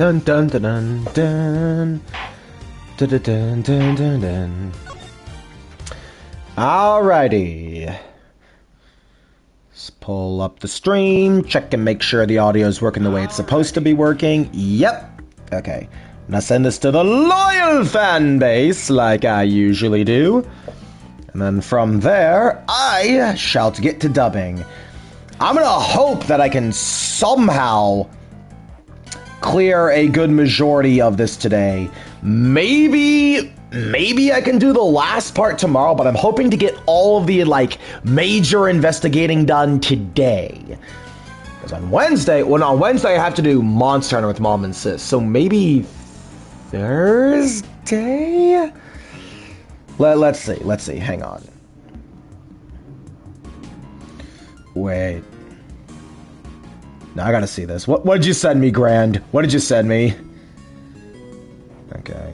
Dun dun dun dun dun. Dun dun dun dun dun dun. Alrighty. Let's pull up the stream, check and make sure the audio is working the way it's supposed to be working. Yep. Okay. Now send this to the loyal fan base like I usually do. And then from there, I shall get to dubbing. I'm gonna hope that I can somehow clear a good majority of this today. Maybe I can do the last part tomorrow, but I'm hoping to get all of the, major investigating done today. Because on Wednesday I have to do Monster Hunter with Mom and Sis, so maybe Thursday? Let's see, hang on. Wait. No, I gotta see this. What did you send me, Grand? What did you send me? Okay.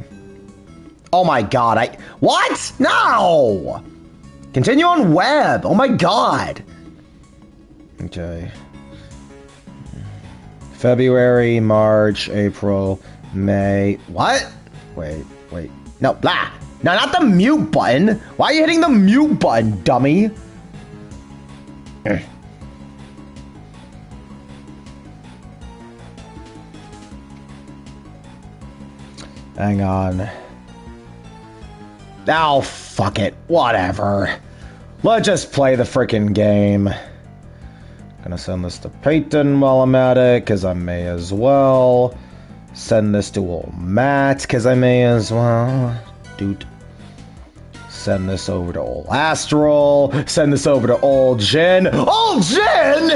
Oh my god, what? No! Continue on web. Oh my god. Okay. February, March, April, May. What? Wait. No, blah. No, not the mute button. Why are you hitting the mute button, dummy? Hang on. Oh, fuck it. Whatever. Let's just play the frickin' game. Gonna send this to Peyton while I'm at it, because I may as well. Send this to old Matt, because I may as well. Dude. Send this over to old Astral. Send this over to old Jin. Old Jin!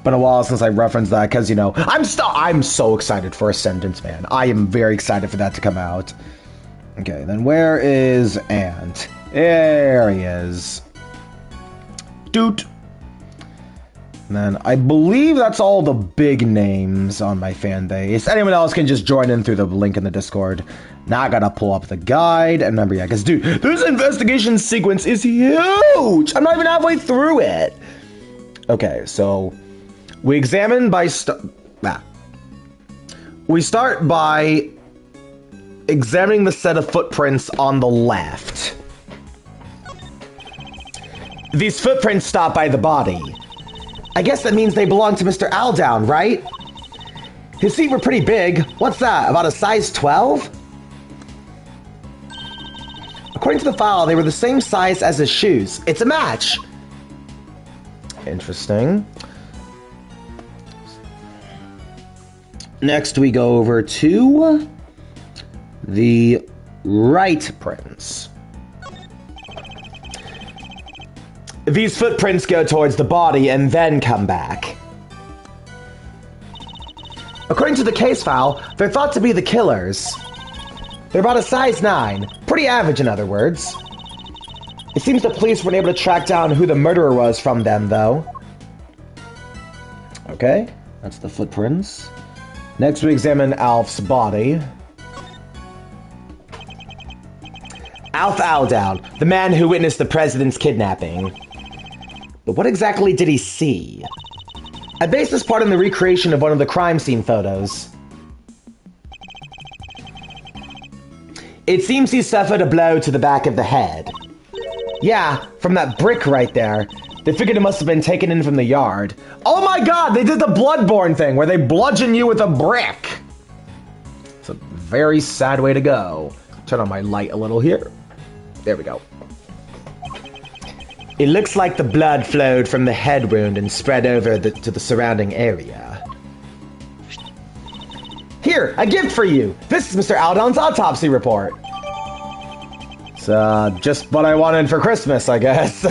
Been a while since I referenced that, because, I'm so excited for Ascendance, man. I am very excited for that to come out. Okay, then where is Ant? There he is. Doot. And then I believe that's all the big names on my fan base. Anyone else can just join in through the link in the Discord. Now I gotta pull up the guide. And remember, yeah, because, dude, this investigation sequence is huge! I'm not even halfway through it. Okay, so we examine by... We start by examining the set of footprints on the left. These footprints stop by the body. I guess that means they belong to Mr. Aldown, right? His feet were pretty big. What's that, about a size 12? According to the file, they were the same size as his shoes. It's a match! Interesting. Next, we go over to the right prints. These footprints go towards the body and then come back. According to the case file, they're thought to be the killers. They're about a size 9. Pretty average, in other words. It seems the police weren't able to track down who the murderer was from them, though. Okay, that's the footprints. Next, we examine Alf's body. Alf Aldown, the man who witnessed the president's kidnapping. But what exactly did he see? I based this part on the recreation of one of the crime scene photos. It seems he suffered a blow to the back of the head. Yeah, from that brick right there. They figured it must have been taken in from the yard. Oh my god, they did the Bloodborne thing where they bludgeon you with a brick. It's a very sad way to go. Turn on my light a little here. There we go. It looks like the blood flowed from the head wound and spread over to the surrounding area. Here, a gift for you! This is Mr. Aldown's autopsy report. It's just what I wanted for Christmas, I guess.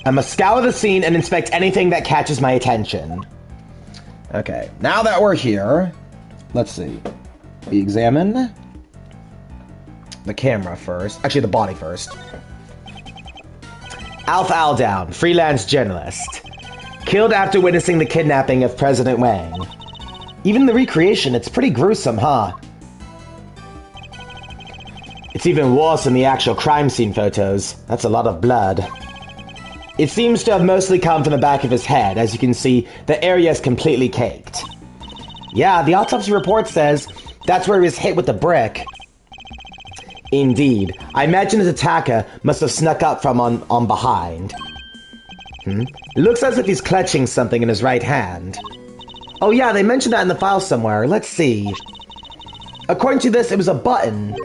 I must scour the scene and inspect anything that catches my attention. Okay, now that we're here, let's see. We examine the camera first. Actually, the body first. Alf Aldown, freelance journalist. Killed after witnessing the kidnapping of President Wang. Even the recreation, it's pretty gruesome, huh? It's even worse than the actual crime scene photos. That's a lot of blood. It seems to have mostly come from the back of his head. As you can see, the area is completely caked. Yeah, the autopsy report says that's where he was hit with the brick. Indeed. I imagine his attacker must have snuck up from on behind. It looks as if he's clutching something in his right hand. Oh yeah, they mentioned that in the file somewhere. Let's see. According to this, it was a button.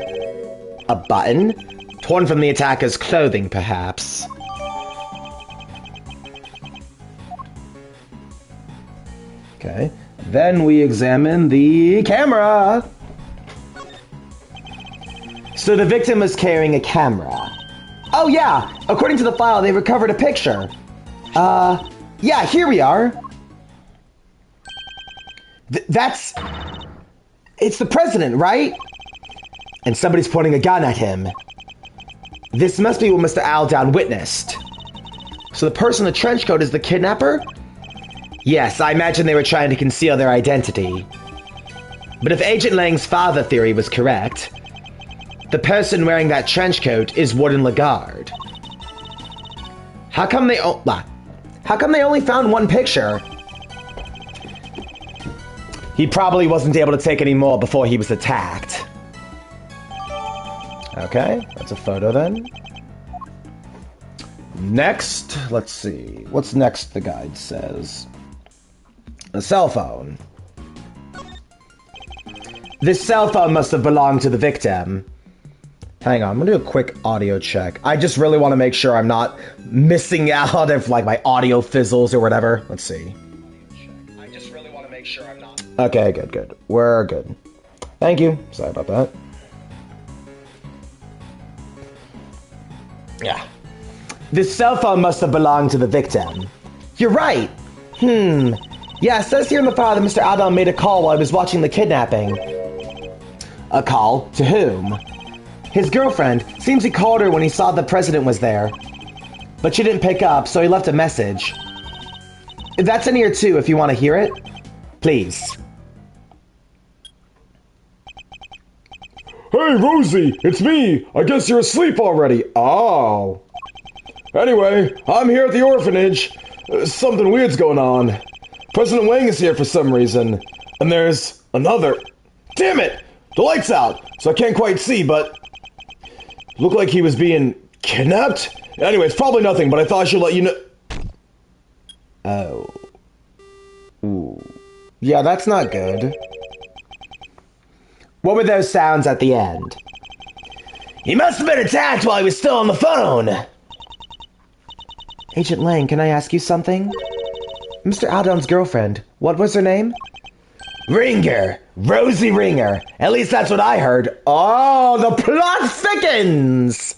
A button? Torn from the attacker's clothing, perhaps. Okay. Then we examine the camera. So the victim was carrying a camera. Oh yeah, according to the file, they recovered a picture. Yeah, here we are. It's the president, right? And somebody's pointing a gun at him. This must be what Mr. Aldown witnessed. So the person in the trench coat is the kidnapper? Yes, I imagine they were trying to conceal their identity. But if Agent Lang's father theory was correct, the person wearing that trench coat is Warden Lagarde. How come they only found one picture? He probably wasn't able to take any more before he was attacked. Okay, that's a photo then. Next, let's see. What's next the guide says? A cell phone. This cell phone must have belonged to the victim. Hang on, I'm gonna do a quick audio check. I just really want to make sure I'm not missing out if like my audio fizzles or whatever. Let's see. I just really want to make sure I'm not. Okay, good. We're good. Thank you. Sorry about that. Yeah. This cell phone must have belonged to the victim. You're right. Yeah, it says here in the file that Mr. Adam made a call while he was watching the kidnapping. A call? To whom? His girlfriend. Seems he called her when he saw the president was there. But she didn't pick up, so he left a message. That's in here too, if you want to hear it. Please. Hey, Rosie, it's me. I guess you're asleep already. Oh. Anyway, I'm here at the orphanage. Something weird's going on. President Wang is here for some reason. And there's another... Damn it! The light's out, so I can't quite see, but... Looked like he was being kidnapped? Anyway, it's probably nothing, but I thought I should let you know... Oh. Ooh. Yeah, that's not good. What were those sounds at the end? He must have been attacked while he was still on the phone! Agent Lang, can I ask you something? Mr. Aldown's girlfriend, what was her name? Ringer! Rosie Ringer! At least that's what I heard. Oh, the plot thickens!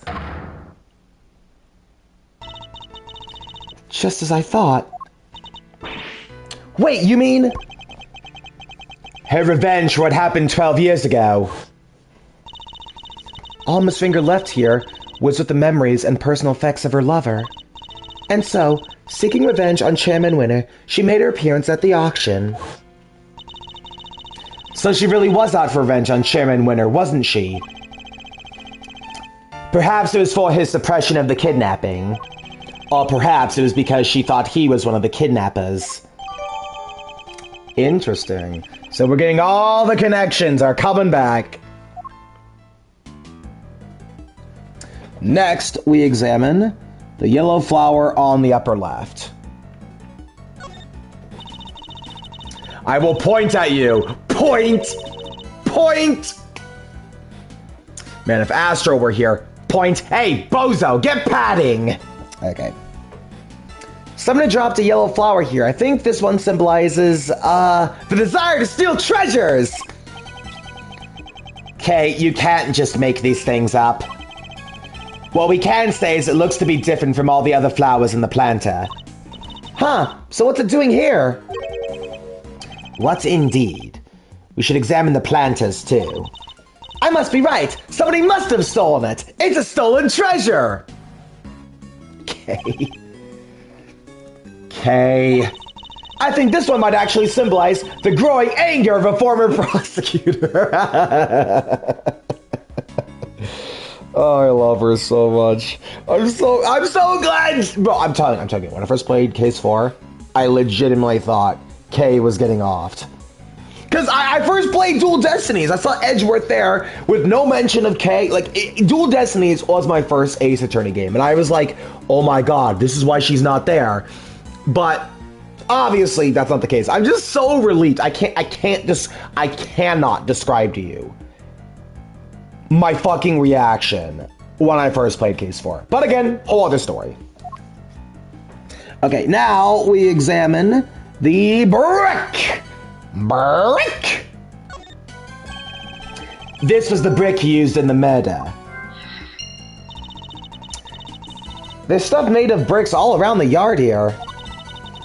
Just as I thought. Wait, you mean... Her revenge for what happened 12 years ago. All Miss Ringer left here was with the memories and personal effects of her lover. And so, seeking revenge on Chairman Winner, she made her appearance at the auction. So she really was out for revenge on Chairman Winner, wasn't she? Perhaps it was for his suppression of the kidnapping. Or perhaps it was because she thought he was one of the kidnappers. Interesting. So we're getting all the connections are coming back. Next, we examine the yellow flower on the upper left. I will point at you. Point! Point! Man, if Astro were here, point. Hey, Bozo, get padding! Okay. Somebody dropped a yellow flower here. I think this one symbolizes, the desire to steal treasures! Okay, you can't just make these things up. What we can say is it looks to be different from all the other flowers in the planter. Huh, so what's it doing here? What indeed? We should examine the planters too. I must be right! Somebody must have stolen it! It's a stolen treasure! Okay. I think this one might actually symbolize the growing anger of a former prosecutor. Oh, I love her so much. I'm so glad. Bro, I'm telling you, when I first played Case 4, I legitimately thought Kay was getting offed. Because I first played Dual Destinies. I saw Edgeworth there with no mention of K. Like, Dual Destinies was my first Ace Attorney game. And I was like, oh my god, this is why she's not there. But obviously, that's not the case. I'm just so relieved. I cannot describe to you my fucking reaction when I first played Case 4. But again, whole other story. Okay, now we examine the brick. Brick! This was the brick used in the murder. There's stuff made of bricks all around the yard here.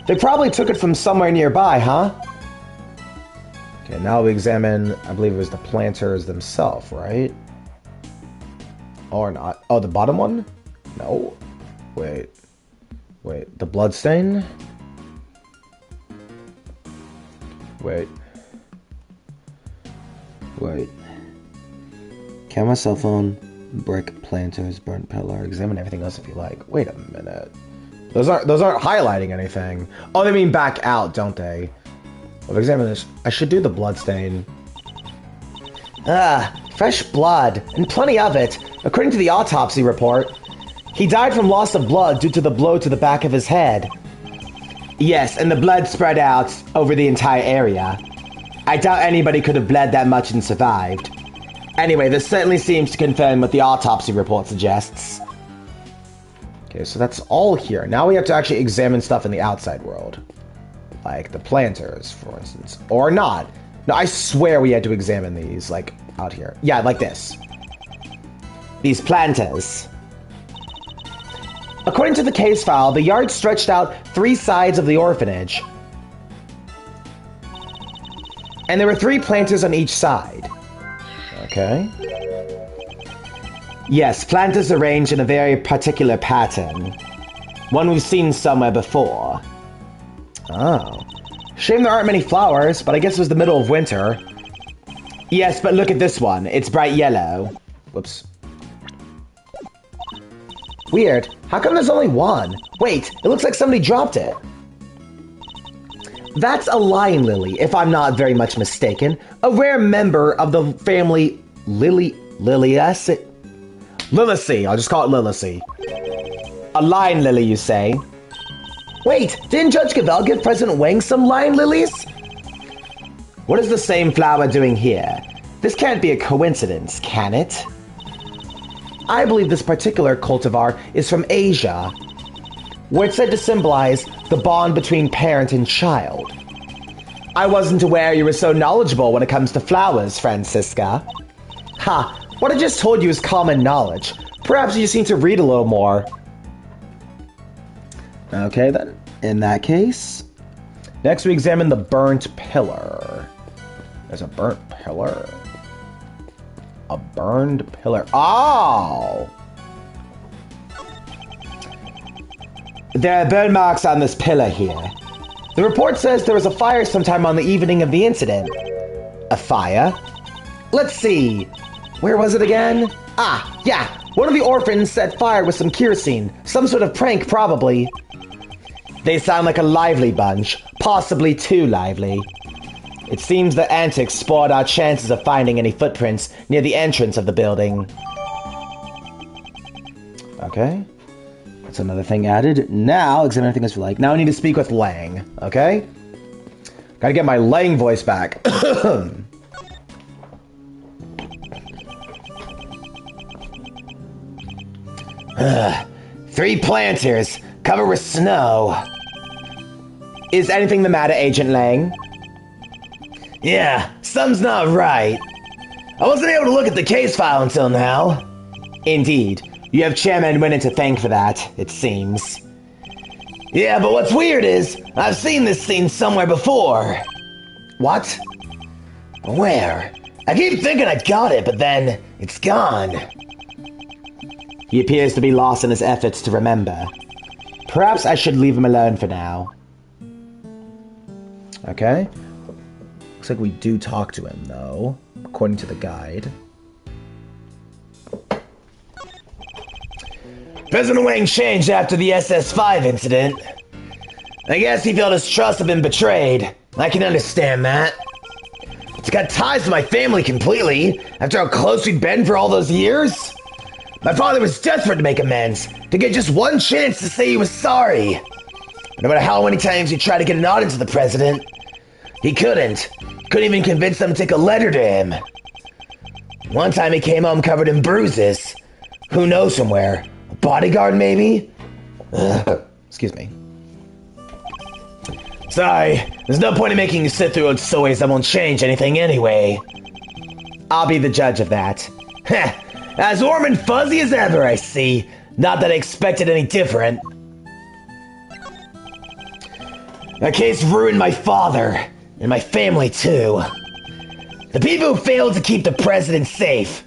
They probably took it from somewhere nearby, huh? Okay, now we examine, I believe it was the planters themselves, right? Or not. Oh, the bottom one? No. Wait, the bloodstain? Wait. Camera, cell phone, brick, planters, burnt pillar. Examine everything else if you like. Wait a minute. Those aren't highlighting anything. Oh, they mean back out, don't they? Well, examine this. I should do the bloodstain. Fresh blood, and plenty of it. According to the autopsy report, he died from loss of blood due to the blow to the back of his head. Yes, and the blood spread out over the entire area. I doubt anybody could have bled that much and survived. Anyway, this certainly seems to confirm what the autopsy report suggests. Okay, so that's all here. Now we have to actually examine stuff in the outside world. Like the planters, for instance. Or not. No, I swear we had to examine these, like, out here. Yeah, like this. These planters. According to the case file, the yard stretched out 3 sides of the orphanage. And there were 3 planters on each side. Okay. Yes, planters arranged in a very particular pattern. One we've seen somewhere before. Oh. Shame there aren't many flowers, but I guess it was the middle of winter. Yes, but look at this one. It's bright yellow. Whoops. Weird. How come there's only one? Wait, it looks like somebody dropped it. That's a lion lily, if I'm not very much mistaken. A rare member of the family Liliaceae. I'll just call it Liliaceae. A lion lily, you say? Wait, didn't Judge Cavell give President Wang some lion lilies? What is the same flower doing here? This can't be a coincidence, can it? I believe this particular cultivar is from Asia, where it's said to symbolize the bond between parent and child. I wasn't aware you were so knowledgeable when it comes to flowers, Francisca. Ha, what I just told you is common knowledge. Perhaps you just need to read a little more. Okay then, in that case. Next we examine the burnt pillar. There's a burnt pillar. A burned pillar. Oh! There are burn marks on this pillar here. The report says there was a fire sometime on the evening of the incident. A fire? Let's see. Where was it again? Ah, yeah. One of the orphans set fire with some kerosene. Some sort of prank, probably. They sound like a lively bunch. Possibly too lively. It seems the antics spoiled our chances of finding any footprints near the entrance of the building. Okay. That's another thing added. Now, examine anything else you like. Now I need to speak with Lang, okay? Gotta get my Lang voice back. 3 planters, covered with snow. Is anything the matter, Agent Lang? Yeah, something's not right. I wasn't able to look at the case file until now. Indeed. You have Chairman Winnan to thank for that, it seems. Yeah, but what's weird is, I've seen this scene somewhere before. What? Where? I keep thinking I got it, but then it's gone. He appears to be lost in his efforts to remember. Perhaps I should leave him alone for now. Okay. Looks like we do talk to him, though, according to the guide. President Wang changed after the SS5 incident. I guess he felt his trust had been betrayed. I can understand that. to cut ties with my family completely after how close we'd been for all those years. My father was desperate to make amends, to get just one chance to say he was sorry. But no matter how many times he tried to get an audience with the president, he couldn't. Couldn't even convince them to take a letter to him. One time he came home covered in bruises. Who knows from where? A bodyguard, maybe? Excuse me. Sorry, there's no point in making you sit through stories that won't change anything anyway. I'll be the judge of that. Heh, as warm and fuzzy as ever, I see. Not that I expected any different. That case ruined my father, and my family too. The people who failed to keep the president safe.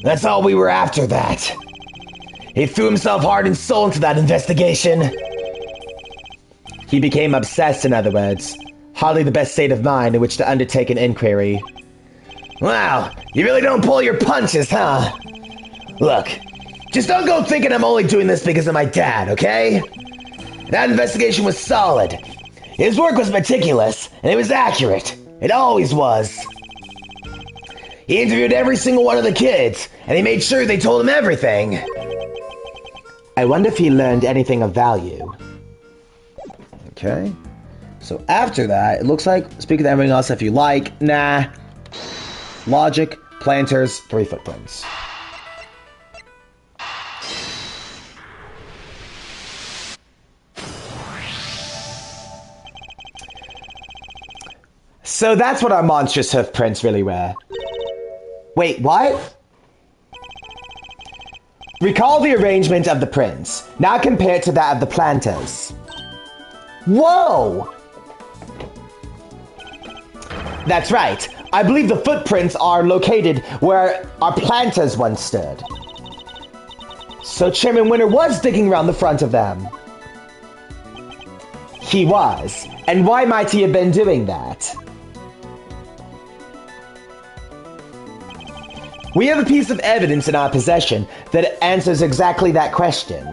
That's all we were after that. He threw himself heart and soul into that investigation. He became obsessed, in other words. Hardly the best state of mind in which to undertake an inquiry. Wow, you really don't pull your punches, huh? Look, just don't go thinking I'm only doing this because of my dad, okay? That investigation was solid. His work was meticulous, and it was accurate. It always was. He interviewed every single one of the kids, and he made sure they told him everything. I wonder if he learned anything of value. Okay. So after that, it looks like, speaking of everything else, if you like, nah. Logic, planters, 3 footprints. So that's what our monstrous hoof prints really were. Wait, what? Recall the arrangement of the prints, now compared to that of the planters. Whoa! That's right. I believe the footprints are located where our planters once stood. So Chairman Winter was digging around the front of them. He was. And why might he have been doing that? We have a piece of evidence in our possession that answers exactly that question.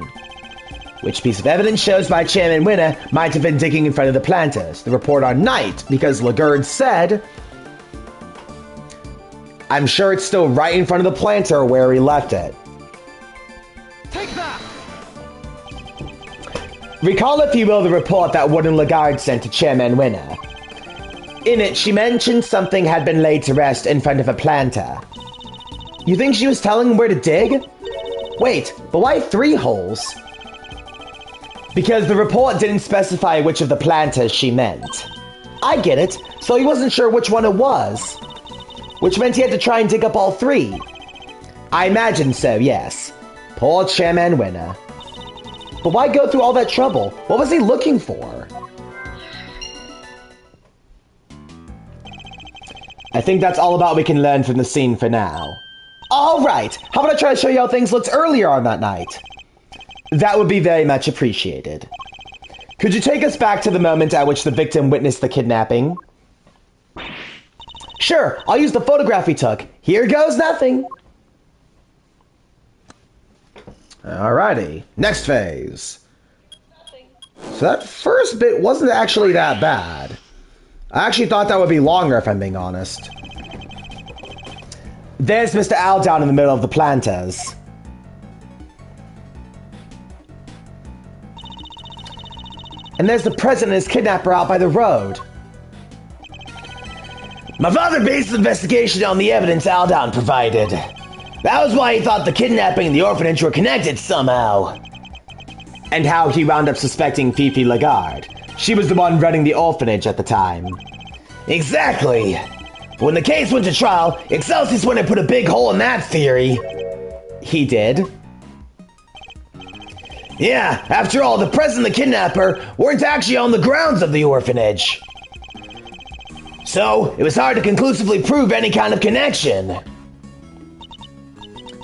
Which piece of evidence shows why Chairman Winter might have been digging in front of the planters. The report on night, because Lagarde said... I'm sure it's still right in front of the planter where he left it. Take that! Recall, if you will, the report that Warden Lagarde sent to Chairman Winter. In it, she mentioned something had been laid to rest in front of a planter. You think she was telling him where to dig? Wait, but why 3 holes? Because the report didn't specify which of the planters she meant. I get it, so he wasn't sure which one it was. Which meant he had to try and dig up all 3. I imagine so, yes. Poor Chairman Winter. But why go through all that trouble? What was he looking for? I think that's all about we can learn from the scene for now. Alright, how about I try to show you how things looked earlier on that night? That would be very much appreciated. Could you take us back to the moment at which the victim witnessed the kidnapping? Sure, I'll use the photograph we took. Here goes nothing. Alrighty, next phase. So that first bit wasn't actually that bad. I actually thought that would be longer, if I'm being honest. There's Mr. Al down in the middle of the planters. And there's the president and his kidnapper out by the road. My father based the investigation on the evidence Aldown provided. That was why he thought the kidnapping and the orphanage were connected somehow. And how he wound up suspecting Fifi Lagarde. She was the one running the orphanage at the time. Exactly. When the case went to trial, Excelsius went and put a big hole in that theory. He did? Yeah, after all, the president and the kidnapper weren't actually on the grounds of the orphanage. So, it was hard to conclusively prove any kind of connection.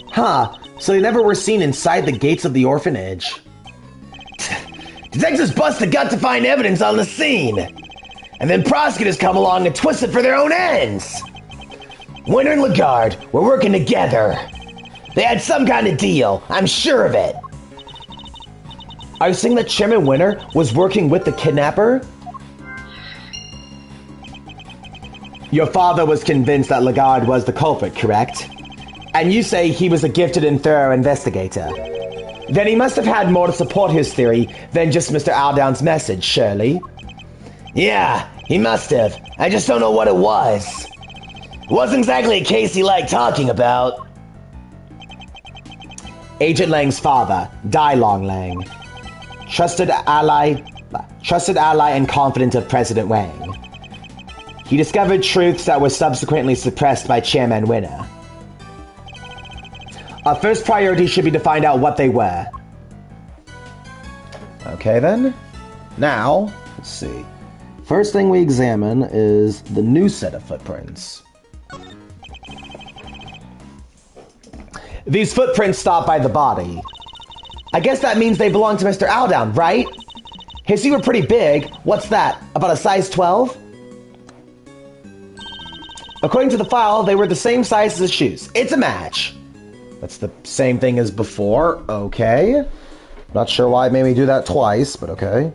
Huh, so they never were seen inside the gates of the orphanage. Detectives bust a gut to find evidence on the scene. And then prosecutors come along and twist it for their own ends. Winter and Lagarde were working together. They had some kind of deal, I'm sure of it. Are you saying that Chairman Winter was working with the kidnapper? Your father was convinced that Lagarde was the culprit, correct? And you say he was a gifted and thorough investigator. Then he must have had more to support his theory than just Mr. Aldown's message, surely? Yeah, he must have. I just don't know what it was. It wasn't exactly a case he liked talking about. Agent Lang's father, Dai Long Lang. Trusted ally and confidant of President Wang. He discovered truths that were subsequently suppressed by Chairman Winner. Our first priority should be to find out what they were. Okay then. Now, let's see. First thing we examine is the new set of footprints. These footprints stop by the body. I guess that means they belong to Mr. Aldown, right? His feet were pretty big. What's that? About a size 12? According to the file, they were the same size as his shoes. It's a match. That's the same thing as before. Okay. Not sure why it made me do that twice, but okay.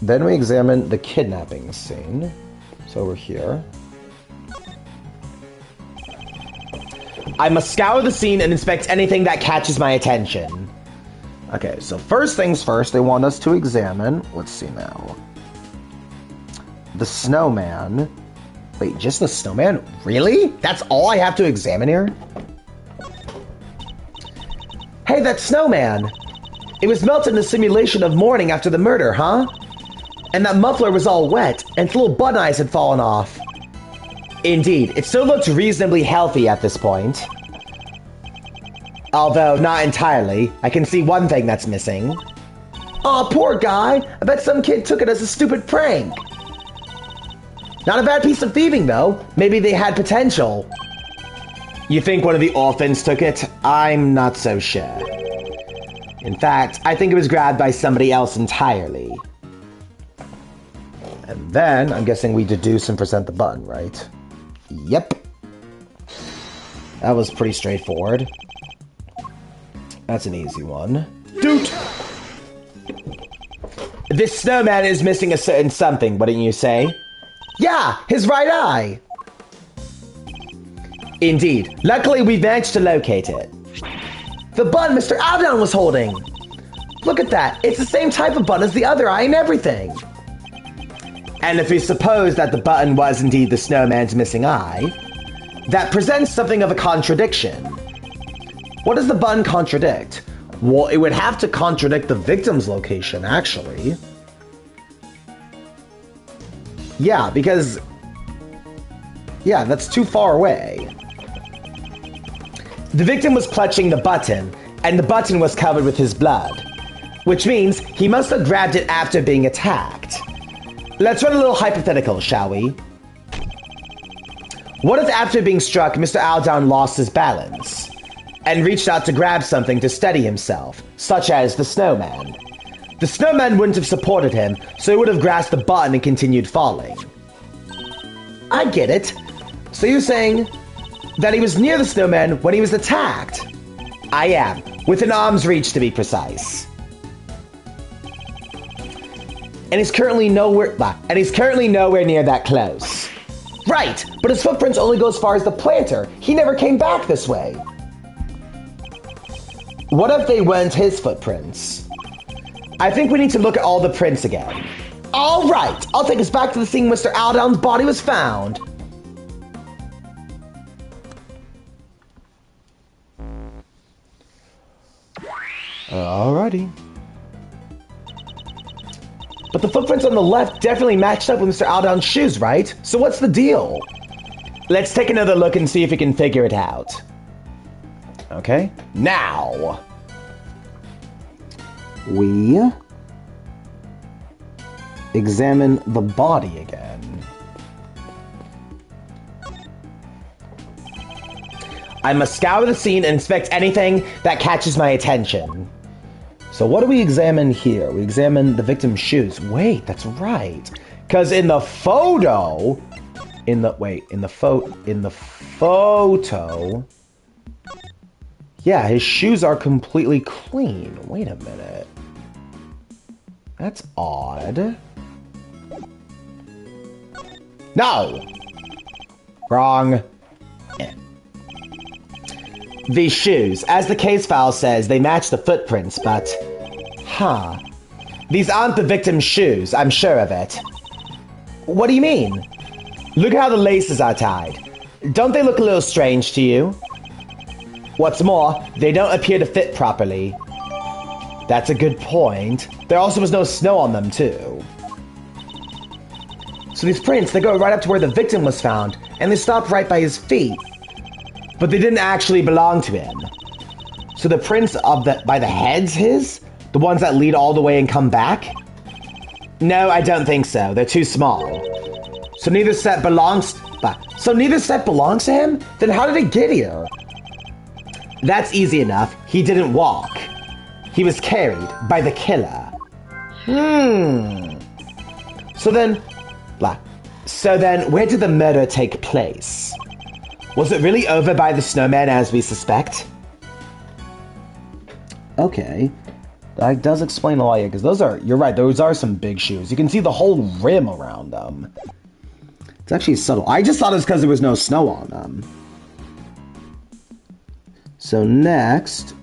Then we examine the kidnapping scene. So over here. I must scour the scene and inspect anything that catches my attention. Okay, so first things first, they want us to examine, let's see now. The snowman. Wait, just the snowman? Really? That's all I have to examine here? Hey, that snowman! It was melted in a simulation of mourning after the murder, huh? And that muffler was all wet, and its little bun eyes had fallen off. Indeed, it still looked reasonably healthy at this point. Although, not entirely. I can see one thing that's missing. Aw, poor guy! I bet some kid took it as a stupid prank! Not a bad piece of thieving, though. Maybe they had potential. You think one of the orphans took it? I'm not so sure. In fact, I think it was grabbed by somebody else entirely. And then, I'm guessing we deduce and present the button, right? Yep. That was pretty straightforward. That's an easy one. Dude! This snowman is missing a certain something, wouldn't you say? Yeah, his right eye! Indeed. Luckily, we managed to locate it. The bun Mr. Aldown was holding! Look at that, it's the same type of bun as the other eye and everything! And if we suppose that the button was indeed the snowman's missing eye, that presents something of a contradiction. What does the bun contradict? Well, it would have to contradict the victim's location, actually. Yeah, because... yeah, that's too far away. The victim was clutching the button, and the button was covered with his blood. Which means he must have grabbed it after being attacked. Let's run a little hypothetical, shall we? What if after being struck, Mr. Aldown lost his balance, and reached out to grab something to steady himself, such as the snowman? The snowman wouldn't have supported him, so he would have grasped the button and continued falling. I get it. So you're saying that he was near the snowman when he was attacked? I am, within arm's reach to be precise. And he's currently nowhere near that close. Right, but his footprints only go as far as the planter. He never came back this way. What if they weren't his footprints? I think we need to look at all the prints again. All right, I'll take us back to the scene Mr. Aldown's body was found. Alrighty. But the footprints on the left definitely matched up with Mr. Aldown's shoes, right? So what's the deal? Let's take another look and see if we can figure it out. Okay. Now, we examine the body again. I must scour the scene and inspect anything that catches my attention. So what do we examine here? We examine the victim's shoes. Wait, that's right. Because in the photo, yeah, his shoes are completely clean. Wait a minute. That's odd. no! Wrong. These shoes, as the case file says, they match the footprints, but... Huh. These aren't the victim's shoes, I'm sure of it. What do you mean? Look how the laces are tied. Don't they look a little strange to you? What's more, they don't appear to fit properly. That's a good point. There also was no snow on them, too. So these prints, they go right up to where the victim was found, and they stop right by his feet. But they didn't actually belong to him. So the prints of by the head's his? The ones that lead all the way and come back? No, I don't think so. They're too small. So neither set belongs to him? Then how did it get here? That's easy enough. He didn't walk. He was carried by the killer. So then, where did the murder take place? Was it really over by the snowman as we suspect? Okay. That does explain a lot, because you're right, those are some big shoes. You can see the whole rim around them. It's actually subtle. I just thought it was because there was no snow on them. So next...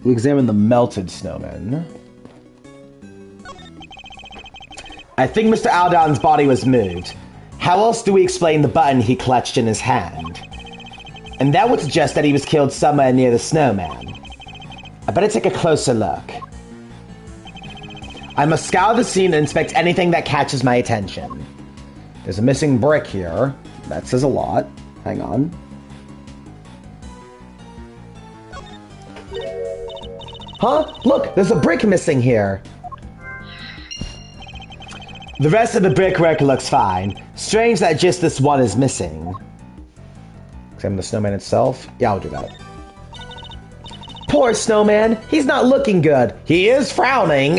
we examine the melted snowman. I think Mr. Aldown's body was moved. How else do we explain the button he clutched in his hand? And that would suggest that he was killed somewhere near the snowman. I better take a closer look. I must scour the scene and inspect anything that catches my attention. There's a missing brick here. That says a lot. Hang on. Huh? Look, there's a brick missing here. The rest of the brickwork looks fine. Strange that just this one is missing. Examine the snowman itself. Yeah, I'll do that. Poor snowman. He's not looking good. He is frowning.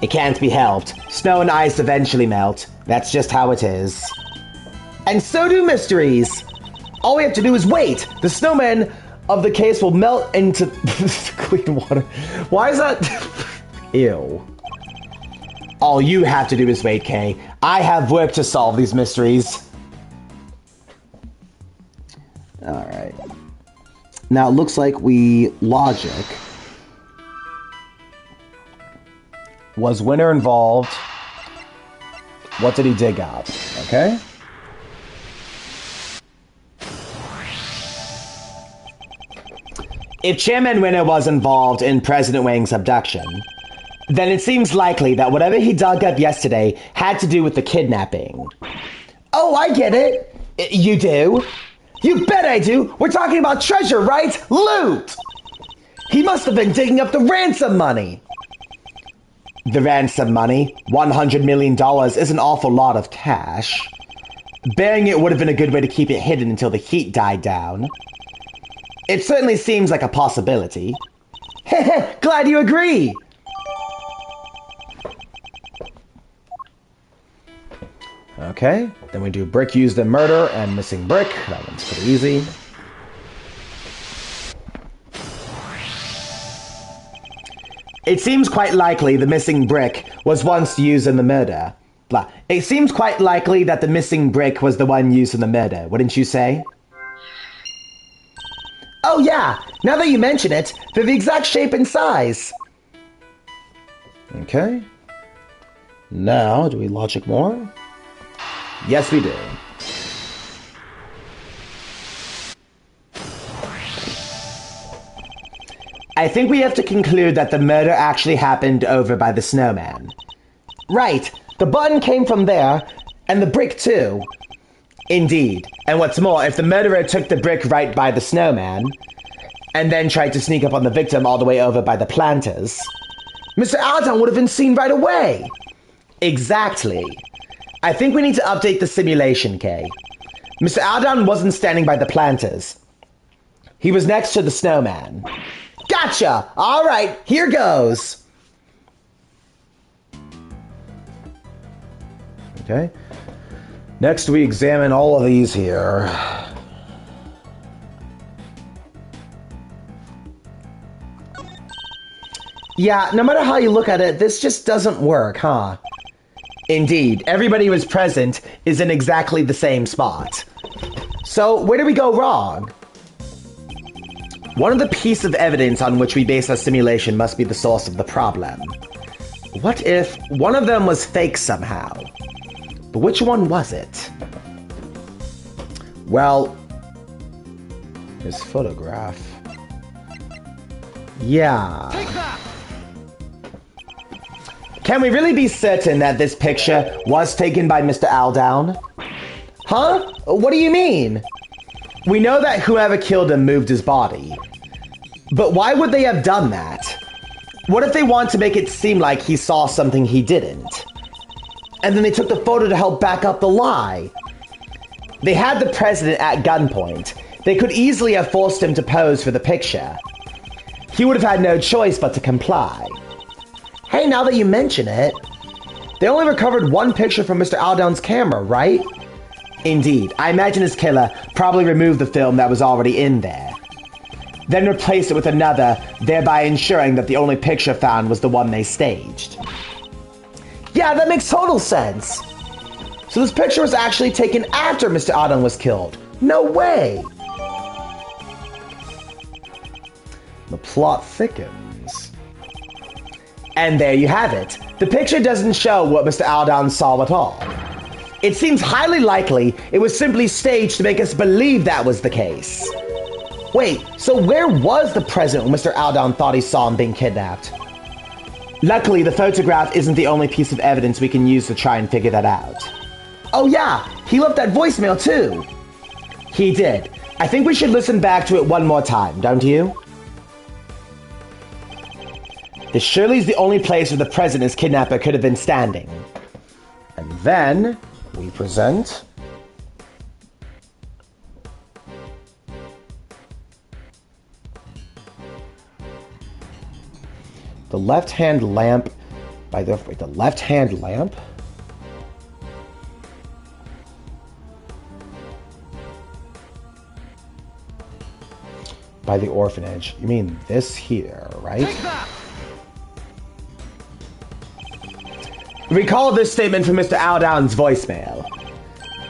It can't be helped. Snow and ice eventually melt. That's just how it is. And so do mysteries. All we have to do is wait. The snowman of the case will melt into clean water. Why is that? Ew. All you have to do is wait, Kay. I have work to solve these mysteries. Alright. Now it looks like we logic. Was Winter involved? What did he dig up? Okay. If Chairman Winter was involved in President Wang's abduction, then it seems likely that whatever he dug up yesterday had to do with the kidnapping. Oh, I get it. You do? You bet I do. We're talking about treasure, right? Loot! He must have been digging up the ransom money. The ransom money, $100 million, is an awful lot of cash. Burying it would have been a good way to keep it hidden until the heat died down. It certainly seems like a possibility. Glad you agree. Okay, then we do brick used in murder and missing brick. That one's pretty easy. It seems quite likely the missing brick was once used in the murder. It seems quite likely that the missing brick was the one used in the murder, wouldn't you say? Oh yeah, now that you mention it, they're the exact shape and size. Okay. Now, do we logic more? Yes, we do. I think we have to conclude that the murder actually happened over by the snowman. Right, the button came from there, and the brick too. Indeed, and what's more, if the murderer took the brick right by the snowman, and then tried to sneak up on the victim all the way over by the planters, Mr. Alton would have been seen right away. Exactly. I think we need to update the simulation, Kay. Mr. Alton wasn't standing by the planters. He was next to the snowman. Gotcha! All right, here goes. Okay. Next, we examine all of these here. Yeah, no matter how you look at it, this just doesn't work, huh? Indeed, everybody who was present is in exactly the same spot. So, where did we go wrong? One of the pieces of evidence on which we base our simulation must be the source of the problem. What if one of them was fake somehow? But which one was it? Well, his photograph. Yeah. Take that! Can we really be certain that this picture was taken by Mr. Aldown? Huh? What do you mean? We know that whoever killed him moved his body. But why would they have done that? What if they want to make it seem like he saw something he didn't? And then they took the photo to help back up the lie. They had the president at gunpoint. They could easily have forced him to pose for the picture. He would have had no choice but to comply. Hey, now that you mention it, they only recovered one picture from Mr. Aldown's camera, right? Indeed, I imagine his killer probably removed the film that was already in there, then replaced it with another, thereby ensuring that the only picture found was the one they staged. Yeah, that makes total sense. So this picture was actually taken after Mr. Aldown was killed. No way! The plot thickens. And there you have it. The picture doesn't show what Mr. Aldown saw at all. It seems highly likely it was simply staged to make us believe that was the case. Wait, so where was the president when Mr. Aldown thought he saw him being kidnapped? Luckily, the photograph isn't the only piece of evidence we can use to try and figure that out. Oh yeah, he left that voicemail too. He did. I think we should listen back to it one more time, don't you? This surely is the only place where the president's kidnapper could have been standing. And then we present the left-hand lamp by the left-hand lamp? By the orphanage. You mean this here, right? Take that! Recall this statement from Mr. Aldown's voicemail.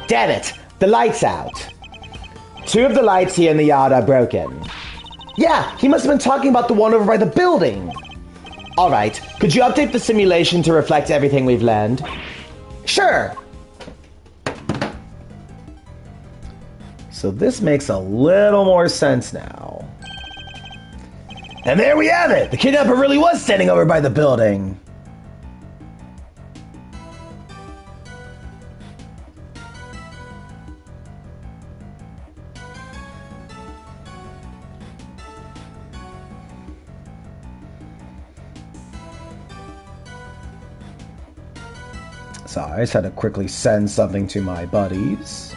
Damn it, the light's out. 2 of the lights here in the yard are broken. Yeah, he must have been talking about the one over by the building. Alright, could you update the simulation to reflect everything we've learned? Sure. So this makes a little more sense now. And there we have it! The kidnapper really was standing over by the building. So I just had to quickly send something to my buddies.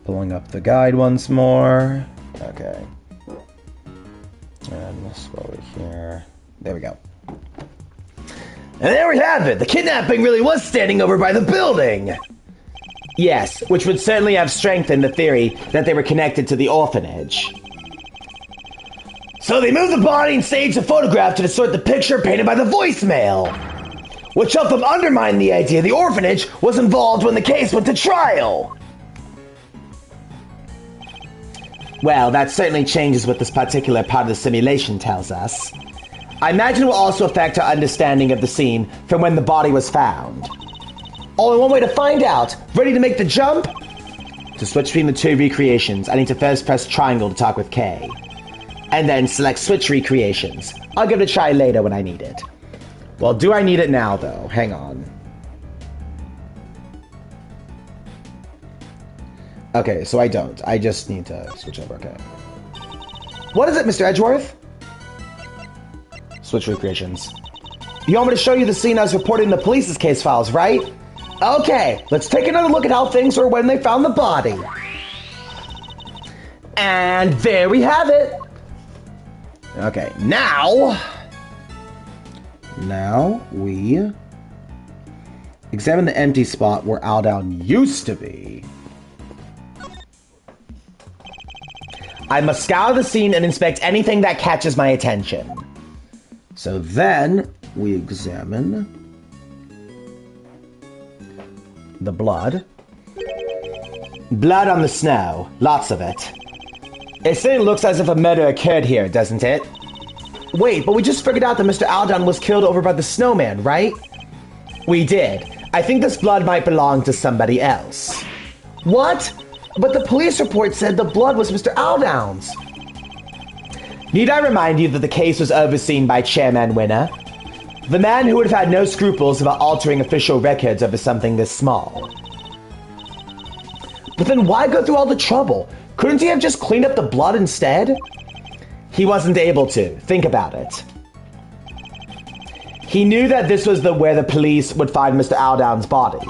Pulling up the guide once more. Okay. And this over here. There we go. And there we have it! The kidnapping really was standing over by the building! Yes, which would certainly have strengthened the theory that they were connected to the orphanage. So they moved the body and staged a photograph to distort the picture painted by the voicemail, which helped them undermine the idea the orphanage was involved when the case went to trial. Well, that certainly changes what this particular part of the simulation tells us. I imagine it will also affect our understanding of the scene from when the body was found. Only one way to find out. Ready to make the jump? To switch between the 2 recreations, I need to first press triangle to talk with Kay. And then select switch recreations. I'll give it a try later when I need it. Well, do I need it now, though? Hang on. Okay, so I don't. I just need to switch over, okay. What is it, Mr. Edgeworth? Switch recreations. You want me to show you the scene I was reporting in the police's case files, right? Okay, let's take another look at how things were when they found the body. And there we have it. Okay, now we examine the empty spot where Aldown used to be. I must scour the scene and inspect anything that catches my attention. So then we examine the blood. Blood on the snow. Lots of it. It certainly looks as if a murder occurred here, doesn't it? Wait, but we just figured out that Mr. Aldan was killed over by the snowman, right? We did. I think this blood might belong to somebody else. What? But the police report said the blood was Mr. Aldown's. Need I remind you that the case was overseen by Chairman Winner? The man who would have had no scruples about altering official records over something this small. But then why go through all the trouble? Couldn't he have just cleaned up the blood instead? He wasn't able to. Think about it. He knew that this was where the police would find Mr. Aldown's body.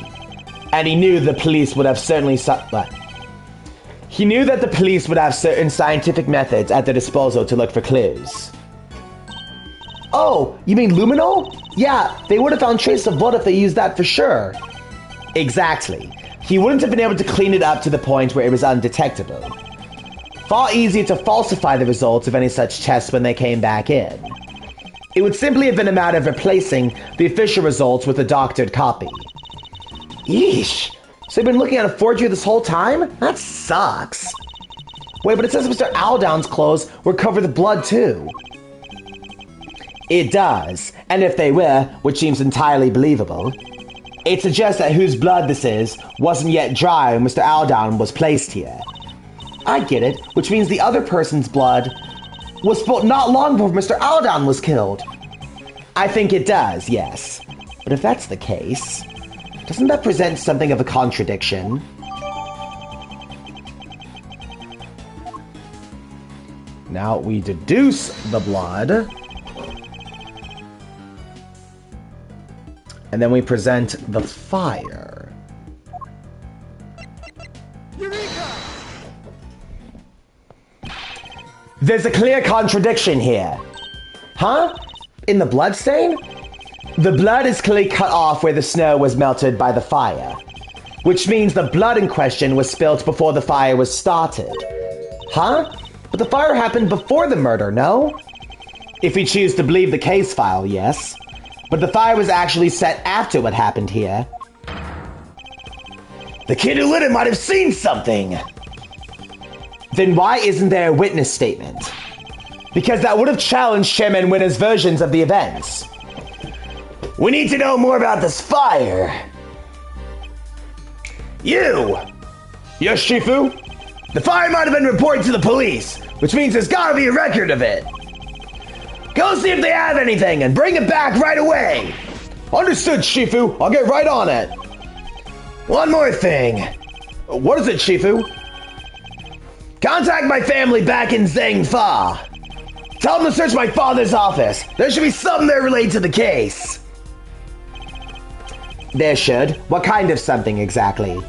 And he knew the police would have He knew that the police would have certain scientific methods at their disposal to look for clues. Oh, you mean luminol? Yeah, they would have found traces of blood if they used that for sure. Exactly. He wouldn't have been able to clean it up to the point where it was undetectable. Far easier to falsify the results of any such tests when they came back in. It would simply have been a matter of replacing the official results with a doctored copy. Yeesh. So you've been looking at a forgery this whole time? That sucks. Wait, but it says Mr. Aldown's clothes were covered with blood too. It does, and if they were, which seems entirely believable, it suggests that whose blood this is wasn't yet dry when Mr. Aldown was placed here. I get it, which means the other person's blood was spilled not long before Mr. Aldown was killed. I think it does, yes. But if that's the case, doesn't that present something of a contradiction? Now we deduce the blood. And then we present the fire. Eureka! There's a clear contradiction here. Huh? In the blood stain? The blood is clearly cut off where the snow was melted by the fire, which means the blood in question was spilt before the fire was started. Huh? But the fire happened before the murder, no? If we choose to believe the case file, yes. But the fire was actually set after what happened here. The kid who lit it might have seen something. Then why isn't there a witness statement? Because that would have challenged Chairman Winner's versions of the events. We need to know more about this fire. You! Yes, Shifu? The fire might have been reported to the police, which means there's gotta be a record of it. Go see if they have anything and bring it back right away. Understood, Shifu. I'll get right on it. One more thing. What is it, Shifu? Contact my family back in Zhengfa. Tell them to search my father's office. There should be something there related to the case. There should. What kind of something exactly?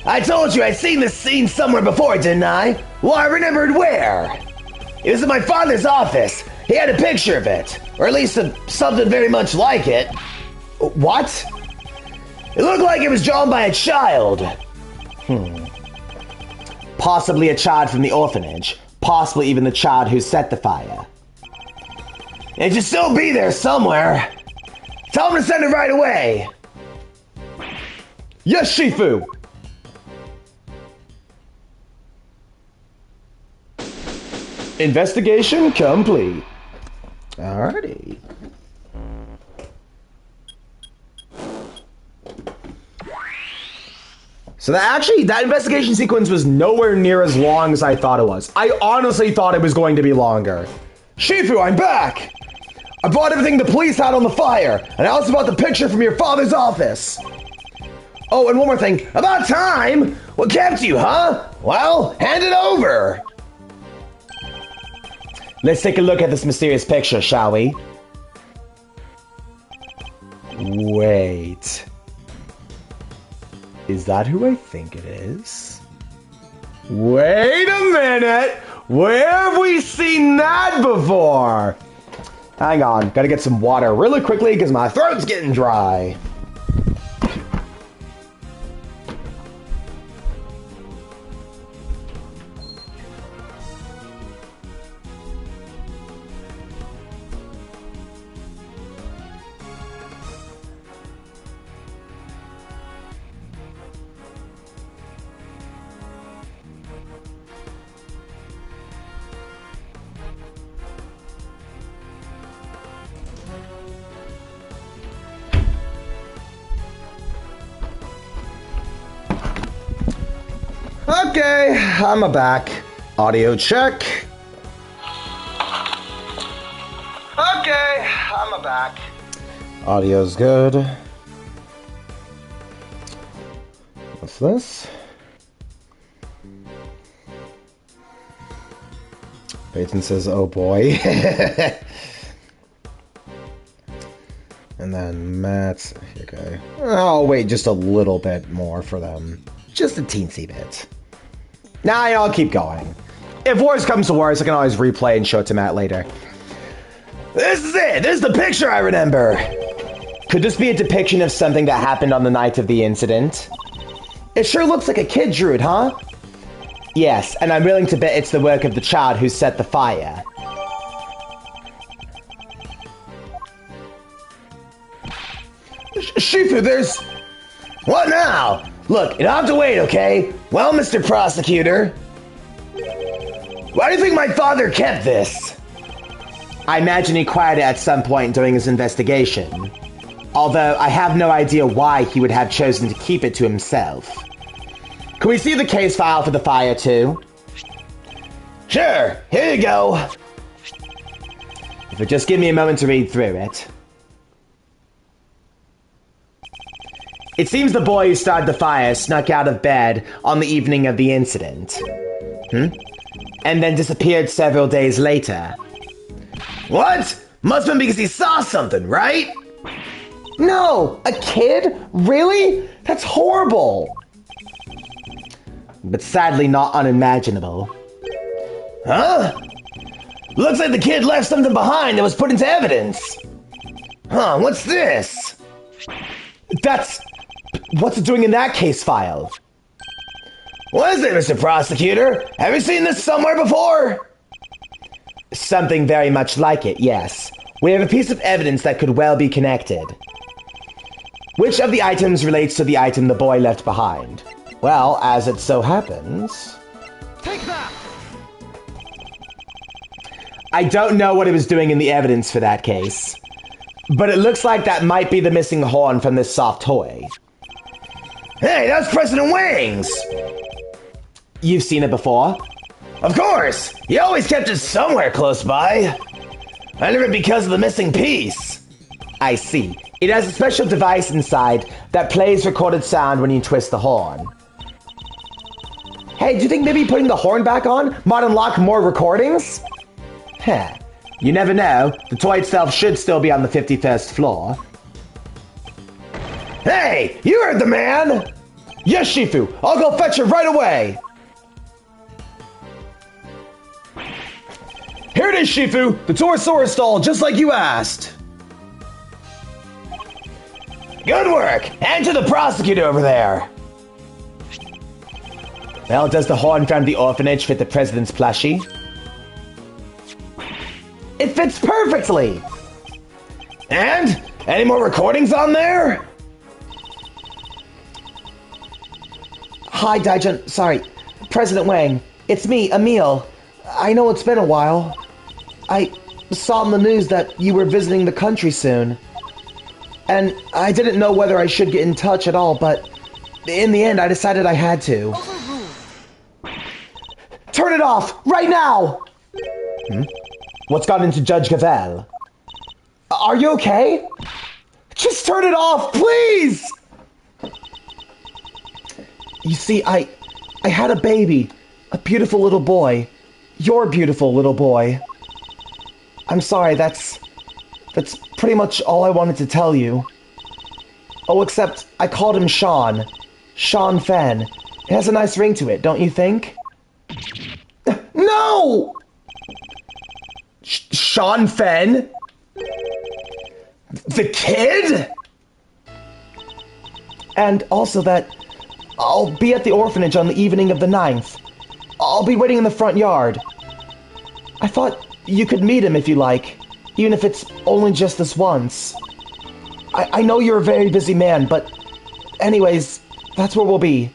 I told you I'd seen this scene somewhere before, didn't I? Well, I remembered where. It was in my father's office. He had a picture of it. Or at least something very much like it. What? It looked like it was drawn by a child. Possibly a child from the orphanage. Possibly even the child who set the fire. It should still be there somewhere. Tell him to send it right away. Yes, Shifu. Investigation complete. Alrighty. So that investigation sequence was nowhere near as long as I thought it was. I honestly thought it was going to be longer. Shifu, I'm back. I brought everything the police had on the fire, and I also brought the picture from your father's office. Oh, and one more thing. About time! What kept you, huh? Well, hand it over. Let's take a look at this mysterious picture, shall we? Wait. Is that who I think it is? Wait a minute! Where have we seen that before? Hang on, gotta get some water really quickly because my throat's getting dry. Okay, I'm back. Audio check. Okay, I'm back. Audio's good. What's this? Peyton says, oh boy. And then Matt's, okay. I'll wait just a little bit more for them. Just a teensy bit. Nah, I'll keep going. If worse comes to worse, I can always replay and show it to Matt later. This is it! This is the picture I remember! Could this be a depiction of something that happened on the night of the incident? It sure looks like a kid drew it, huh? Yes, and I'm willing to bet it's the work of the child who set the fire. Shifu, there's... What now? Look, you don't have to wait, okay? Well, Mr. Prosecutor... Why do you think my father kept this? I imagine he acquired it at some point during his investigation. Although I have no idea why he would have chosen to keep it to himself. Can we see the case file for the fire too? Sure, here you go. If you'll just give me a moment to read through it. It seems the boy who started the fire snuck out of bed on the evening of the incident. And then disappeared several days later. What? Must have been because he saw something, right? No! A kid? Really? That's horrible! But sadly not unimaginable. Huh? Looks like the kid left something behind that was put into evidence. Huh, what's this? What's it doing in that case file? What is it, Mr. Prosecutor? Have you seen this somewhere before? Something very much like it, yes. We have a piece of evidence that could well be connected. Which of the items relates to the item the boy left behind? Well, as it so happens... Take that! I don't know what it was doing in the evidence for that case. But it looks like that might be the missing horn from this soft toy. Hey, that's President Wang's! You've seen it before? Of course! He always kept it somewhere close by. I wonder if because of the missing piece. I see. It has a special device inside that plays recorded sound when you twist the horn. Hey, do you think maybe putting the horn back on might unlock more recordings? Heh. You never know. The toy itself should still be on the 51st floor. Hey! You heard the man! Yes, Shifu! I'll go fetch it right away! Here it is, Shifu! The Torosaurus stall, just like you asked! Good work! And to the prosecutor over there! Well, does the horn from the orphanage fit the president's plushie? It fits perfectly! And? Any more recordings on there? Hi, Daijun. Sorry. President Wang. It's me, Emil. I know it's been a while. I saw in the news that you were visiting the country soon. And I didn't know whether I should get in touch at all, but in the end, I decided I had to. Turn it off! Right now! What's gotten into Judge Gavel? Are you okay? Just turn it off, please! You see, I had a baby. A beautiful little boy. Your beautiful little boy. I'm sorry, that's pretty much all I wanted to tell you. Oh, except I called him Sean. Sean Fen. It has a nice ring to it, don't you think? No! Sean Fen? The kid? And also that I'll be at the orphanage on the evening of the 9th. I'll be waiting in the front yard. I thought you could meet him if you like, even if it's only just this once. I know you're a very busy man, but anyways, that's where we'll be.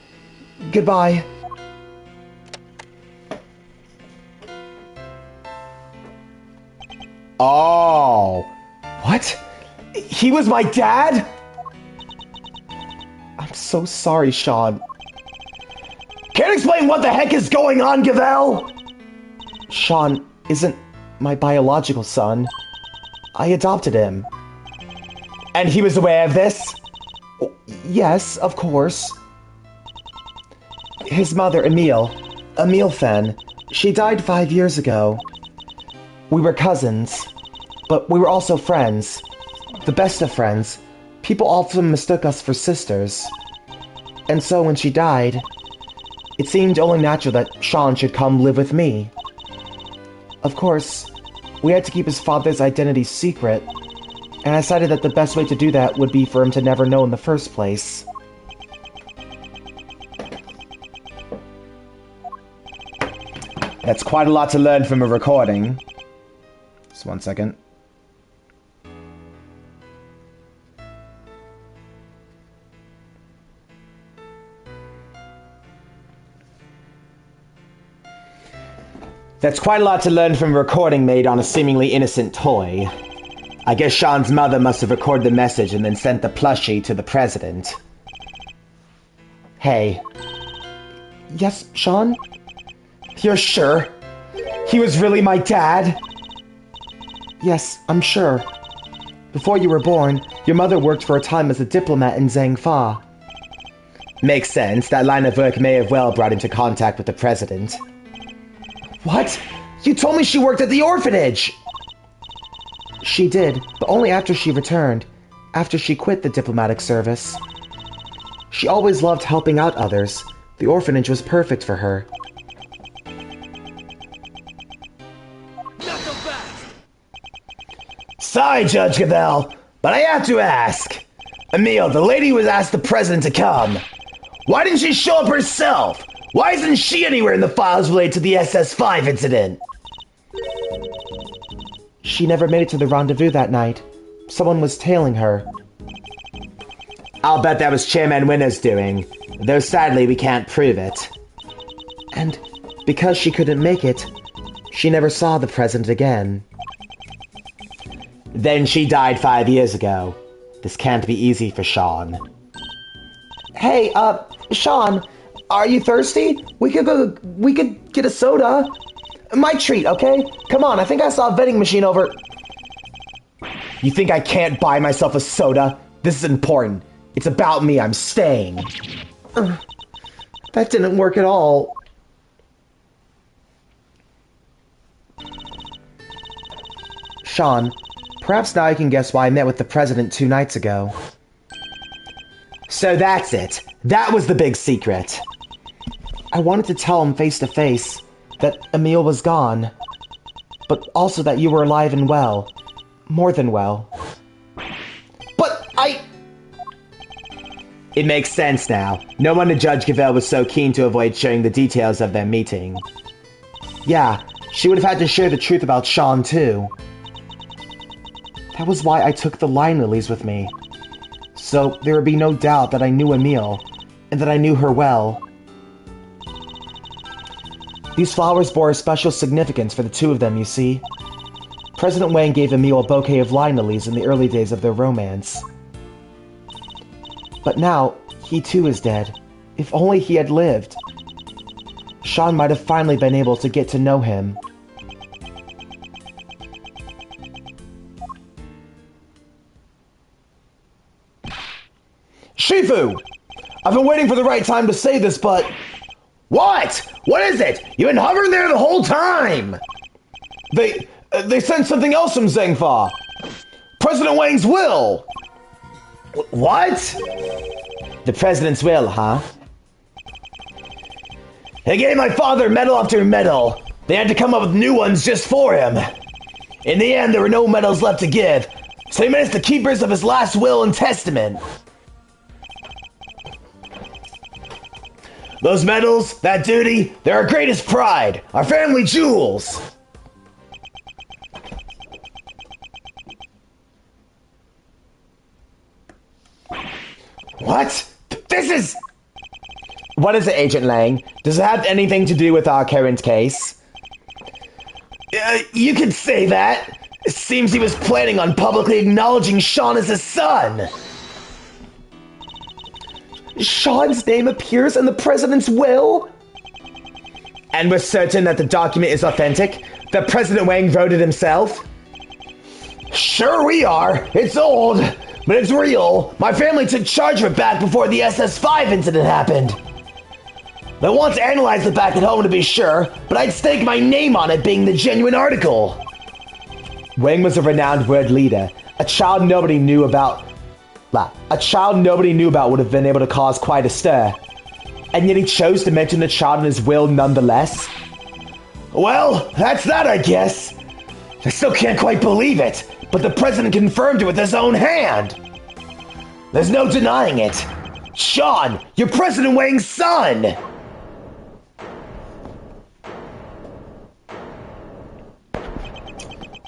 Goodbye. Oh. What? He was my dad? I'm so sorry, Sean. Can't explain what the heck is going on, Gavel? Sean isn't my biological son. I adopted him. And he was aware of this? Yes, of course. His mother, Emile Fenn, she died 5 years ago. We were cousins, but we were also friends. The best of friends. People often mistook us for sisters. And so when she died, it seemed only natural that Sean should come live with me. Of course, we had to keep his father's identity secret, and I decided that the best way to do that would be for him to never know in the first place. That's quite a lot to learn from a recording. Just 1 second. That's quite a lot to learn from a recording made on a seemingly innocent toy. I guess Sean's mother must have recorded the message and then sent the plushie to the president. Hey. Yes, Sean? You're sure? He was really my dad? Yes, I'm sure. Before you were born, your mother worked for a time as a diplomat in Zhangfa. Makes sense. That line of work may have well brought into contact with the president. What? You told me she worked at the orphanage! She did, but only after she returned, after she quit the diplomatic service. She always loved helping out others. The orphanage was perfect for her. Sorry, Judge Gavel, but I have to ask. Emile, the lady who has asked the president to come. Why didn't she show up herself? Why isn't she anywhere in the files related to the SS5 incident? She never made it to the rendezvous that night. Someone was tailing her. I'll bet that was Chairman Winner's doing, though sadly we can't prove it. And because she couldn't make it, she never saw the president again. Then she died 5 years ago. This can't be easy for Sean. Hey, Sean, are you thirsty? We could get a soda. My treat, okay? Come on, I think I saw a vending machine over... You think I can't buy myself a soda? This is important. It's about me. I'm staying. That didn't work at all. Sean, perhaps now you can guess why I met with the president 2 nights ago. So that's it. That was the big secret. I wanted to tell him face to face that Emile was gone, but also that you were alive and well. More than well. But I... It makes sense now. No wonder Judge Gavel was so keen to avoid sharing the details of their meeting. Yeah, she would have had to share the truth about Sean too. That was why I took the line lilies with me. So there would be no doubt that I knew Emile, and that I knew her well. These flowers bore a special significance for the two of them, you see. President Wang gave Emile a bouquet of line lilies in the early days of their romance. But now, he too is dead. If only he had lived. Sean might have finally been able to get to know him. Shifu! I've been waiting for the right time to say this, but... What? What is it? You've been hovering there the whole time! They sent something else from Zhangfa. President Wang's will! What? The president's will, huh? They gave my father medal after medal. They had to come up with new ones just for him. In the end, there were no medals left to give, so he made us the keepers of his last will and testament. Those medals, that duty, they're our greatest pride, our family jewels. What? This is... What is it, Agent Lang? Does it have anything to do with our current case? You could say that. It seems he was planning on publicly acknowledging Sean as his son. Sean's name appears in the president's will? And we're certain that the document is authentic? That President Wang wrote it himself? Sure we are. It's old, but it's real. My family took charge of it back before the SS5 incident happened. They want to analyze it back at home to be sure, but I'd stake my name on it being the genuine article. Wang was a renowned world leader. A child nobody knew about would have been able to cause quite a stir. And yet he chose to mention the child in his will nonetheless. Well, that's that, I guess. I still can't quite believe it, but the president confirmed it with his own hand. There's no denying it. Sean, you're President Wang's son!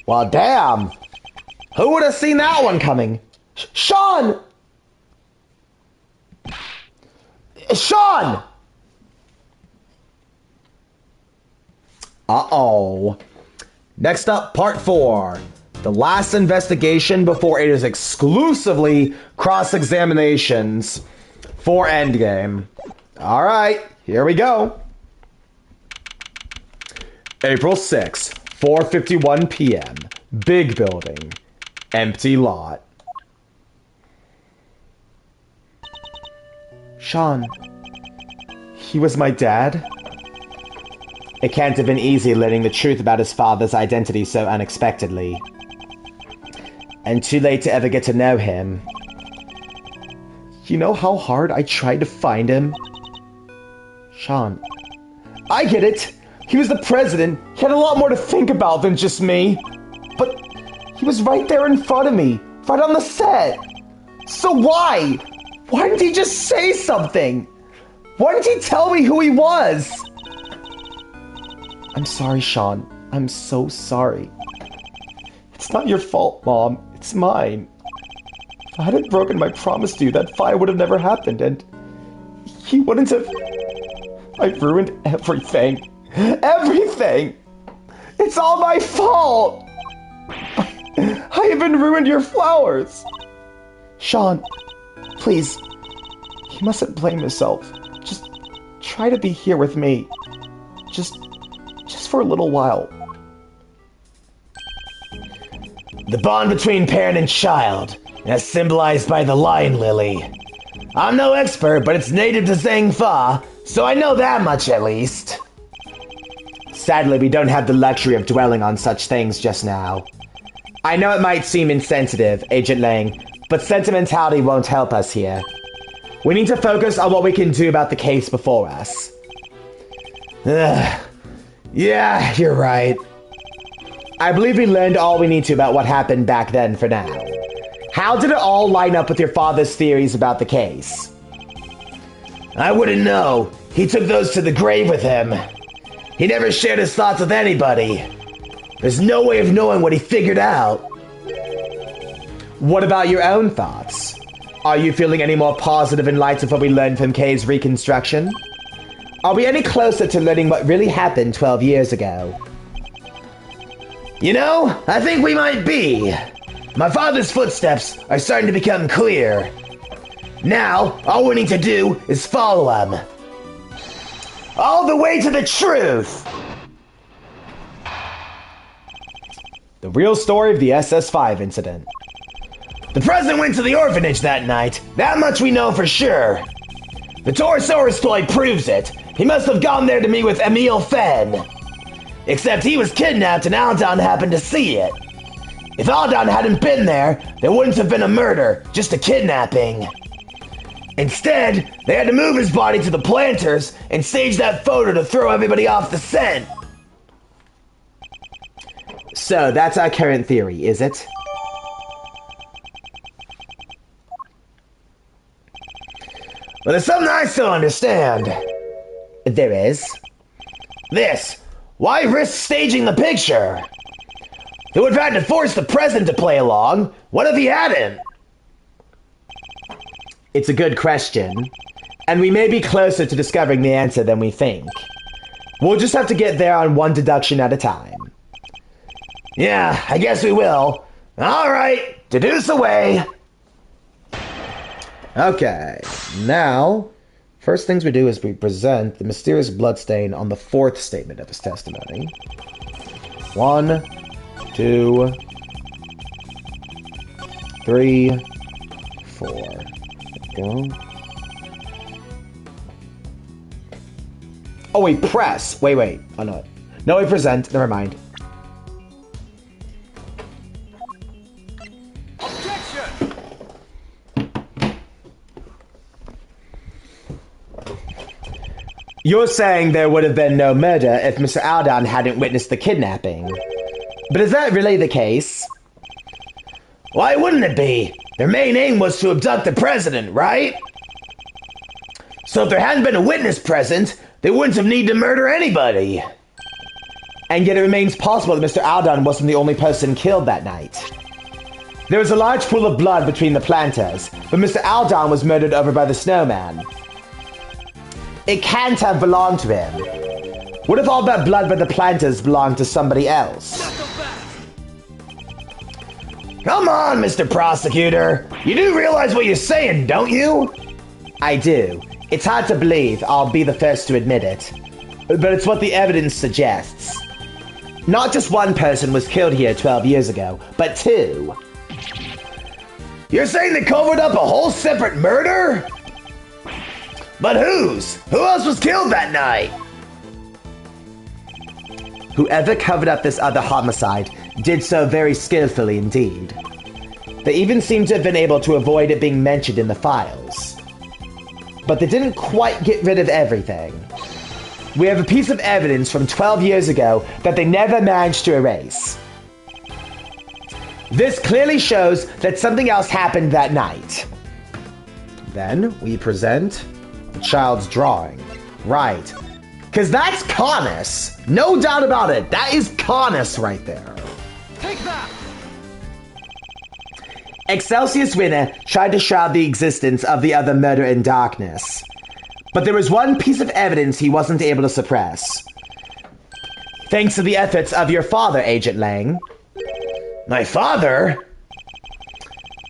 Well, damn. Who would have seen that one coming? Sean! Sean! Uh-oh. Next up, part 4. The last investigation before it is exclusively cross-examinations for Endgame. Alright, here we go. April 6th, 4:51 p.m. Big building. Empty lot. Sean. He was my dad? It can't have been easy learning the truth about his father's identity so unexpectedly. And too late to ever get to know him. You know how hard I tried to find him? Sean. I get it! He was the president. He had a lot more to think about than just me. But he was right there in front of me. Right on the set. So why? Why didn't he just say something? Why didn't he tell me who he was? I'm sorry, Sean. I'm so sorry. It's not your fault, Mom. It's mine. If I hadn't broken my promise to you, that fire would have never happened, and he wouldn't have... I've ruined everything. Everything! It's all my fault! I even ruined your flowers! Sean, please, you mustn't blame yourself. Just try to be here with me. Just for a little while. The bond between parent and child, as symbolized by the lion lily. I'm no expert, but it's native to Zhangfa, so I know that much at least. Sadly, we don't have the luxury of dwelling on such things just now. I know it might seem insensitive, Agent Lang, but sentimentality won't help us here. We need to focus on what we can do about the case before us. Yeah, you're right. I believe we learned all we need to about what happened back then for now. How did it all line up with your father's theories about the case? I wouldn't know. He took those to the grave with him. He never shared his thoughts with anybody. There's no way of knowing what he figured out. What about your own thoughts? Are you feeling any more positive in light of what we learned from Kay's reconstruction? Are we any closer to learning what really happened 12 years ago? You know, I think we might be. My father's footsteps are starting to become clear. Now, all we need to do is follow him. All the way to the truth! The real story of the SS5 incident. The president went to the orphanage that night. That much we know for sure. The Torosaurus toy proves it. He must have gone there to meet with Emil Fenn. Except he was kidnapped and Aldon happened to see it. If Aldon hadn't been there wouldn't have been a murder, just a kidnapping. Instead, they had to move his body to the planters and stage that photo to throw everybody off the scent. So, that's our current theory, is it? But there's something I still understand. There is? This. Why risk staging the picture? They would have had to force the president to play along. What if he hadn't? It's a good question. And we may be closer to discovering the answer than we think. We'll just have to get there on one deduction at a time. Yeah, I guess we will. Alright, deduce away. Okay, now, first things we do is we present the mysterious bloodstain on the fourth statement of his testimony. 1, 2, 3, 4. There we go. Oh, wait, press. Wait. Oh, no. No, we present. Never mind. Objection! You're saying there would have been no murder if Mr. Aldan hadn't witnessed the kidnapping. But is that really the case? Why wouldn't it be? Their main aim was to abduct the president, right? So if there hadn't been a witness present, they wouldn't have needed to murder anybody. And yet it remains possible that Mr. Aldan wasn't the only person killed that night. There was a large pool of blood between the planters, but Mr. Aldan was murdered over by the snowman. It can't have belonged to him. What if all that blood by the planters belonged to somebody else? Come on, Mr. Prosecutor. You do realize what you're saying, don't you? I do. It's hard to believe, I'll be the first to admit it. But it's what the evidence suggests. Not just one person was killed here 12 years ago, but 2. You're saying they covered up a whole separate murder? But whose? Who else was killed that night? Whoever covered up this other homicide did so very skillfully indeed. They even seem to have been able to avoid it being mentioned in the files. But they didn't quite get rid of everything. We have a piece of evidence from 12 years ago that they never managed to erase. This clearly shows that something else happened that night. Then we present the child's drawing. Right. Because that's Connus. No doubt about it. That is Connus right there. Take that! Excelsius Winner tried to shroud the existence of the other murder in darkness. But there was one piece of evidence he wasn't able to suppress. Thanks to the efforts of your father, Agent Lang. My father?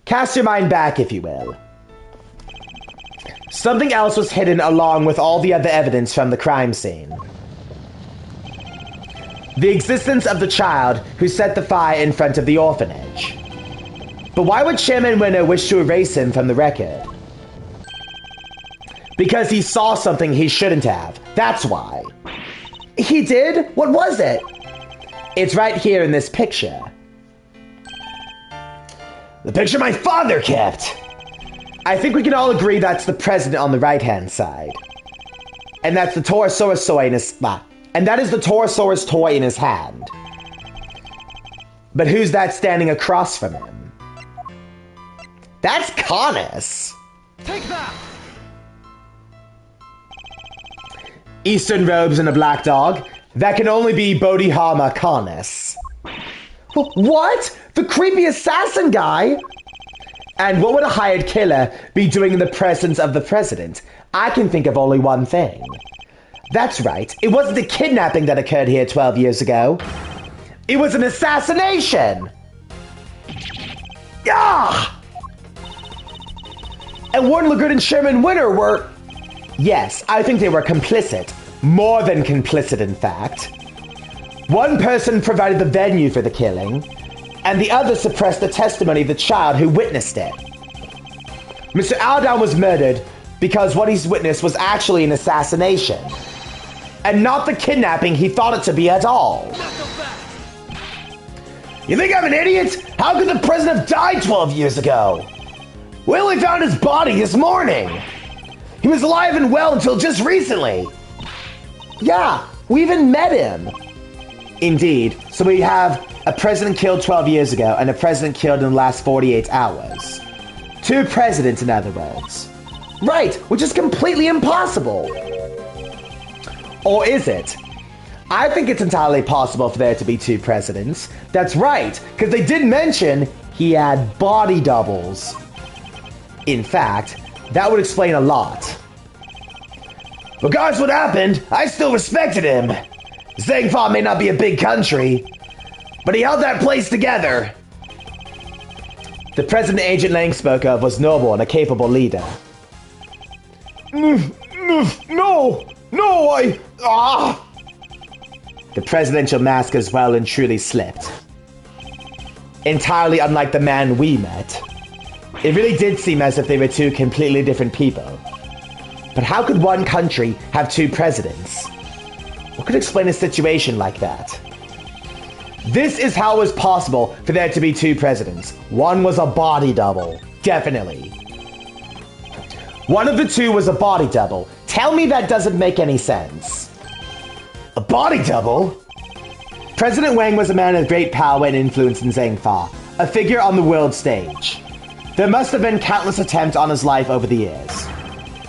Cast your mind back, if you will. Something else was hidden along with all the other evidence from the crime scene. The existence of the child who set the fire in front of the orphanage. But why would Chairman Winner wish to erase him from the record? Because he saw something he shouldn't have. That's why. He did? What was it? It's right here in this picture. The picture my father kept. I think we can all agree that's the president on the right-hand side. And that's the Torosaurus toy in his... And that is the Torosaurus toy in his hand. But who's that standing across from him? That's Connus. Take that! Eastern robes and a black dog. That can only be Bodhidharma Connus. What? The creepy assassin guy? And what would a hired killer be doing in the presence of the president? I can think of only one thing. That's right. It wasn't a kidnapping that occurred here 12 years ago. It was an assassination! Ah! And Warren LeGood and Sherman Winter were... Yes, I think they were complicit. More than complicit, in fact. One person provided the venue for the killing, and the other suppressed the testimony of the child who witnessed it. Mr. Aldan was murdered because what he's witnessed was actually an assassination, and not the kidnapping he thought it to be at all. You think I'm an idiot? How could the president have died 12 years ago? We only found his body this morning. He was alive and well until just recently. Yeah, we even met him. Indeed, so we have a president killed 12 years ago and a president killed in the last 48 hours. 2 presidents, in other words. Right, which is completely impossible. Or is it? I think it's entirely possible for there to be 2 presidents. That's right, because they did mention he had body doubles. In fact, that would explain a lot. Regardless what happened, I still respected him. Zangfa may not be a big country, but he held that place together. The president Agent Lang spoke of was noble and a capable leader. No! No, The presidential mask has well and truly slipped. Entirely unlike the man we met. It really did seem as if they were two completely different people. But how could one country have two presidents? What could explain a situation like that? This is how it was possible for there to be two presidents. One was a body double. Definitely. One of the two was a body double. Tell me that doesn't make any sense. A body double? President Wang was a man of great power and influence in Zhangfa, a figure on the world stage. There must have been countless attempts on his life over the years,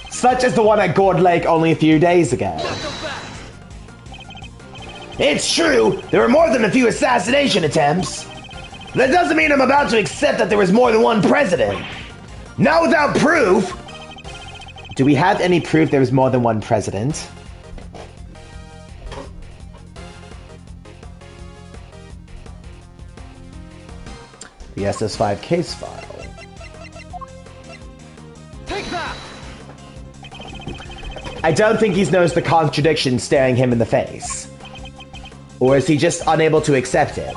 such as the one at Gourd Lake only a few days ago. It's true, there were more than a few assassination attempts. That doesn't mean I'm about to accept that there was more than one president. Not without proof. Do we have any proof there was more than one president? The SS5 case file. Take that! I don't think he's noticed the contradiction staring him in the face. Or is he just unable to accept it?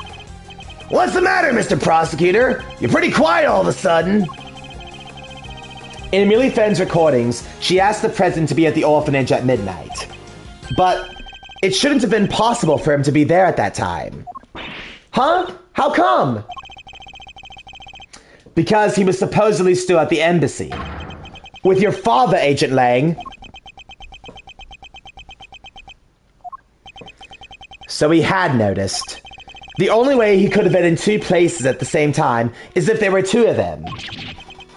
What's the matter, Mr. Prosecutor? You're pretty quiet all of a sudden. In Amelie Fenn's recordings, she asked the president to be at the orphanage at midnight. But it shouldn't have been possible for him to be there at that time. Huh? How come? Because he was supposedly still at the embassy. With your father, Agent Lang. So he had noticed. The only way he could have been in two places at the same time is if there were two of them.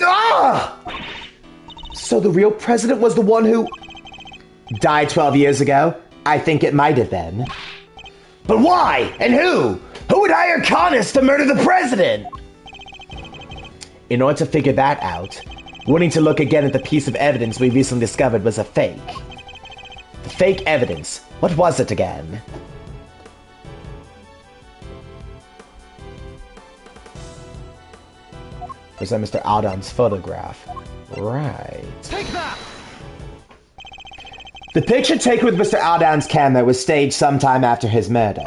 Ah! So the real president was the one who died 12 years ago? I think it might have been. But why? And who? Who would hire Connors to murder the president? In order to figure that out, we need to look again at the piece of evidence we recently discovered was a fake. The fake evidence. What was it again? Was that Mr. Aldan's photograph? Right. Take that! The picture taken with Mr. Aldan's camera was staged sometime after his murder.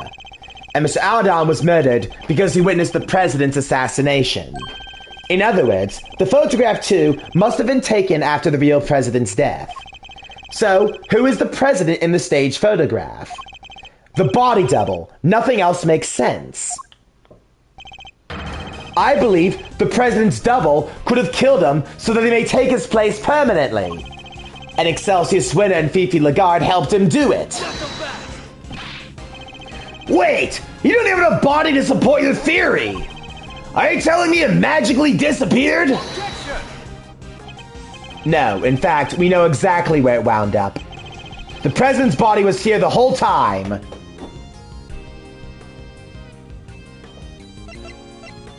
And Mr. Aldan was murdered because he witnessed the president's assassination. In other words, the photograph too must have been taken after the real president's death. So, who is the president in the staged photograph? The body double. Nothing else makes sense. I believe the president's double could have killed him so that he may take his place permanently. And Excelsior Swinner and Fifi Lagarde helped him do it. Wait! You don't even have a body to support your theory! Are you telling me it magically disappeared? No, in fact, we know exactly where it wound up. The president's body was here the whole time.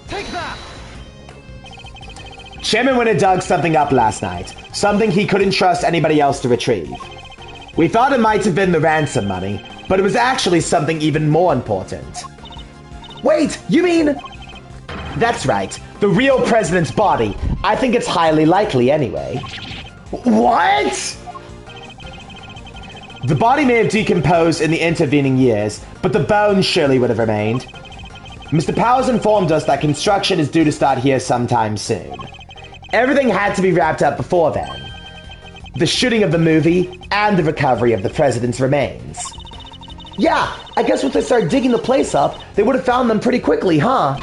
Take that! Chairman Winter dug something up last night. Something he couldn't trust anybody else to retrieve. We thought it might have been the ransom money, but it was actually something even more important. Wait, you mean... That's right, the real president's body. I think it's highly likely anyway. What? The body may have decomposed in the intervening years, but the bones surely would have remained. Mr. Powers informed us that construction is due to start here sometime soon. Everything had to be wrapped up before then. The shooting of the movie and the recovery of the president's remains. Yeah, I guess once they started digging the place up, they would have found them pretty quickly, huh?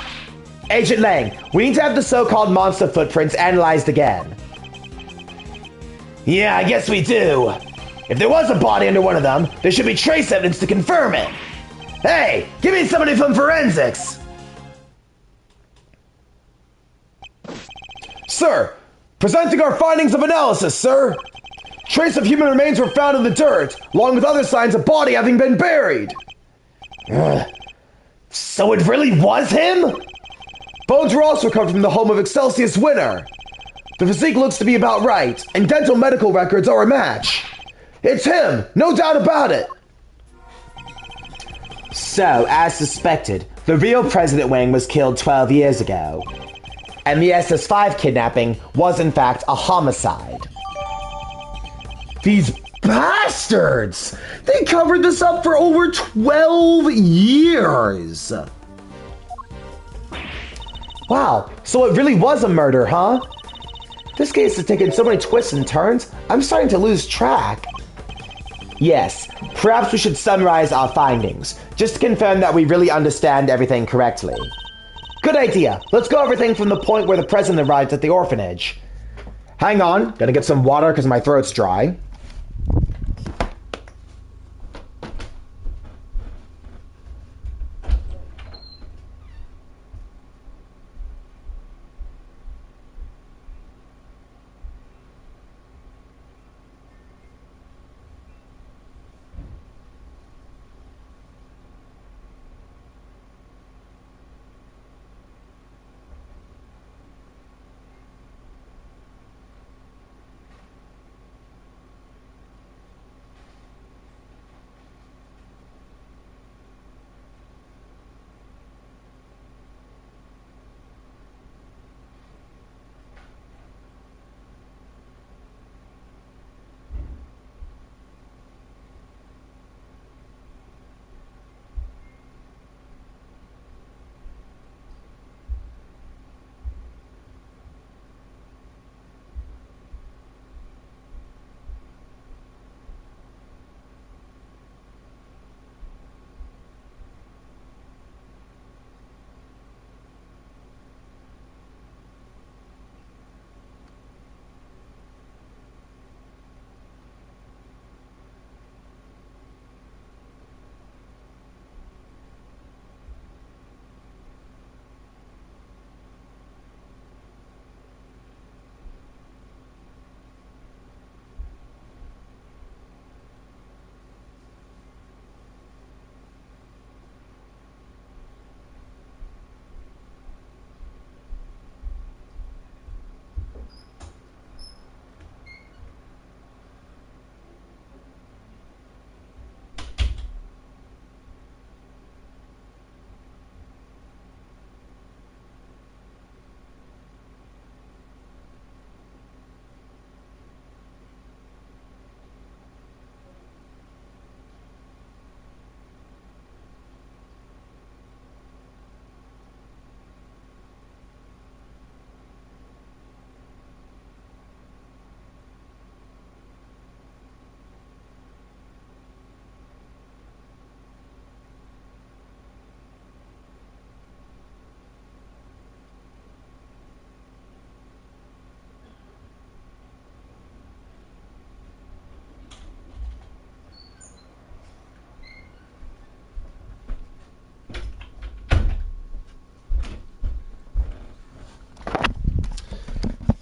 Agent Lang, we need to have the so-called monster footprints analyzed again. Yeah, I guess we do. If there was a body under one of them, there should be trace evidence to confirm it. Hey, give me somebody from forensics! Sir, presenting our findings of analysis, sir. Trace of human remains were found in the dirt, along with other signs of body having been buried. So it really was him? Bones were also recovered from the home of Excelsius Winner. The physique looks to be about right, and dental medical records are a match. It's him, no doubt about it. So, as suspected, the real President Wang was killed 12 years ago. And the SS5 kidnapping was in fact a homicide. These bastards! They covered this up for over 12 years! Wow, so it really was a murder, huh? This case has taken so many twists and turns, I'm starting to lose track. Yes, perhaps we should summarize our findings, just to confirm that we really understand everything correctly. Good idea. Let's go everything from the point where the president arrived at the orphanage. Hang on, gonna get some water because my throat's dry.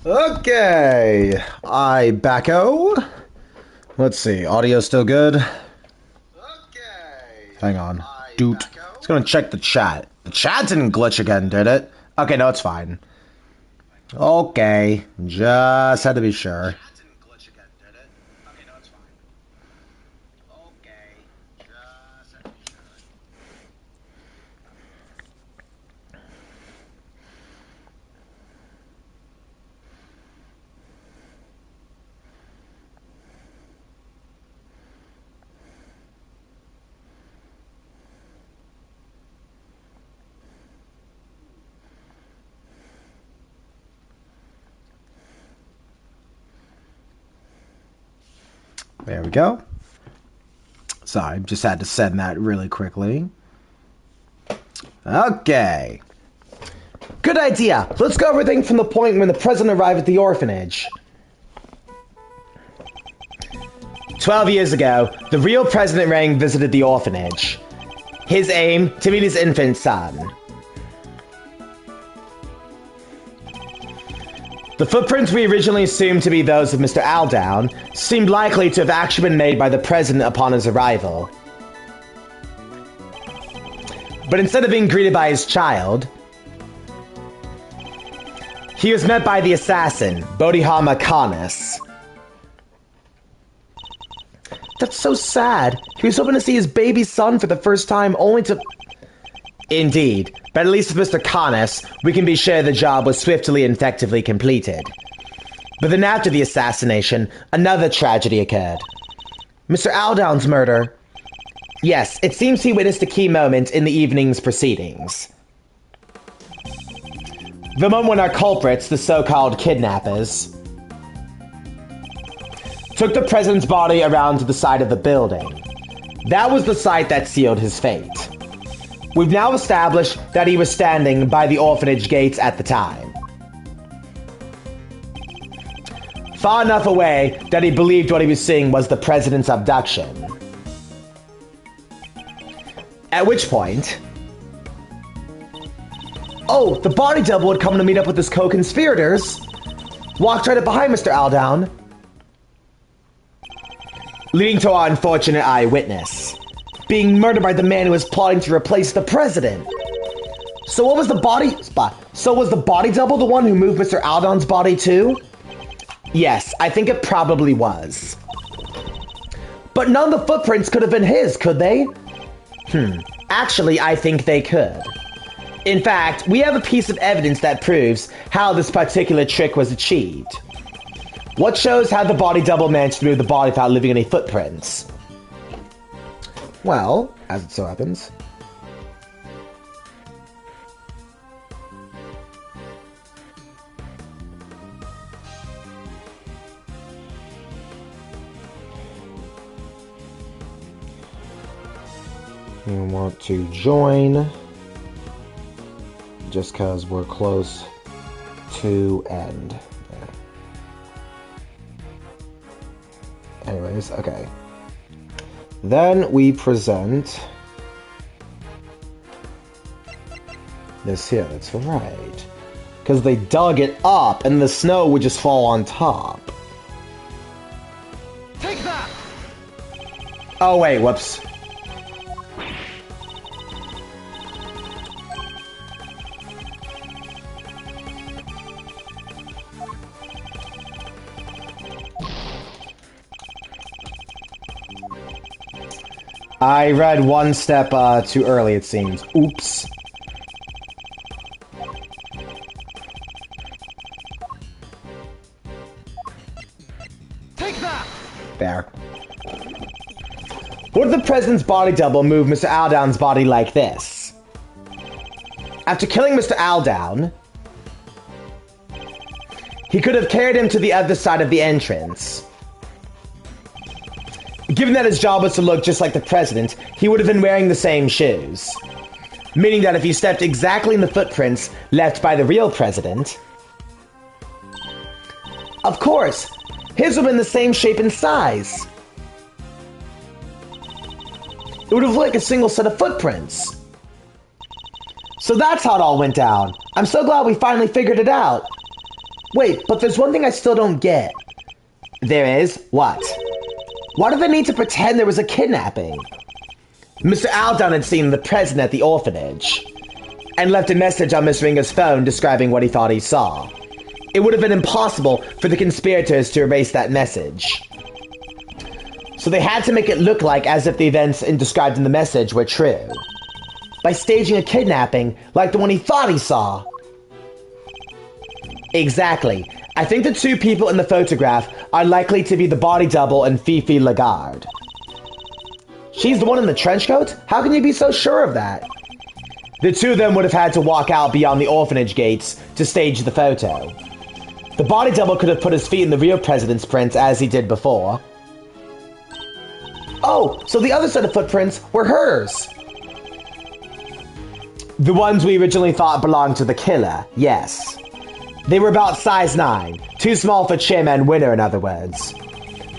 Okay, I backo. Let's see, audio still good? Okay. Hang on. Doot. I was gonna check the chat. The chat didn't glitch again, did it? Okay, no, it's fine. Okay, just had to be sure. There we go. Sorry, just had to send that really quickly. Okay. Good idea. Let's go everything from the point when the president arrived at the orphanage. 12 years ago, the real President Ring visited the orphanage. His aim, to meet his infant son. The footprints we originally assumed to be those of Mr. Aldown seemed likely to have actually been made by the president upon his arrival. But instead of being greeted by his child, he was met by the assassin, Bodhihama Kanis. That's so sad. He was hoping to see his baby son for the first time, only to... Indeed, but at least with Mr. Kanis, we can be sure the job was swiftly and effectively completed. But then after the assassination, another tragedy occurred. Mr. Aldown's murder. Yes, it seems he witnessed a key moment in the evening's proceedings. The moment when our culprits, the so-called kidnappers, took the president's body around to the side of the building. That was the site that sealed his fate. We've now established that he was standing by the orphanage gates at the time. Far enough away that he believed what he was seeing was the president's abduction. At which point... Oh, the body double had come to meet up with his co-conspirators. Walked right up behind Mr. Aldown, leading to our unfortunate eyewitness being murdered by the man who was plotting to replace the president. So what was the body spot? So was the body double the one who moved Mr. Aldown's body too? Yes, I think it probably was. But none of the footprints could have been his, could they? Actually, I think they could. In fact, we have a piece of evidence that proves how this particular trick was achieved. What shows how the body double managed to move the body without leaving any footprints? Well, as it so happens, you want to join just because we're close to end. Anyways, okay. Then we present this here, that's right. Because they dug it up and the snow would just fall on top. Take that! Oh wait, whoops. I read one step too early, it seems. Oops. Take that! There. Would the president's body double move Mr. Aldown's body like this? After killing Mr. Aldown, he could have carried him to the other side of the entrance. Given that his job was to look just like the president, he would have been wearing the same shoes. Meaning that if he stepped exactly in the footprints left by the real president... Of course, his would have been the same shape and size. It would have looked like a single set of footprints. So that's how it all went down. I'm so glad we finally figured it out. Wait, but there's one thing I still don't get. There is? What? Why do they need to pretend there was a kidnapping? Mr. Aldown had seen the president at the orphanage and left a message on Miss Ringer's phone describing what he thought he saw. It would have been impossible for the conspirators to erase that message. So they had to make it look like as if the events described in the message were true, by staging a kidnapping like the one he thought he saw. Exactly. I think the two people in the photograph are likely to be the body double and Fifi Lagarde. She's the one in the trench coat? How can you be so sure of that? The two of them would have had to walk out beyond the orphanage gates to stage the photo. The body double could have put his feet in the real president's prints as he did before. Oh, so the other set of footprints were hers. The ones we originally thought belonged to the killer, yes. They were about size 9, too small for Chairman Winner in other words.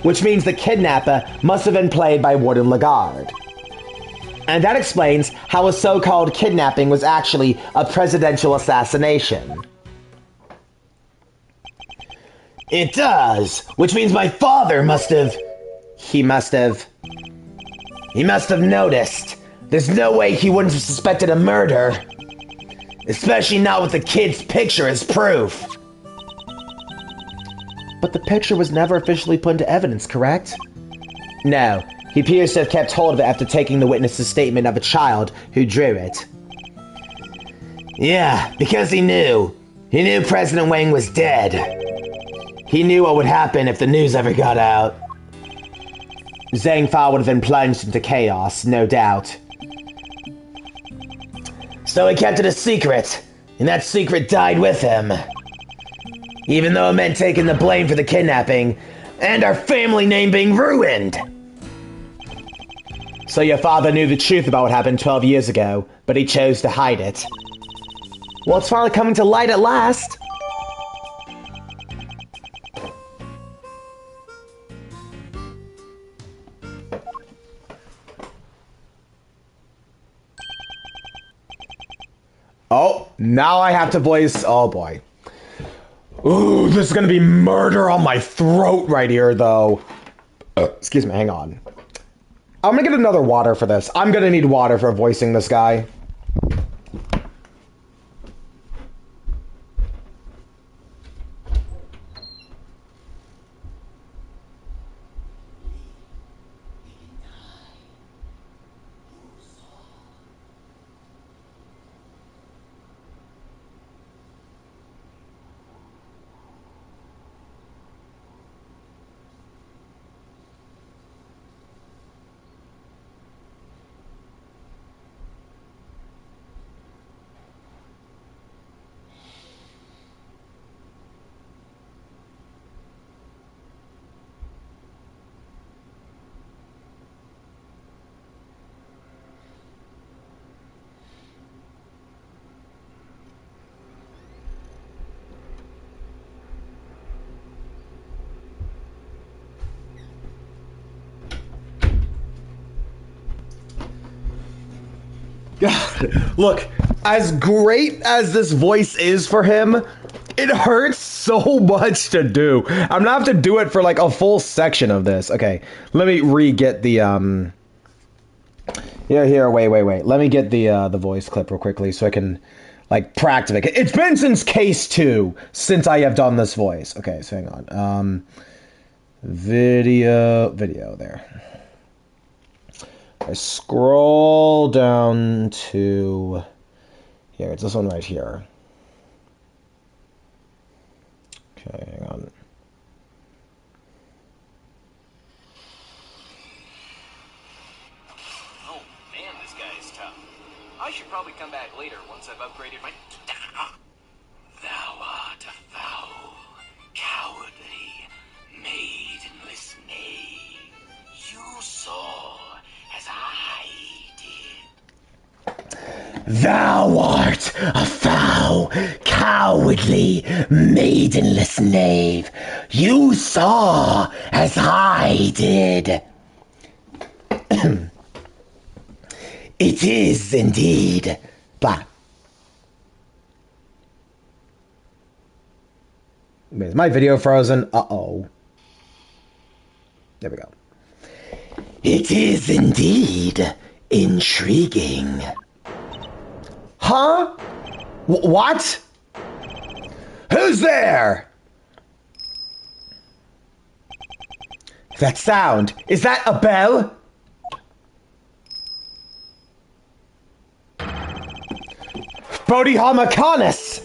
Which means the kidnapper must have been played by Warden Lagarde. And that explains how a so-called kidnapping was actually a presidential assassination. It does, which means my father must have... He must have noticed. There's no way he wouldn't have suspected a murder. Especially not with the kid's picture as proof. But the picture was never officially put into evidence, correct? No, he appears to have kept hold of it after taking the witness's statement of a child who drew it. Yeah, because he knew. He knew President Wang was dead. He knew what would happen if the news ever got out. Zhang would have been plunged into chaos, no doubt. So he kept it a secret, and that secret died with him. Even though it meant taking the blame for the kidnapping, and our family name being ruined. So your father knew the truth about what happened 12 years ago, but he chose to hide it. Well, it's finally coming to light at last. Oh, now I have to voice... Oh, boy. Ooh, this is gonna be murder on my throat right here, though. Excuse me, hang on. I'm gonna get another water for this. I'm gonna need water for voicing this guy. Look, as great as this voice is for him, it hurts so much to do. I'm gonna have to do it for like a full section of this. Okay, let me re-get the wait. Let me get the voice clip real quickly so I can like practice it. It's been since case 2 since I have done this voice. Okay, so hang on. Video there. I scroll down to here. It's this one right here. Okay, hang on. Oh man, this guy is tough. I should probably come back later once I've upgraded my... Thou art a foul, cowardly, maidenless knave. You saw as I did. Thou art a foul, cowardly, maidenless knave. You saw as I did. It is indeed. Blah. Wait, is my video frozen? Uh-oh. There we go. It is indeed intriguing. Huh? What? Who's there? That sound, is that a bell? Bodhihamakanus!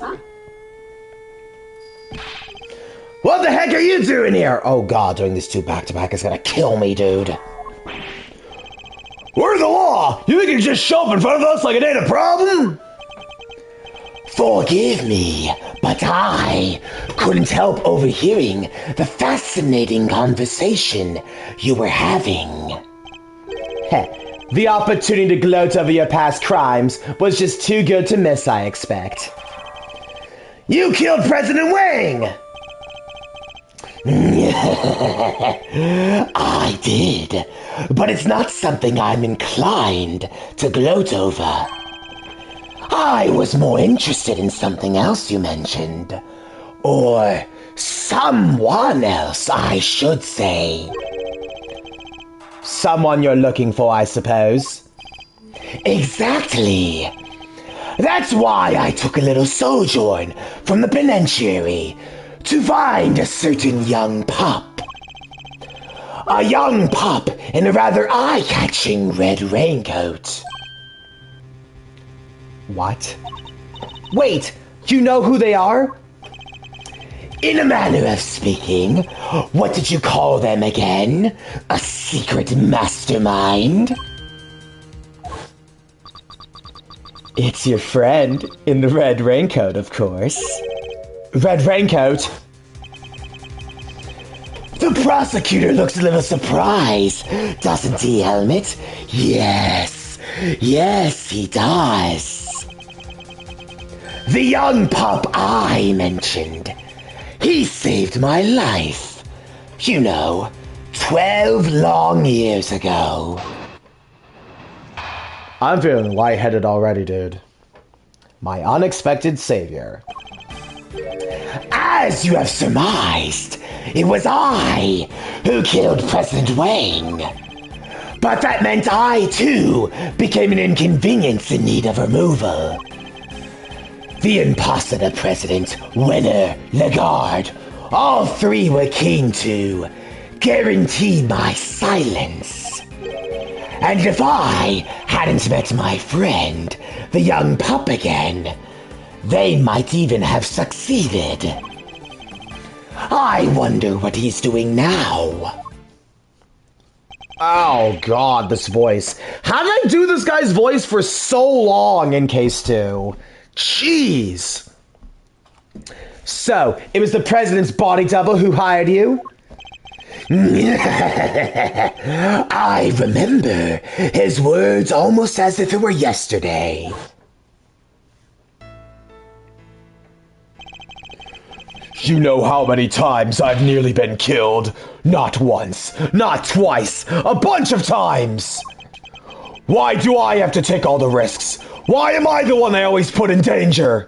What the heck are you doing here? Oh god, doing these 2 back-to-back is gonna kill me, dude. We're the law! You think you can just show up in front of us like it ain't a problem? Forgive me, but I couldn't help overhearing the fascinating conversation you were having. Heh. The opportunity to gloat over your past crimes was just too good to miss, I expect. You killed President Wang! I did, but it's not something I'm inclined to gloat over. I was more interested in something else you mentioned. Or someone else, I should say. Someone you're looking for, I suppose. Exactly. That's why I took a little sojourn from the penitentiary to find a certain young pup. A young pup in a rather eye-catching red raincoat. What? Wait, you know who they are? In a manner of speaking, what did you call them again? A secret mastermind? It's your friend in the red raincoat, of course. Red raincoat? The prosecutor looks a little surprised, doesn't he, Helmet? Yes, he does. The young pup I mentioned. He saved my life. 12 long years ago. I'm feeling lightheaded already, dude. My unexpected savior. As you have surmised, it was I who killed President Wang. But that meant I, too, became an inconvenience in need of removal. The imposter president, Winner, Lagarde, all three were keen to guarantee my silence. And if I hadn't met my friend, the young pup again, they might even have succeeded. I wonder what he's doing now. Oh god, this voice. How did I do this guy's voice for so long in Case 2? Jeez. So, it was the president's body double who hired you? I remember his words almost as if it were yesterday. You know how many times I've nearly been killed? Not once, not twice, a bunch of times! Why do I have to take all the risks? Why am I the one they always put in danger?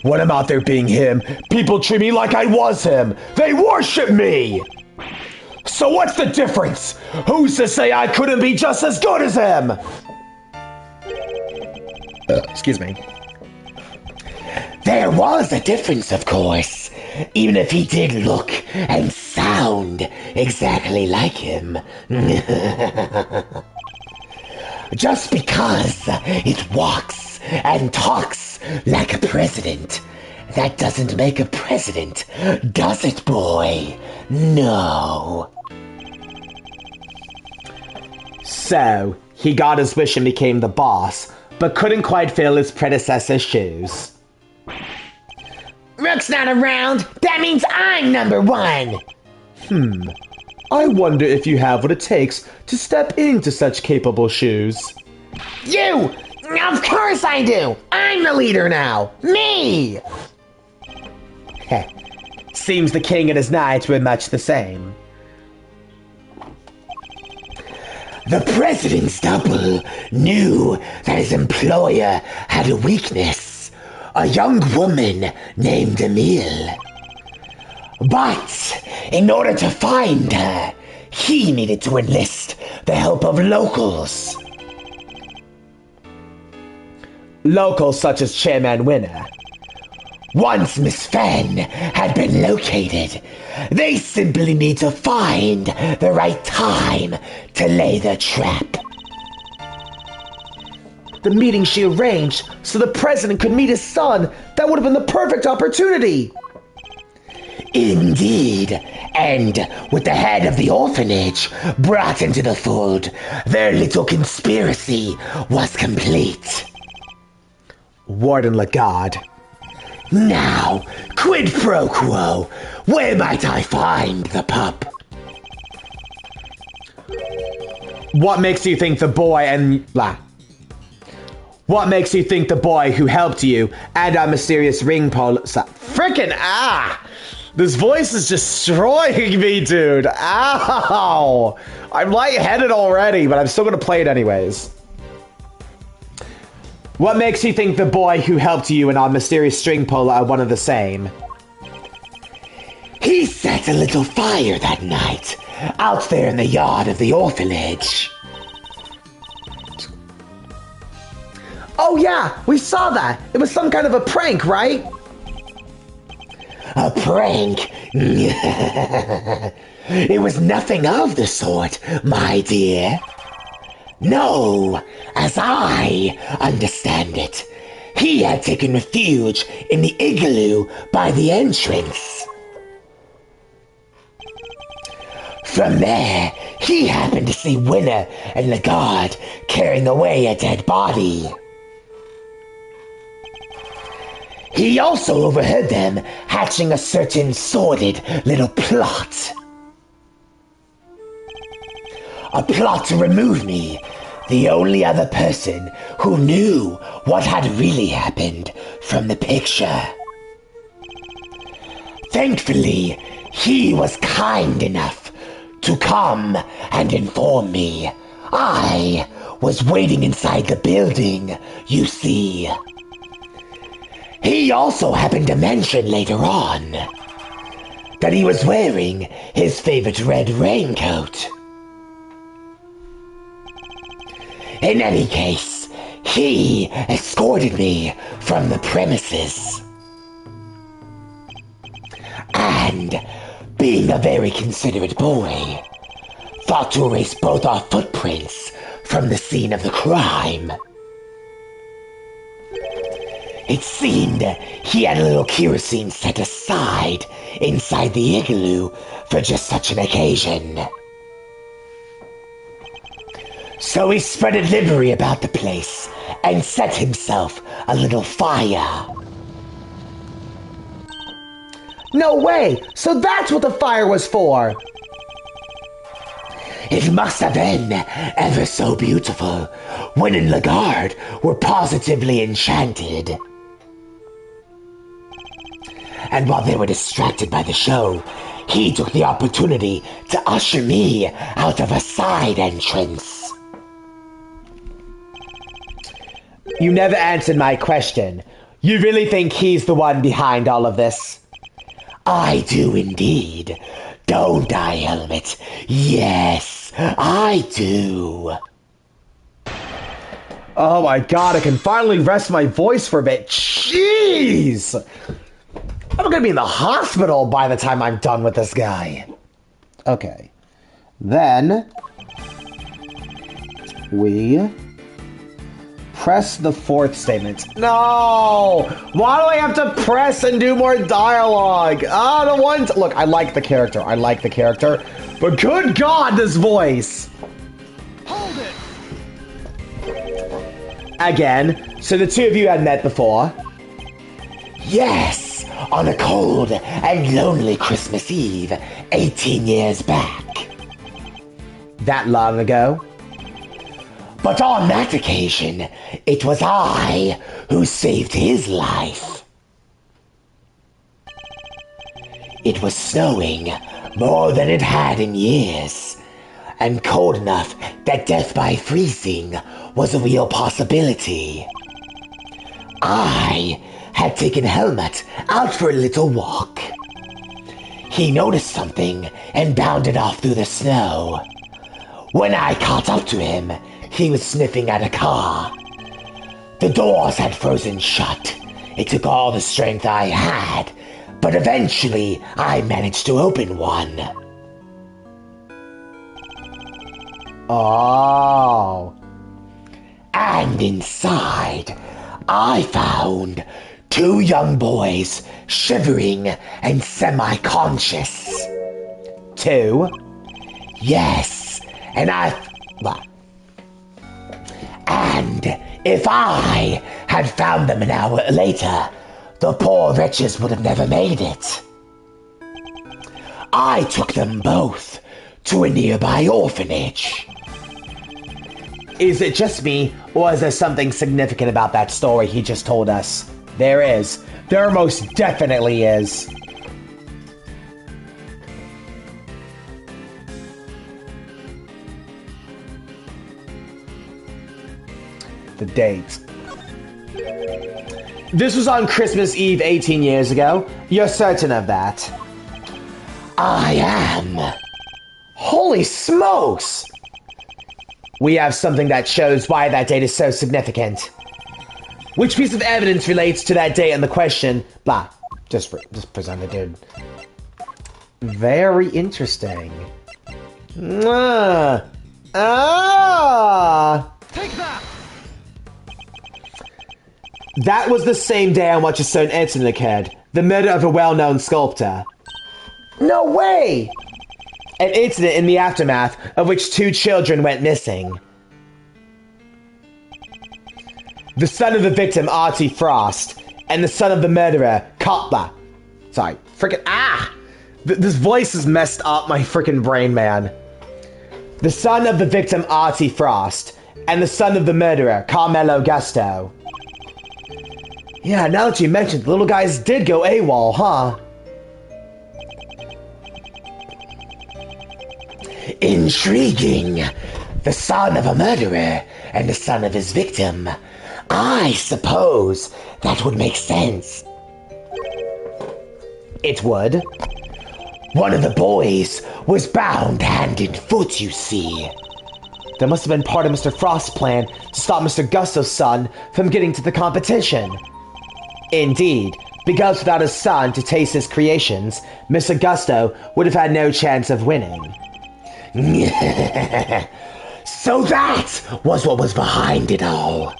When I'm out there being him, people treat me like I was him. They worship me! So what's the difference? Who's to say I couldn't be just as good as him? Excuse me. There was a difference, of course, even if he did look and sound exactly like him. Just because it walks and talks like a president, that doesn't make a president, does it, boy? No. So, he got his wish and became the boss, but couldn't quite fill his predecessor's shoes. Rook's not around. That means I'm number one. I wonder if you have what it takes to step into such capable shoes. You! Of course I do. I'm the leader now. Me! Heh. Seems the king and his knights were much the same. The president's double knew that his employer had a weakness, a young woman named Emile. But in order to find her, he needed to enlist the help of locals. Locals such as Chairman Winner. Once Miss Fan had been located, they simply need to find the right time to lay the trap. The meeting she arranged so the president could meet his son, that would have been the perfect opportunity. Indeed, and with the head of the orphanage brought into the fold, their little conspiracy was complete. Warden Lagarde. Now, quid pro quo, where might I find the pup? What makes you think the boy and... What makes you think the boy who helped you and our mysterious ring pole... Frickin' This voice is destroying me, dude. Ow! I'm lightheaded already, but I'm still gonna play it anyways. What makes you think the boy who helped you and our mysterious string puller are one of the same? He set a little fire that night, out there in the yard of the orphanage. Oh yeah, we saw that. It was some kind of a prank, right? A prank? It was nothing of the sort, my dear. No, as I understand it, he had taken refuge in the igloo by the entrance. From there, he happened to see Winner and the guard carrying away a dead body. He also overheard them hatching a certain sordid little plot. A plot to remove me, the only other person who knew what had really happened, from the picture. Thankfully, he was kind enough to come and inform me. I was waiting inside the building, you see. He also happened to mention later on that he was wearing his favorite red raincoat. In any case, he escorted me from the premises. And, being a very considerate boy, thought to erase both our footprints from the scene of the crime. It seemed he had a little kerosene set aside inside the igloo for just such an occasion. So he spread a livery about the place and set himself a little fire. No way! So that's what the fire was for! It must have been ever so beautiful. Wynn and Lagarde were positively enchanted. And while they were distracted by the show, he took the opportunity to usher me out of a side entrance. You never answered my question. You really think he's the one behind all of this? I do indeed. Don't I, Helmet? Yes, I do. Oh my god, I can finally rest my voice for a bit. Jeez! I'm gonna be in the hospital by the time I'm done with this guy. Okay. Then we press the fourth statement. No! Why do I have to press and do more dialogue? I don't want to. Look, I like the character. But good God, this voice! Hold it! Again, so the two of you had met before. Yes, on a cold and lonely Christmas Eve, 18 years back. That long ago? But on that occasion, it was I who saved his life. It was snowing more than it had in years, and cold enough that death by freezing was a real possibility. I had taken Helmut out for a little walk. He noticed something and bounded off through the snow. When I caught up to him, he was sniffing at a car. The doors had frozen shut. It took all the strength I had, but eventually I managed to open one. Oh. And inside, I found two young boys shivering and semi-conscious. Two? Yes, and And if I had found them an hour later, the poor wretches would have never made it. I took them both to a nearby orphanage. Is it just me, or is there something significant about that story he just told us? There is. There most definitely is. The date. This was on Christmas Eve 18 years ago. You're certain of that? I am. Holy smokes! We have something that shows why that date is so significant. Which piece of evidence relates to that date and the question? Blah. Just present it, dude. Very interesting. Take that! That was the same day on which a certain incident occurred. The murder of a well-known sculptor. No way! An incident in the aftermath of which 2 children went missing. The son of the victim, Artie Frost, and the son of the murderer, Cutler. Sorry, this voice is messed up my freaking brain, man. The son of the victim, Artie Frost, and the son of the murderer, Carmelo Gusto. Yeah, now that you mentioned, the little guys did go AWOL, huh? Intriguing. The son of a murderer and the son of his victim. I suppose that would make sense. It would. One of the boys was bound hand and foot, you see. That must have been part of Mr. Frost's plan to stop Mr. Gusto's son from getting to the competition. Indeed, because without his son to taste his creations, Mr. Gusto would have had no chance of winning. So that was what was behind it all.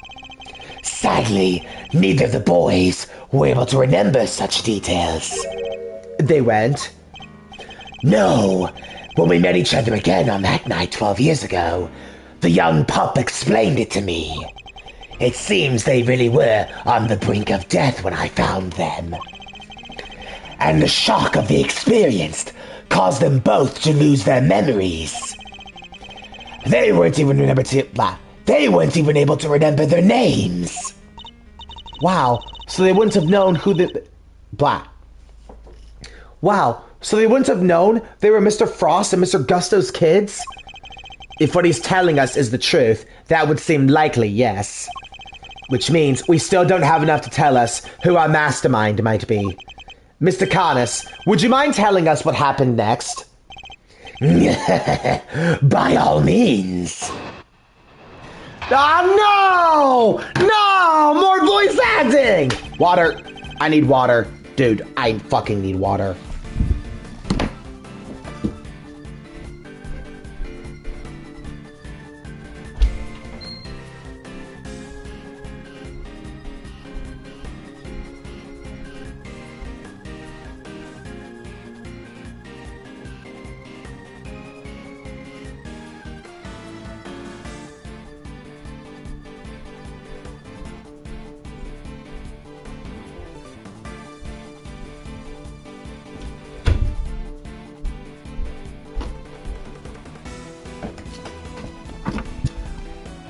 Sadly, neither of the boys were able to remember such details. They went? No. When we met each other again on that night 12 years ago, the young pup explained it to me. It seems they really were on the brink of death when I found them. And the shock of the experience caused them both to lose their memories. They weren't even able to remember their names. Wow, so they wouldn't have known who the... Wow, so they wouldn't have known they were Mr. Frost and Mr. Gusto's kids? If what he's telling us is the truth, that would seem likely, yes. Which means we still don't have enough to tell us who our mastermind might be. Mr. Carnus, would you mind telling us what happened next? By all means. Oh, no! No! More voice acting! Water. I need water. Dude, I fucking need water.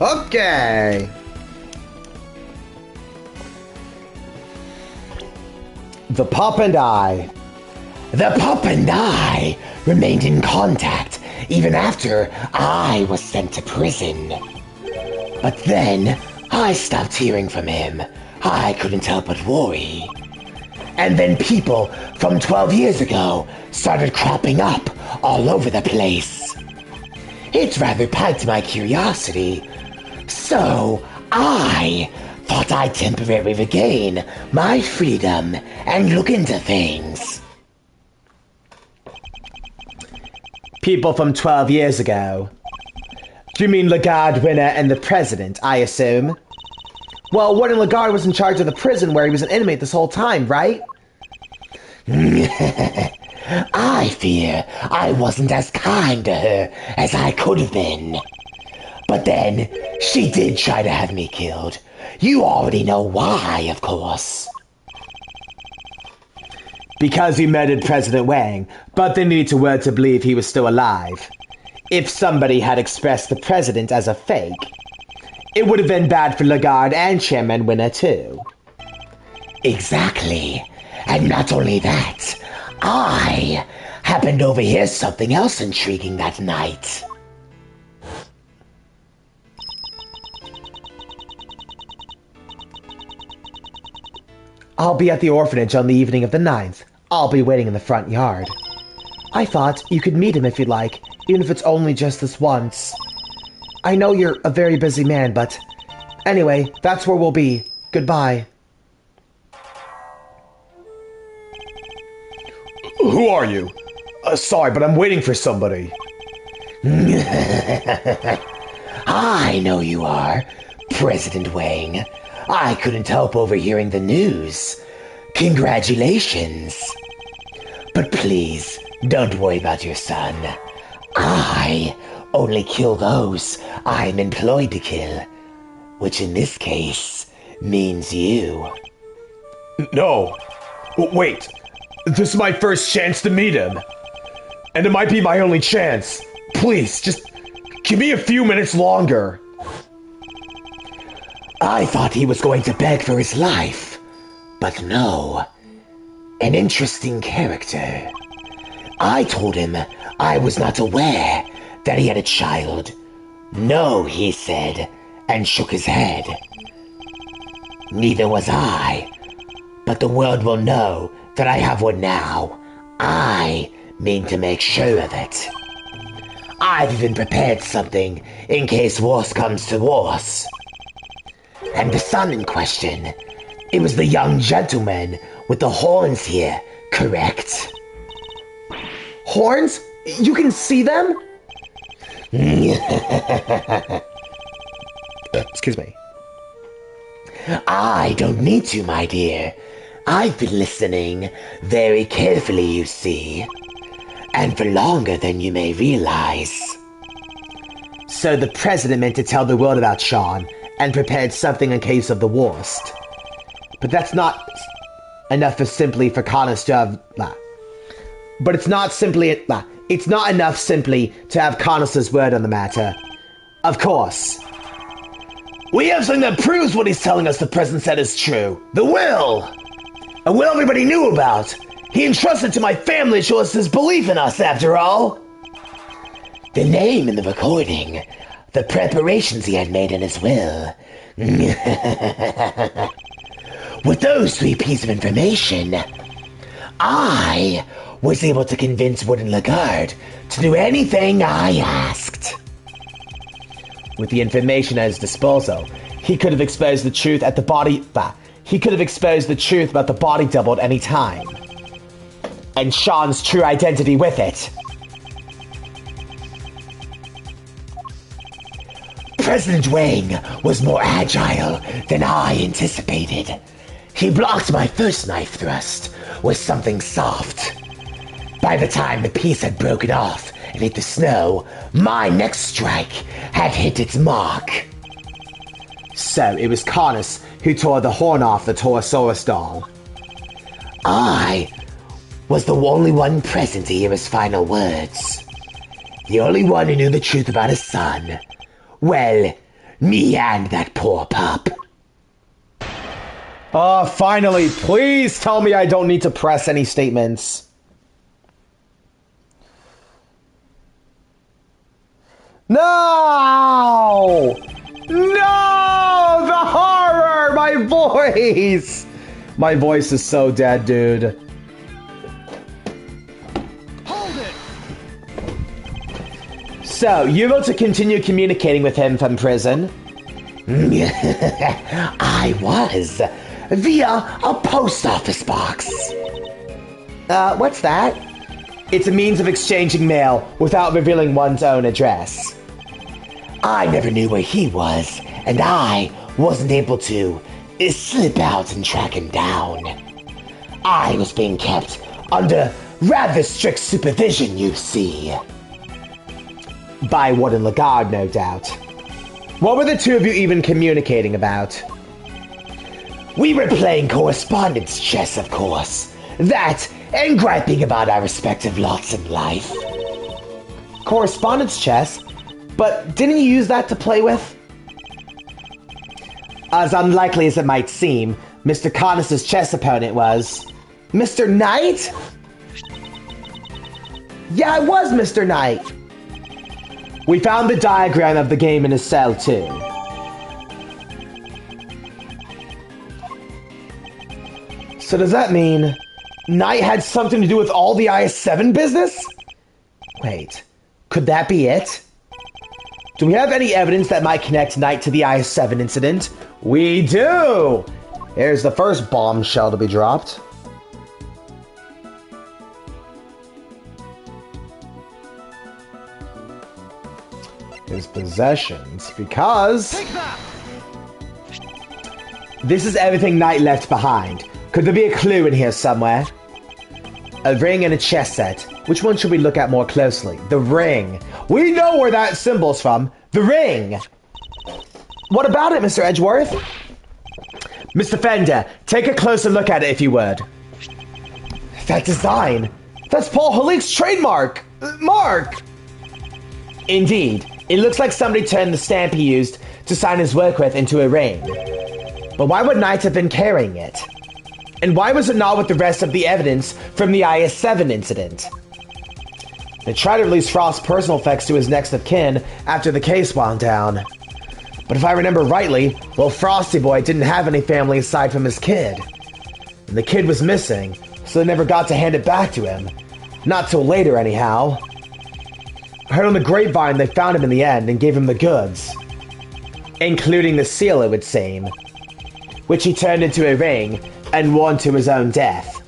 Okay. The pup and I. The pup and I remained in contact even after I was sent to prison. But then I stopped hearing from him. I couldn't help but worry. And then people from 12 years ago started cropping up all over the place. It rather piqued my curiosity. So I thought I'd temporarily regain my freedom and look into things. People from 12 years ago. Do you mean Lagarde Winner and the president, I assume? Well, Warden Lagarde was in charge of the prison where he was an inmate this whole time, right? I fear I wasn't as kind to her as I could have been. But then, she did try to have me killed. You already know why, of course. Because he murdered President Wang, but they needed to believe he was still alive. If somebody had expressed the president as a fake, it would have been bad for Lagarde and Chairman Winner too. Exactly. And not only that, I happened to overhear something else intriguing that night. I'll be at the orphanage on the evening of the 9th. I'll be waiting in the front yard. I thought you could meet him if you'd like, even if it's only just this once. I know you're a very busy man, but... Anyway, that's where we'll be. Goodbye. Who are you? Sorry, but I'm waiting for somebody. I know you are, President Wang. I couldn't help overhearing the news. Congratulations. But please, don't worry about your son. I only kill those I'm employed to kill, which in this case means you. No. Wait. This is my first chance to meet him. And it might be my only chance. Please, just give me a few minutes longer. I thought he was going to beg for his life. But no. An interesting character. I told him I was not aware that he had a child. No, he said, and shook his head. Neither was I. But the world will know that I have one now. I mean to make sure of it. I've even prepared something in case worse comes to worse. And the son in question, it was the young gentleman with the horns here, correct? Horns? You can see them? Excuse me. I don't need to, my dear. I've been listening very carefully, you see. And for longer than you may realize. So the president meant to tell the world about Sean and prepared something in case of the worst. But that's not enough for Connors to have... But it's not enough simply to have Connors' word on the matter. Of course. We have something that proves what he's telling us the president said is true. The will! A will everybody knew about. He entrusted to my family to show us his belief in us, after all. The name in the recording. The preparations he had made in his will. With those 3 pieces of information, I was able to convince Wood and Lagarde to do anything I asked. With the information at his disposal, he could have exposed the truth at the body... He could have exposed the truth about the body double at any time. And Sean's true identity with it. President Wang was more agile than I anticipated. He blocked my first knife thrust with something soft. By the time the piece had broken off and hit the snow, my next strike had hit its mark. So it was Connors who tore the horn off the Torosaurus doll. I was the only one present to hear his final words. The only one who knew the truth about his son. Well, me and that poor pup. Finally, please tell me I don't need to press any statements. No! No! The horror! My voice! My voice is so dead, dude. Hold it! So, you able to continue communicating with him from prison? I was. Via a post office box. What's that? It's a means of exchanging mail without revealing one's own address. I never knew where he was, and I wasn't able to slip out and track him down. I was being kept under rather strict supervision, you see. By Wood and Lagarde, no doubt. What were the two of you even communicating about? We were playing correspondence chess, of course. That, and griping about our respective lots in life. Correspondence chess? But didn't you use that to play with? As unlikely as it might seem, Mr. Connors' chess opponent was... Mr. Knight? Yeah, it was Mr. Knight. We found the diagram of the game in his cell, too. So does that mean Knight had something to do with all the IS-7 business? Wait, could that be it? Do we have any evidence that might connect Knight to the IS-7 incident? We do! Here's the first bombshell to be dropped. His possessions, because... Take that! This is everything Knight left behind. Could there be a clue in here somewhere? A ring and a chess set. Which one should we look at more closely? The ring. We know where that symbol's from. The ring. What about it, Mr. Edgeworth? Mr. Fender, take a closer look at it if you would. That design. That's Paul Halik's trademark. Mark. Indeed. It looks like somebody turned the stamp he used to sign his work with into a ring. But why would Knight have been carrying it? And why was it not with the rest of the evidence from the IS-7 incident? They tried to release Frost's personal effects to his next of kin after the case wound down. But if I remember rightly, well, Frosty Boy didn't have any family aside from his kid. And the kid was missing, so they never got to hand it back to him. Not till later, anyhow. I heard on the grapevine they found him in the end and gave him the goods. Including the seal, it would seem. Which he turned into a ring and won to his own death.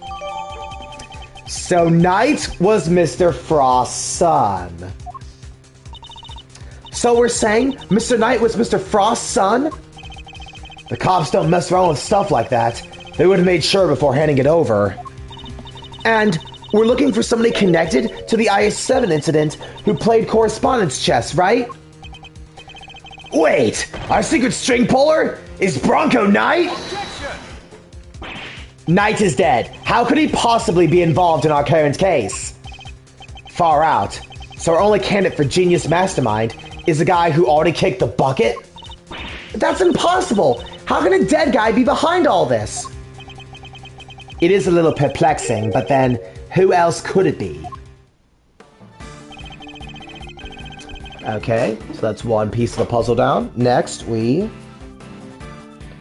So Knight was Mr. Frost's son. So we're saying Mr. Knight was Mr. Frost's son? The cops don't mess around with stuff like that. They would have made sure before handing it over. And we're looking for somebody connected to the IS-7 incident who played correspondence chess, right? Wait, our secret string puller is Bronco Knight? Knight is dead. How could he possibly be involved in our current case? Far out. So our only candidate for genius mastermind is the guy who already kicked the bucket? That's impossible. How can a dead guy be behind all this? It is a little perplexing, but then who else could it be? Okay, so that's one piece of the puzzle down. Next, we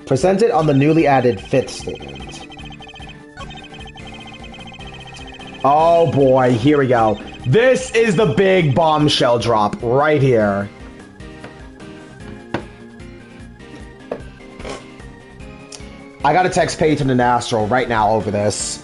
present it on the newly added fifth statement. Oh boy, here we go. This is the big bombshell drop right here. I gotta text Peyton and Astral right now over this.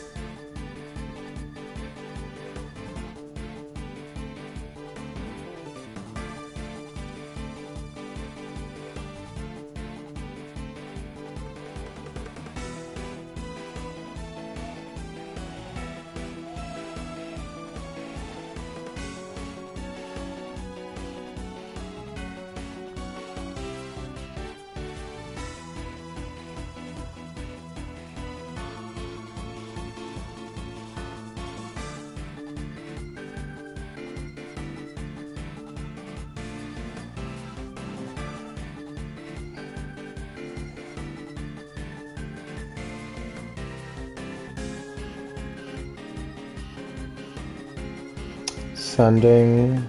Sending.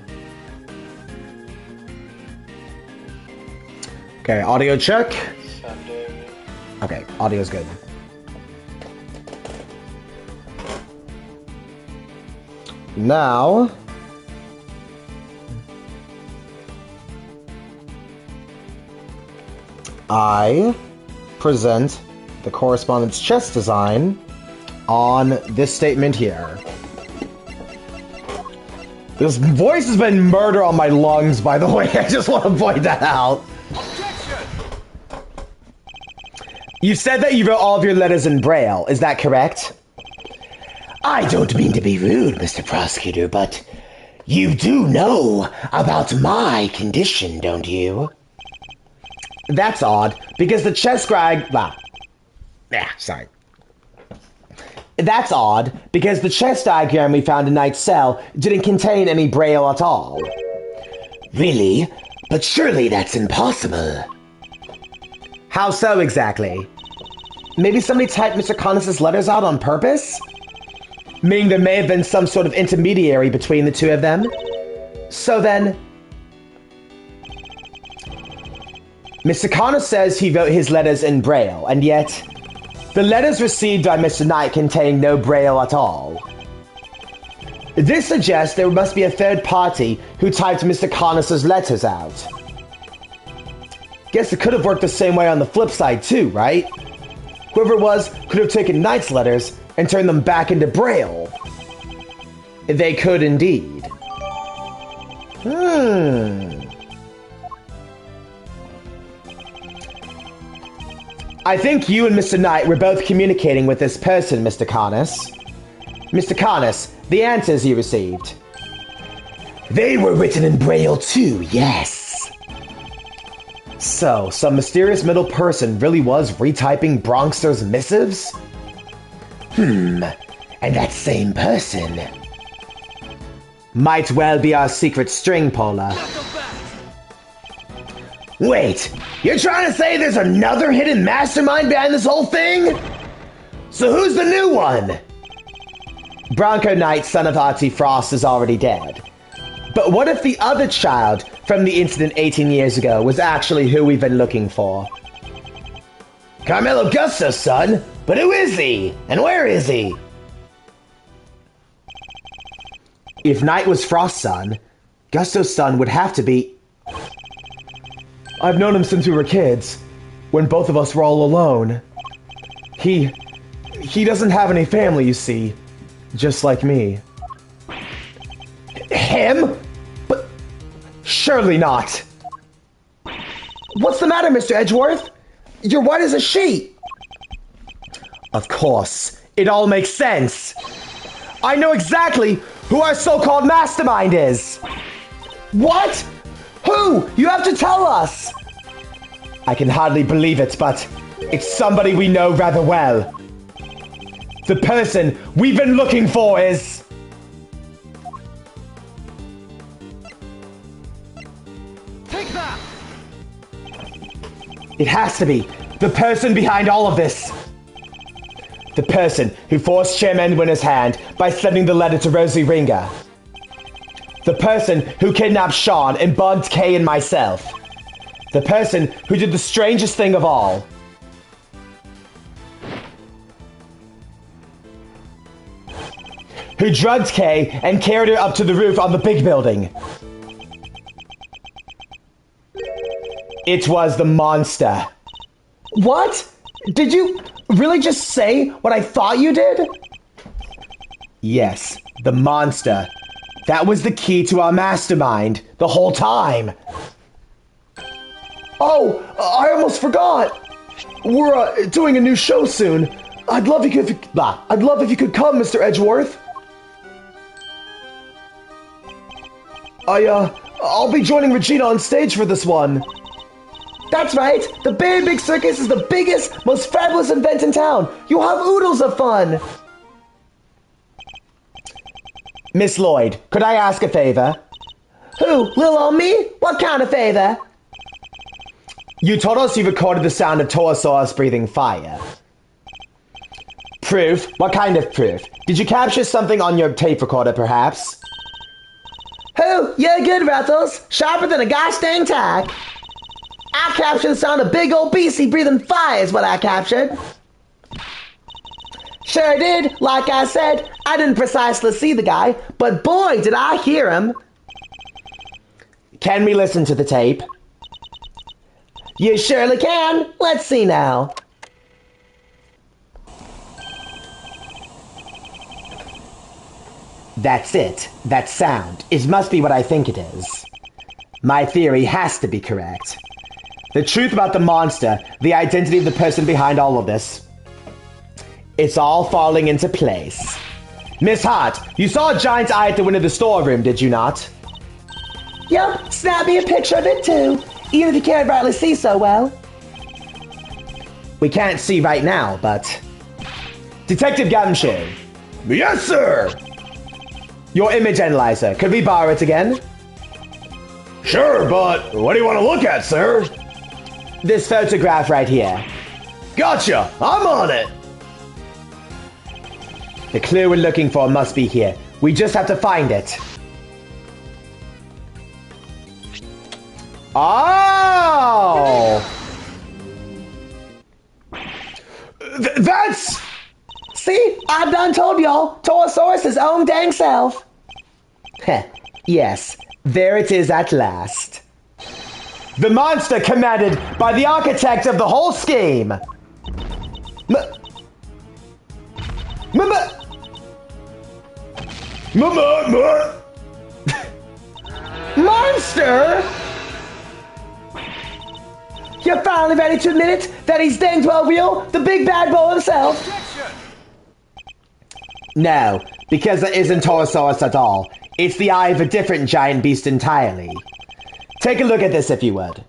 Okay, audio check. Sending. Okay, audio's good. Now, I present the correspondence chess design on this statement here. This voice has been murder on my lungs, by the way. I just want to point that out. Objection! You said that you wrote all of your letters in Braille. Is that correct? I don't mean to be rude, Mr. Prosecutor, but you do know about my condition, don't you? That's odd, because the chess sorry. That's odd, because the chess diagram we found in Knight's cell didn't contain any Braille at all. Really? But surely that's impossible. How so exactly? Maybe somebody typed Mr. Connis's letters out on purpose? Meaning there may have been some sort of intermediary between the two of them? So then, Mr. Connis says he wrote his letters in Braille, and yet the letters received by Mr. Knight contain no Braille at all. This suggests there must be a third party who typed Mr. Connis's letters out. Guess it could have worked the same way on the flip side too, right? Whoever it was could have taken Knight's letters and turned them back into Braille. They could indeed. I think you and Mr. Knight were both communicating with this person, Mr. Carnus. Mr. Carnus, the answers you received. They were written in Braille too, yes. So, some mysterious middle person really was retyping Bronxter's missives? And that same person might well be our secret string puller. Wait, you're trying to say there's another hidden mastermind behind this whole thing? So who's the new one? Bronco Knight, son of Artie Frost, is already dead. But what if the other child from the incident 18 years ago was actually who we've been looking for? Carmelo Gusto's son? But who is he? And where is he? If Knight was Frost's son, Gusto's son would have to be... I've known him since we were kids, when both of us were all alone. He doesn't have any family, you see, just like me. Him? But surely not. What's the matter, Mr. Edgeworth? You're white as a sheet. Of course, it all makes sense. I know exactly who our so-called mastermind is. What? Who? You have to tell us. I can hardly believe it, but it's somebody we know rather well. The person we've been looking for is... Take that! It has to be the person behind all of this. The person who forced Chairman Winner's hand by sending the letter to Rosie Ringer. The person who kidnapped Sean and bugged Kay and myself. The person who did the strangest thing of all. Who drugged Kay and carried her up to the roof on the big building. It was the monster. What? Did you really just say what I thought you did? Yes, the monster. That was the key to our mastermind the whole time. Oh, I almost forgot. We're doing a new show soon. I'd love if you could come, Mr. Edgeworth. I'll be joining Regina on stage for this one. That's right. The Very Big Circus is the biggest, most fabulous event in town. You'll have oodles of fun. Miss Lloyd, could I ask a favor? Who? Lil on me? What kind of favor? You told us you recorded the sound of Torosaurus breathing fire. Proof? What kind of proof? Did you capture something on your tape recorder, perhaps? Who? You're good, Rattles. Sharper than a gosh dang tack. I captured the sound of big old beastie breathing fire is what I captured. Sure did. Like I said, I didn't precisely see the guy, but boy, did I hear him. Can we listen to the tape? You surely can. Let's see now. That's it. That sound. It must be what I think it is. My theory has to be correct. The truth about the monster, the identity of the person behind all of this. It's all falling into place. Miss Hart, you saw a giant's eye at the window of the storeroom, did you not? Yup, snap me a picture of it too, even if you can't rightly see so well. We can't see right now, but... Detective Gumshoe. Yes, sir! Your image analyzer, could we borrow it again? Sure, but what do you want to look at, sir? This photograph right here. Gotcha! I'm on it! The clue we're looking for must be here. We just have to find it. Oh! That's... See? I done told y'all. Torosaurus' own dang self. Heh. Yes, there it is at last. The monster commanded by the architect of the whole scheme. Monster? You're finally ready to admit it? That he's dang well real? The big bad bull himself? No, because it isn't Taurosaurus at all. It's the eye of a different giant beast entirely. Take a look at this if you would.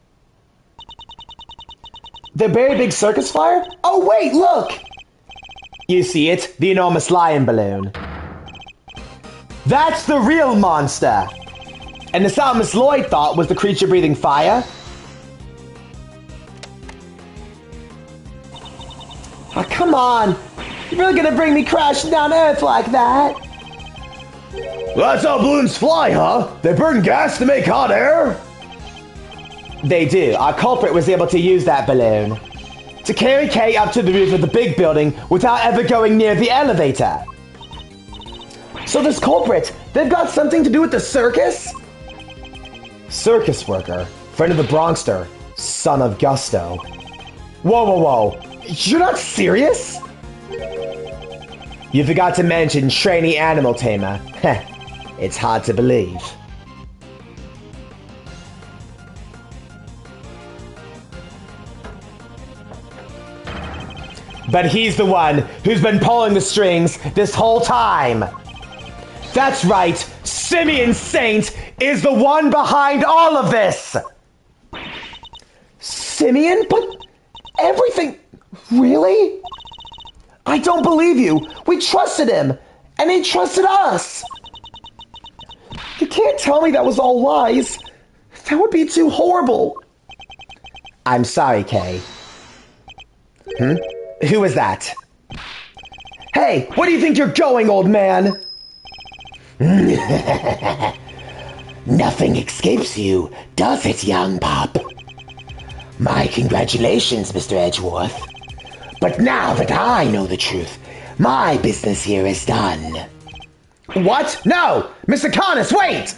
The very big circus flyer? Oh wait, look! You see it? The enormous lion balloon. That's the real monster! And the sound Miss Lloyd thought was the creature breathing fire? Oh, come on! You're really gonna bring me crashing down Earth like that? That's how balloons fly, huh? They burn gas to make hot air? They do. Our culprit was able to use that balloon to carry Kay up to the roof of the big building without ever going near the elevator. So this culprit, they've got something to do with the circus? Circus worker, friend of the Bronxster, son of Gusto. Whoa, whoa, whoa. You're not serious? You forgot to mention trainee animal tamer. Heh, it's hard to believe. But he's the one who's been pulling the strings this whole time. That's right, Simeon Saint is the one behind all of this. Simeon? But everything... Really? I don't believe you. We trusted him, and he trusted us. You can't tell me that was all lies. That would be too horrible. I'm sorry, Kay. Who was that? Hey, where do you think you're going, old man? Nothing escapes you, does it, young pup? My congratulations, Mr. Edgeworth. But now that I know the truth, my business here is done. What? No! Mr. Connors, wait!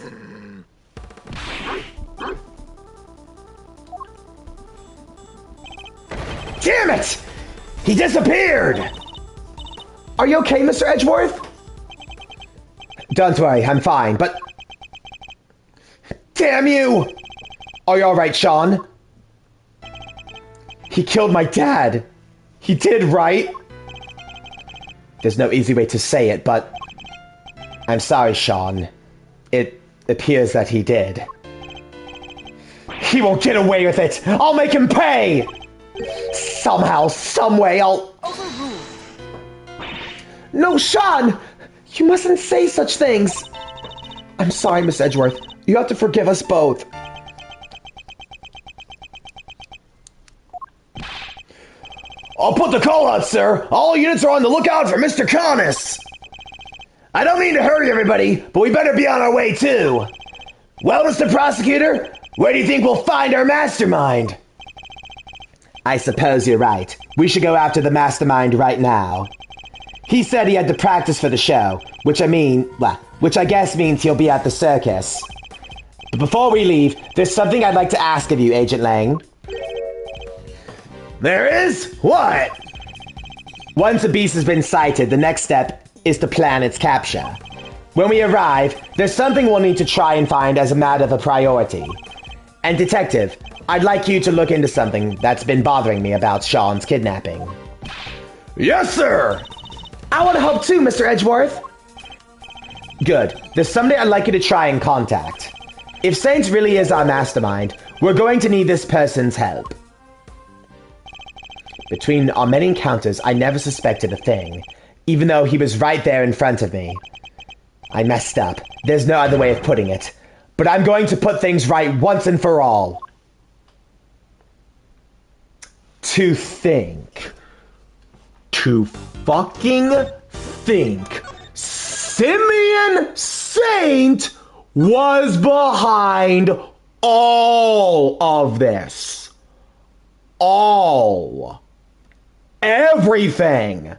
Damn it! He disappeared! Are you okay, Mr. Edgeworth? Don't worry, I'm fine, but... Damn you! Are you alright, Sean? He killed my dad. He did, right? There's no easy way to say it, but... I'm sorry, Sean. It appears that he did. He won't get away with it! I'll make him pay! Somehow, someway, I'll... No, Sean! You mustn't say such things! I'm sorry, Miss Edgeworth. You have to forgive us both. I'll put the call out, sir. All units are on the lookout for Mr. Connors. I don't mean to hurry everybody, but we better be on our way too. Well, Mr. Prosecutor, where do you think we'll find our mastermind? I suppose you're right. We should go after the mastermind right now. He said he had to practice for the show, which I guess means he'll be at the circus. But before we leave, there's something I'd like to ask of you, Agent Lang. There is? What? Once a beast has been sighted, the next step is to plan its capture. When we arrive, there's something we'll need to try and find as a matter of a priority. And Detective, I'd like you to look into something that's been bothering me about Sean's kidnapping. Yes, sir. I want to help too, Mr. Edgeworth. Good. There's somebody I'd like you to try and contact. If Saint really is our mastermind, we're going to need this person's help. Between our many encounters, I never suspected a thing, even though he was right there in front of me. I messed up. There's no other way of putting it. But I'm going to put things right once and for all. To think. To fucking think. Simeon Saint was behind all of this. All. Everything.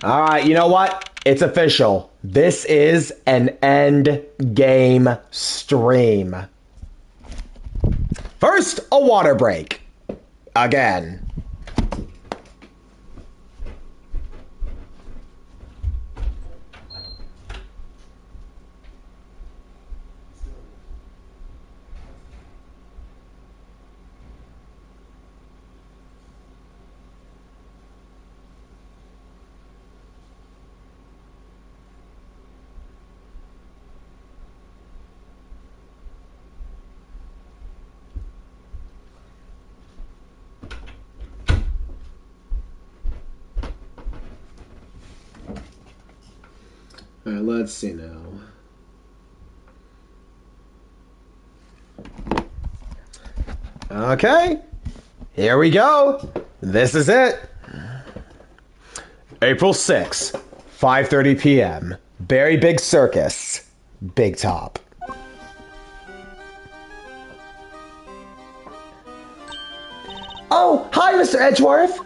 Alright, you know what? It's official. This is an end game stream. First, a water break. Again. Alright, let's see now. Okay, here we go. This is it. April 6th, 5:30 p.m. Very Big Circus, Big Top. Oh, hi, Mr. Edgeworth.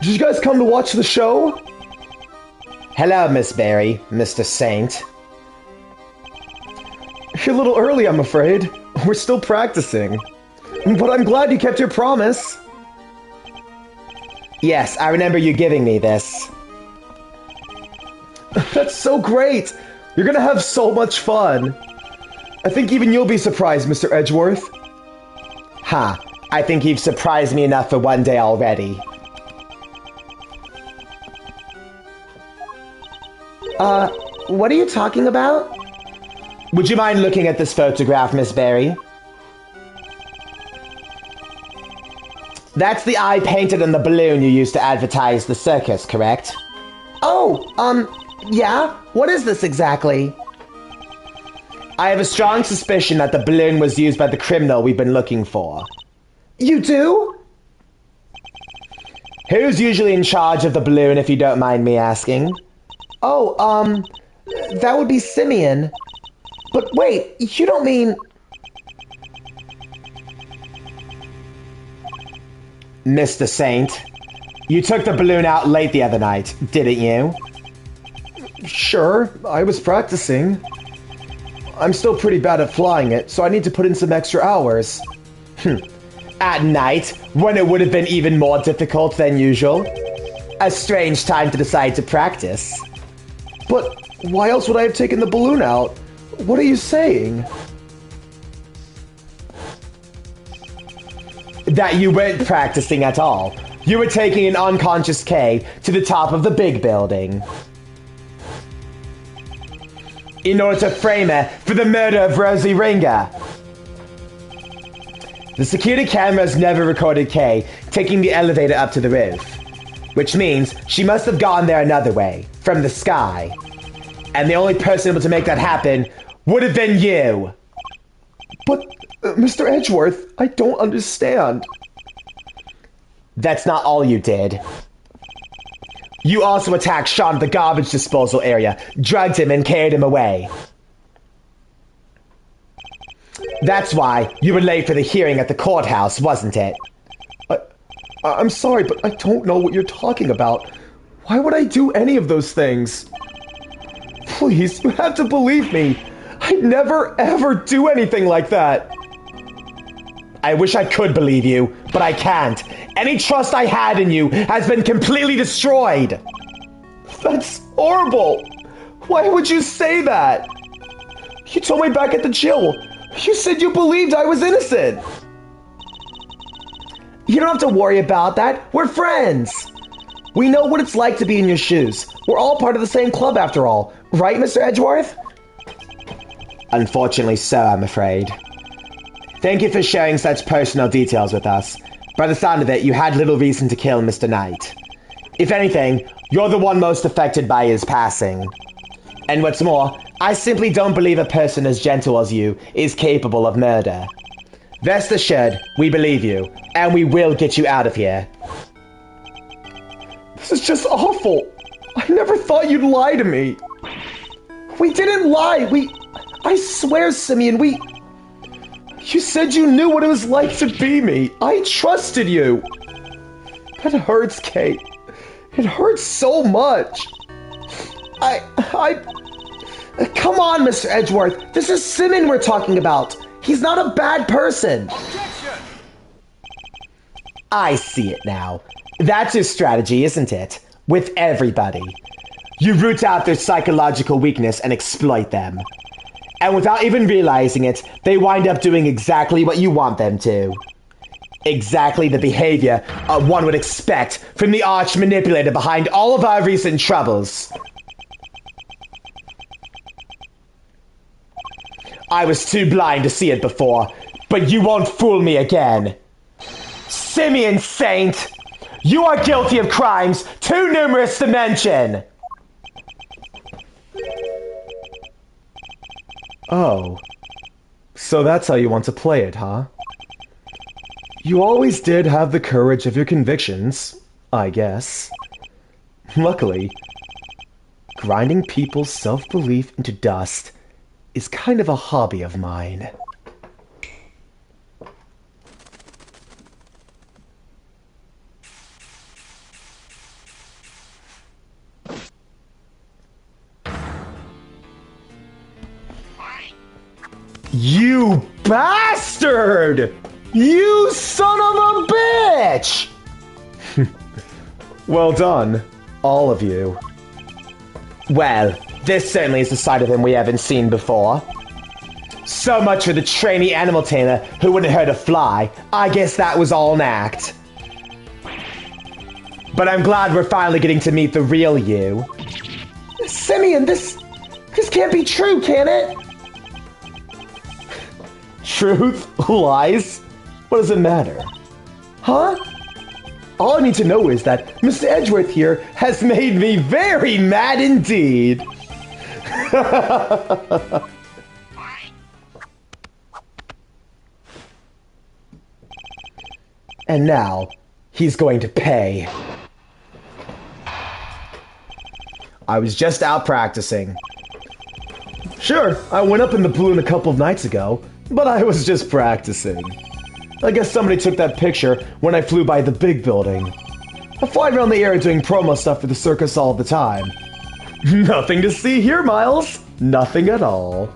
Did you guys come to watch the show? Hello, Miss Barry, Mr. Saint. You're a little early, I'm afraid. We're still practicing. But I'm glad you kept your promise. Yes, I remember you giving me this. That's so great. You're gonna have so much fun. I think even you'll be surprised, Mr. Edgeworth. Ha, I think you've surprised me enough for one day already. What are you talking about? Would you mind looking at this photograph, Miss Barry? That's the eye painted on the balloon you used to advertise the circus, correct? Oh, yeah? What is this exactly? I have a strong suspicion that the balloon was used by the criminal we've been looking for. You do? Who's usually in charge of the balloon, if you don't mind me asking? Oh, that would be Simeon. But wait, you don't mean... Mr. Saint, you took the balloon out late the other night, didn't you? Sure, I was practicing. I'm still pretty bad at flying it, so I need to put in some extra hours. At night, when it would have been even more difficult than usual? A strange time to decide to practice. But why else would I have taken the balloon out? What are you saying? That you weren't practicing at all. You were taking an unconscious K to the top of the big building in order to frame her for the murder of Rosie Ringer. The security cameras never recorded Kay taking the elevator up to the roof, which means she must have gone there another way, from the sky. And the only person able to make that happen would have been you. But, Mr. Edgeworth, I don't understand. That's not all you did. You also attacked Sean at the garbage disposal area, drugged him, and carried him away. That's why you were late for the hearing at the courthouse, wasn't it? I'm sorry, but I don't know what you're talking about. Why would I do any of those things? Please, you have to believe me. I'd never, ever do anything like that. I wish I could believe you, but I can't. Any trust I had in you has been completely destroyed. That's horrible. Why would you say that? You told me back at the jail. You said you believed I was innocent. You don't have to worry about that. We're friends. We know what it's like to be in your shoes. We're all part of the same club after all. Right, Mr. Edgeworth? Unfortunately so, I'm afraid. Thank you for sharing such personal details with us. By the sound of it, you had little reason to kill Mr. Knight. If anything, you're the one most affected by his passing. And what's more, I simply don't believe a person as gentle as you is capable of murder. Rest assured, we believe you, and we will get you out of here. This is just awful. I never thought you'd lie to me. We didn't lie. I swear, Simeon, You said you knew what it was like to be me. I trusted you. That hurts, Kate. It hurts so much. Come on, Mr. Edgeworth. This is Simeon we're talking about. He's not a bad person. Objection! I see it now. That's your strategy, isn't it? With everybody. You root out their psychological weakness and exploit them. And without even realizing it, they wind up doing exactly what you want them to. Exactly the behavior one would expect from the arch manipulator behind all of our recent troubles. I was too blind to see it before, but you won't fool me again. Simeon Saint, you are guilty of crimes too numerous to mention. Oh. So that's how you want to play it, huh? You always did have the courage of your convictions, I guess. Luckily, grinding people's self-belief into dust is kind of a hobby of mine. You bastard! You son of a bitch! Well done, all of you. Well, this certainly is the side of him we haven't seen before. So much for the trainee animal tamer who wouldn't hurt a fly. I guess that was all an act. But I'm glad we're finally getting to meet the real you. Simeon, this can't be true, can it? Truth? Lies? What does it matter? Huh? All I need to know is that Mr. Edgeworth here has made me very mad indeed. And now, he's going to pay. I was just out practicing. Sure, I went up in the balloon a couple of nights ago, but I was just practicing. I guess somebody took that picture when I flew by the big building. I fly around the area doing promo stuff for the circus all the time. Nothing to see here, Miles. Nothing at all.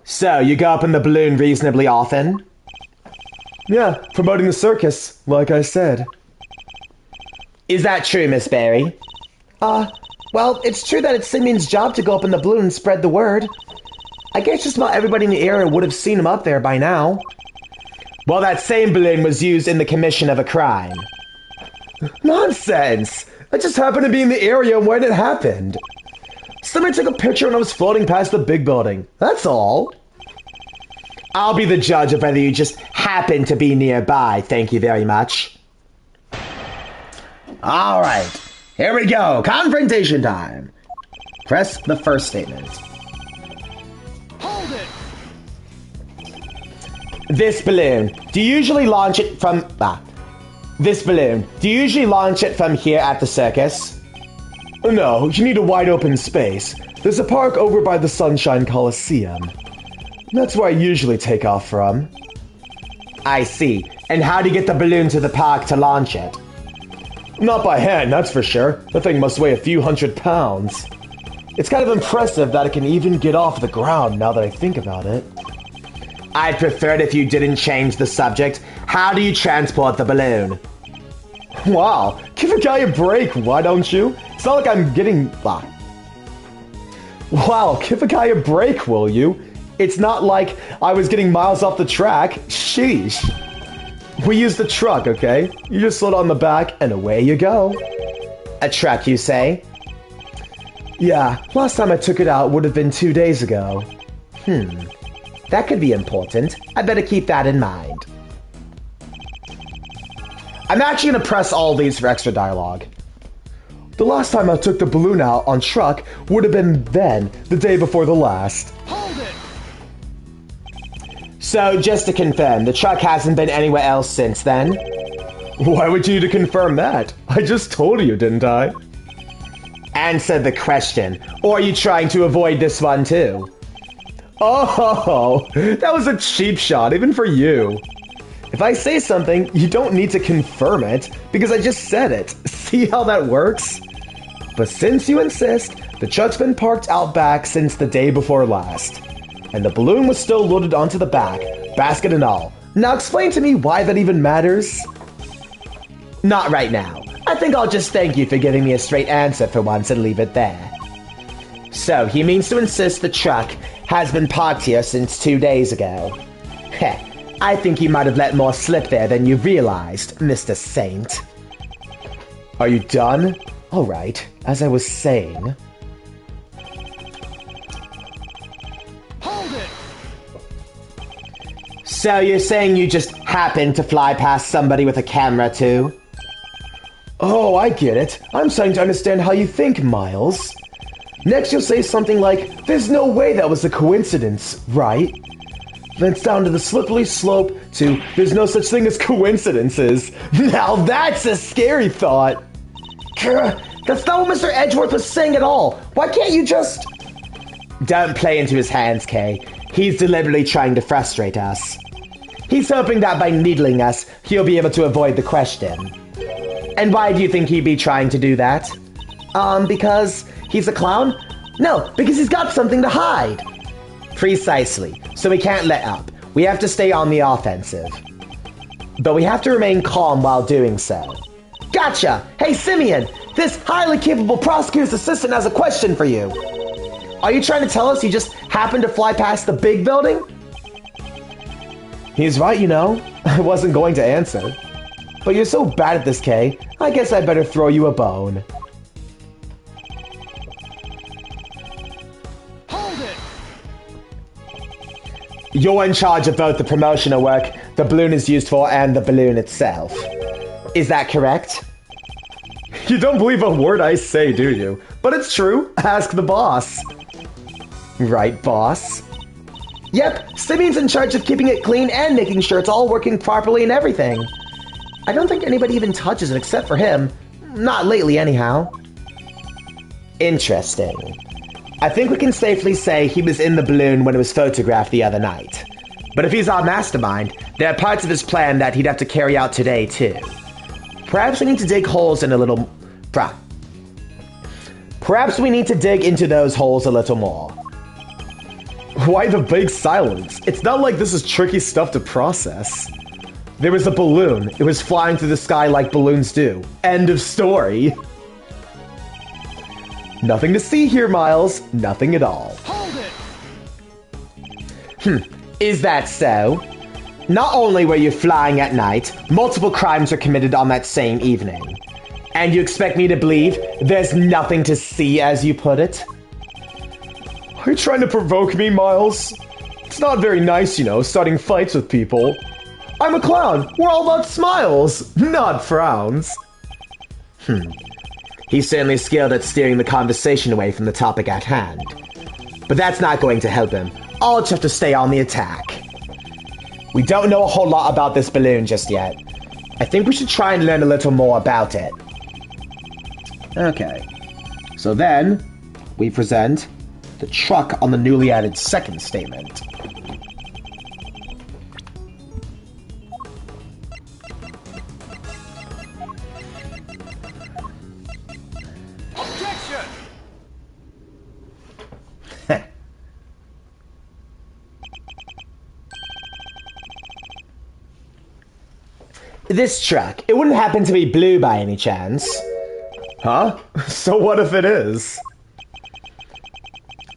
So, you go up in the balloon reasonably often? Yeah, promoting the circus, like I said. Is that true, Miss Barry? Well, it's true that it's Simeon's job to go up in the balloon and spread the word. I guess just about everybody in the area would have seen him up there by now. Well, that same balloon was used in the commission of a crime. Nonsense! I just happened to be in the area when it happened. Somebody took a picture when I was floating past the big building. That's all. I'll be the judge of whether you just happen to be nearby, thank you very much. All right, here we go. Confrontation time. Press the first statement. Hold it! This balloon, do you usually launch it from... This balloon, do you usually launch it from here at the circus? No, you need a wide open space. There's a park over by the Sunshine Coliseum. That's where I usually take off from. I see. And how do you get the balloon to the park to launch it? Not by hand, that's for sure. The thing must weigh a few 100 pounds. It's kind of impressive that it can even get off the ground now that I think about it. I'd prefer it if you didn't change the subject. How do you transport the balloon? Wow, give a guy a break, why don't you? It's not like I'm getting... Wow, give a guy a break, will you? It's not like I was getting miles off the track. Sheesh. We use the truck, okay? You just slid on the back and away you go. A truck, you say? Yeah, last time I took it out would have been 2 days ago. That could be important. I better keep that in mind. I'm actually going to press all these for extra dialogue. The last time I took the balloon out on truck would have been then, the day before the last. Hold it! So, just to confirm, the truck hasn't been anywhere else since then? Why would you need to confirm that? I just told you, didn't I? Answer the question. Or are you trying to avoid this one too? Oh, that was a cheap shot, even for you. If I say something, you don't need to confirm it, because I just said it. See how that works? But since you insist, the truck's been parked out back since the day before last. And the balloon was still loaded onto the back, basket and all. Now explain to me why that even matters. Not right now. I think I'll just thank you for giving me a straight answer for once and leave it there. So, he means to insist the truck has been parked here since 2 days ago. Heh, I think you might have let more slip there than you realized, Mr. Saint. Are you done? Alright, as I was saying... Hold it! So you're saying you just happened to fly past somebody with a camera too? Oh, I get it. I'm starting to understand how you think, Miles. Next you'll say something like, there's no way that was a coincidence, right? Then it's down to the slippery slope to, there's no such thing as coincidences. Now that's a scary thought. That's not what Mr. Edgeworth was saying at all. Why can't you just... Don't play into his hands, Kay. He's deliberately trying to frustrate us. He's hoping that by needling us, he'll be able to avoid the question. And why do you think he'd be trying to do that? Because he's a clown? No, because he's got something to hide. Precisely. So we can't let up. We have to stay on the offensive. But we have to remain calm while doing so. Gotcha! Hey, Simeon! This highly capable prosecutor's assistant has a question for you. Are you trying to tell us you just happened to fly past the big building? He's right, you know. I wasn't going to answer. But you're so bad at this, Kay. I guess I'd better throw you a bone. Hold it! You're in charge of both the promotional work the balloon is used for and the balloon itself. Is that correct? You don't believe a word I say, do you? But it's true. Ask the boss. Right, boss? Yep, Simeon's in charge of keeping it clean and making sure it's all working properly and everything. I don't think anybody even touches it except for him. Not lately, anyhow. Interesting. I think we can safely say he was in the balloon when it was photographed the other night. But if he's our mastermind, there are parts of his plan that he'd have to carry out today, too. Perhaps we need to dig holes in a little... Perhaps we need to dig into those holes a little more. Why the big silence? It's not like this is tricky stuff to process. There was a balloon. It was flying through the sky like balloons do. End of story. Nothing to see here, Miles. Nothing at all. Hold it! Is that so? Not only were you flying at night, multiple crimes were committed on that same evening. And you expect me to believe there's nothing to see, as you put it? Are you trying to provoke me, Miles? It's not very nice, you know, starting fights with people. I'm a clown. We're all about smiles, not frowns. He's certainly skilled at steering the conversation away from the topic at hand. But that's not going to help him. I'll just have to stay on the attack. We don't know a whole lot about this balloon just yet. I think we should try and learn a little more about it. Okay. So then, we present the truck on the newly added second statement. Objection! This truck, it wouldn't happen to be blue by any chance. Huh? So what if it is?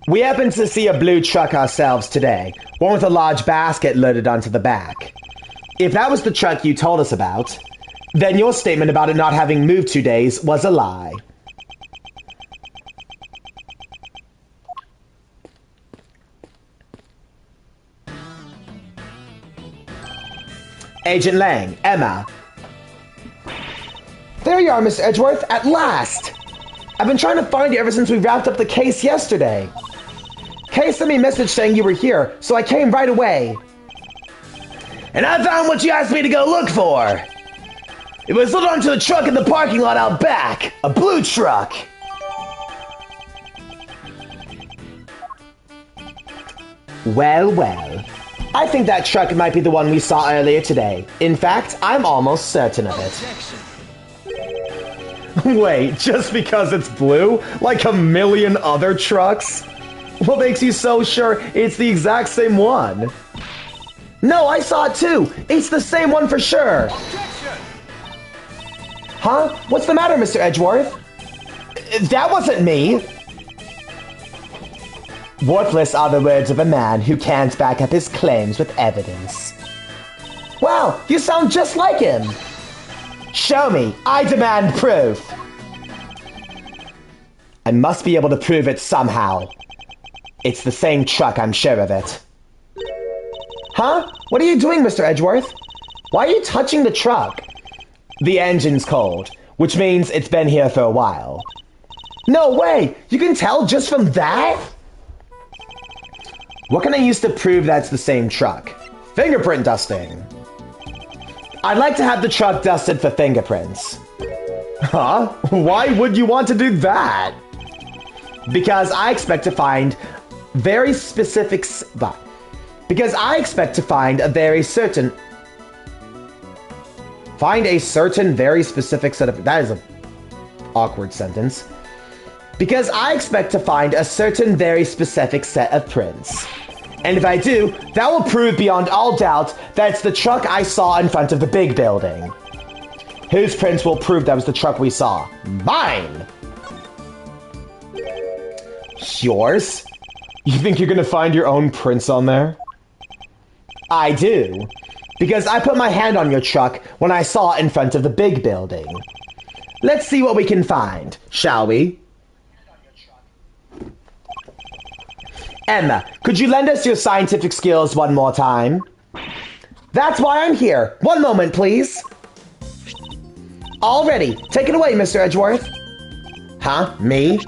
We happened to see a blue truck ourselves today, one with a large basket loaded onto the back. If that was the truck you told us about, then your statement about it not having moved 2 days was a lie. Agent Lang, Emma. There you are, Miss Edgeworth, at last! I've been trying to find you ever since we wrapped up the case yesterday. Kay sent me a message saying you were here, so I came right away. And I found what you asked me to go look for. It was loaded onto a truck in the parking lot out back. A blue truck. Well, well. I think that truck might be the one we saw earlier today. In fact, I'm almost certain of it. Wait, just because it's blue? Like a million other trucks? What makes you so sure it's the exact same one? No, I saw it too! It's the same one for sure! Objection! Huh? What's the matter, Mr. Edgeworth? That wasn't me! Worthless are the words of a man who can't back up his claims with evidence. Wow, you sound just like him! Show me! I demand proof! I must be able to prove it somehow. It's the same truck, I'm sure of it. Huh? What are you doing, Mr. Edgeworth? Why are you touching the truck? The engine's cold, which means it's been here for a while. No way! You can tell just from that? What can I use to prove that's the same truck? Fingerprint dusting. I'd like to have the truck dusted for fingerprints. Huh? Why would you want to do that? Because I expect to find very specific... Because I expect to find a very certain... Find a certain very specific set of... That is a awkward sentence. Because I expect to find a certain very specific set of prints. And if I do, that will prove beyond all doubt that it's the truck I saw in front of the big building. Whose prints will prove that was the truck we saw? Mine! Yours? You think you're gonna find your own prints on there? I do. Because I put my hand on your truck when I saw it in front of the big building. Let's see what we can find, shall we? Emma, could you lend us your scientific skills one more time? That's why I'm here. One moment, please. All ready. Take it away, Mr. Edgeworth. Huh? Me?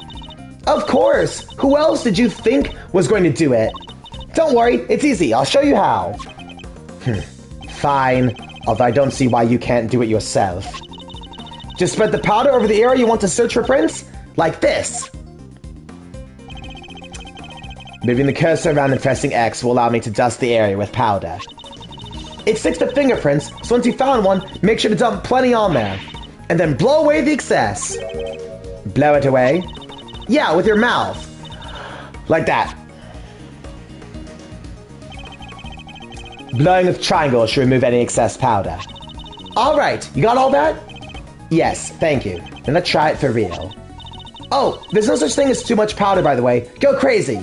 Of course. Who else did you think was going to do it? Don't worry. It's easy. I'll show you how. Fine. Although I don't see why you can't do it yourself. Just spread the powder over the area you want to search for prints. Like this. Moving the cursor around and pressing X will allow me to dust the area with powder. It sticks to fingerprints, so once you found one, make sure to dump plenty on there. And then blow away the excess. Blow it away? Yeah, with your mouth. Like that. Blowing with triangles should remove any excess powder. Alright, you got all that? Yes, thank you. Then let's try it for real. Oh, there's no such thing as too much powder, by the way. Go crazy!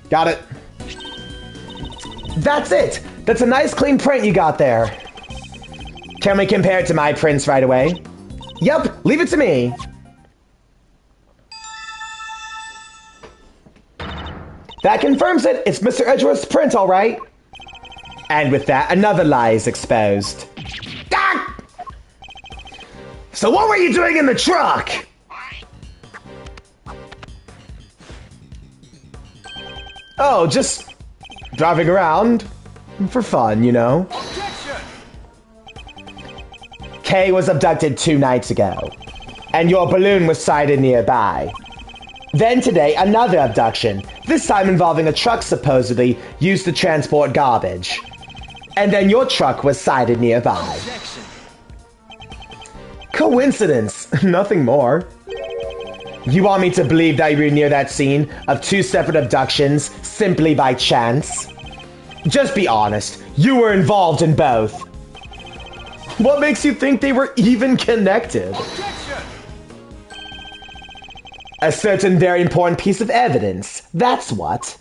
Got it. That's it! That's a nice clean print you got there. Can we compare it to my prints right away? Yep, leave it to me. That confirms it. It's Mr. Edgeworth's print, all right. And with that, another lie is exposed. Ah! So what were you doing in the truck? Oh, just driving around for fun, you know. Kay was abducted 2 nights ago, and your balloon was sighted nearby. Then today, another abduction, this time involving a truck supposedly used to transport garbage. And then your truck was sighted nearby. Coincidence, nothing more. You want me to believe that you were near that scene of 2 separate abductions simply by chance? Just be honest, you were involved in both. What makes you think they were even connected? A certain very important piece of evidence, that's what.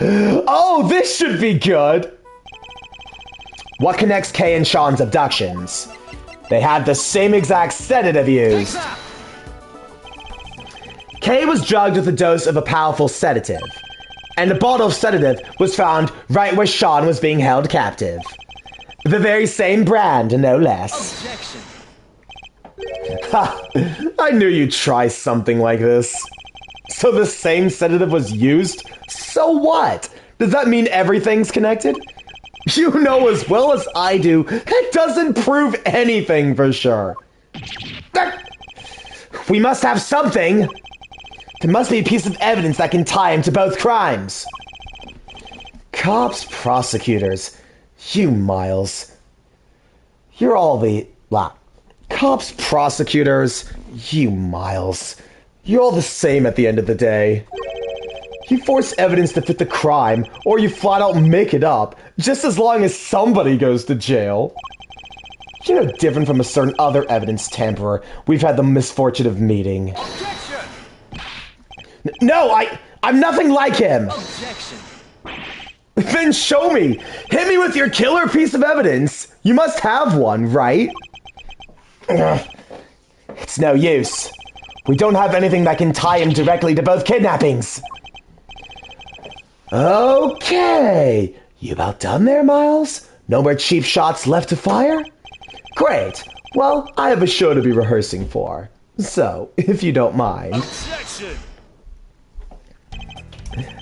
Oh, this should be good! What connects Kay and Sean's abductions? They had the same exact sedative used. Kay was drugged with a dose of a powerful sedative, and a bottle of sedative was found right where Sean was being held captive. The very same brand, no less. Objection. Ha! I knew you'd try something like this. So the same sedative was used? So what? Does that mean everything's connected? You know as well as I do, that doesn't prove anything for sure. We must have something. There must be a piece of evidence that can tie him to both crimes. Cops, prosecutors, you Miles. You're all the... Cops, prosecutors, you Miles. You're all the same at the end of the day. You force evidence to fit the crime, or you flat out make it up, just as long as somebody goes to jail. You're no different from a certain other evidence tamperer we've had the misfortune of meeting. No, I'm nothing like him! Objection. Then show me! Hit me with your killer piece of evidence! You must have one, right? It's no use. We don't have anything that can tie him directly to both kidnappings. Okay. You about done there, Miles? No more cheap shots left to fire? Great. Well, I have a show to be rehearsing for. So, if you don't mind. Objection!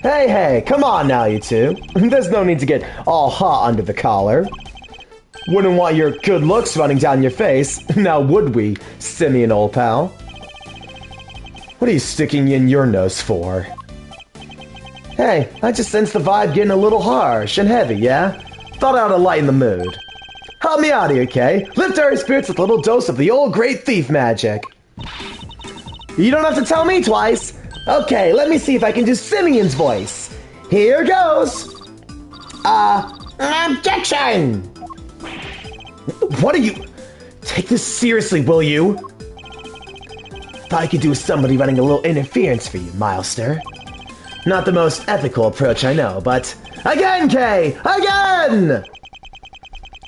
Hey, come on now, you two. There's no need to get all hot under the collar. Wouldn't want your good looks running down your face, now would we, Simeon, old pal? What are you sticking in your nose for? Hey, I just sense the vibe getting a little harsh and heavy, yeah? Thought I ought to lighten the mood. Help me out here, Kay. Lift our spirits with a little dose of the old great thief magic. You don't have to tell me twice. Okay, let me see if I can do Simeon's voice. Here goes. Objection! What are you... Take this seriously, will you? Thought I could do with somebody running a little interference for you, Milester. Not the most ethical approach, I know, but... Again, Kay! Again!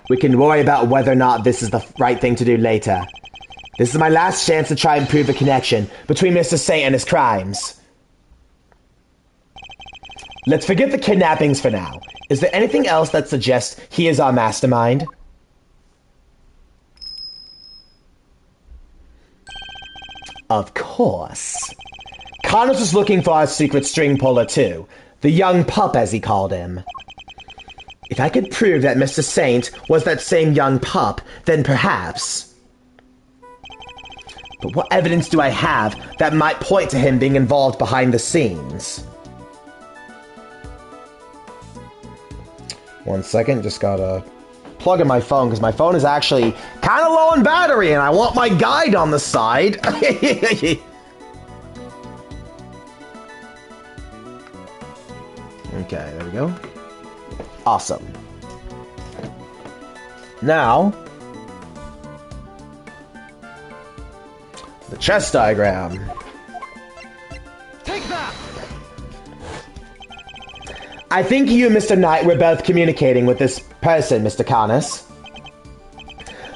We can worry about whether or not this is the right thing to do later. This is my last chance to try and prove a connection between Mr. Saint and his crimes. Let's forget the kidnappings for now. Is there anything else that suggests he is our mastermind? Of course. Connors was looking for our secret string puller too. The young pup, as he called him. If I could prove that Mr. Saint was that same young pup, then perhaps... But what evidence do I have that might point to him being involved behind the scenes? 1 second, just gotta plug in my phone, because my phone is actually kind of low on battery, and I want my guide on the side. Okay, there we go. Awesome. Now... the chess diagram. Take that! I think you and Mr. Knight were both communicating with this person, Mr. Connors.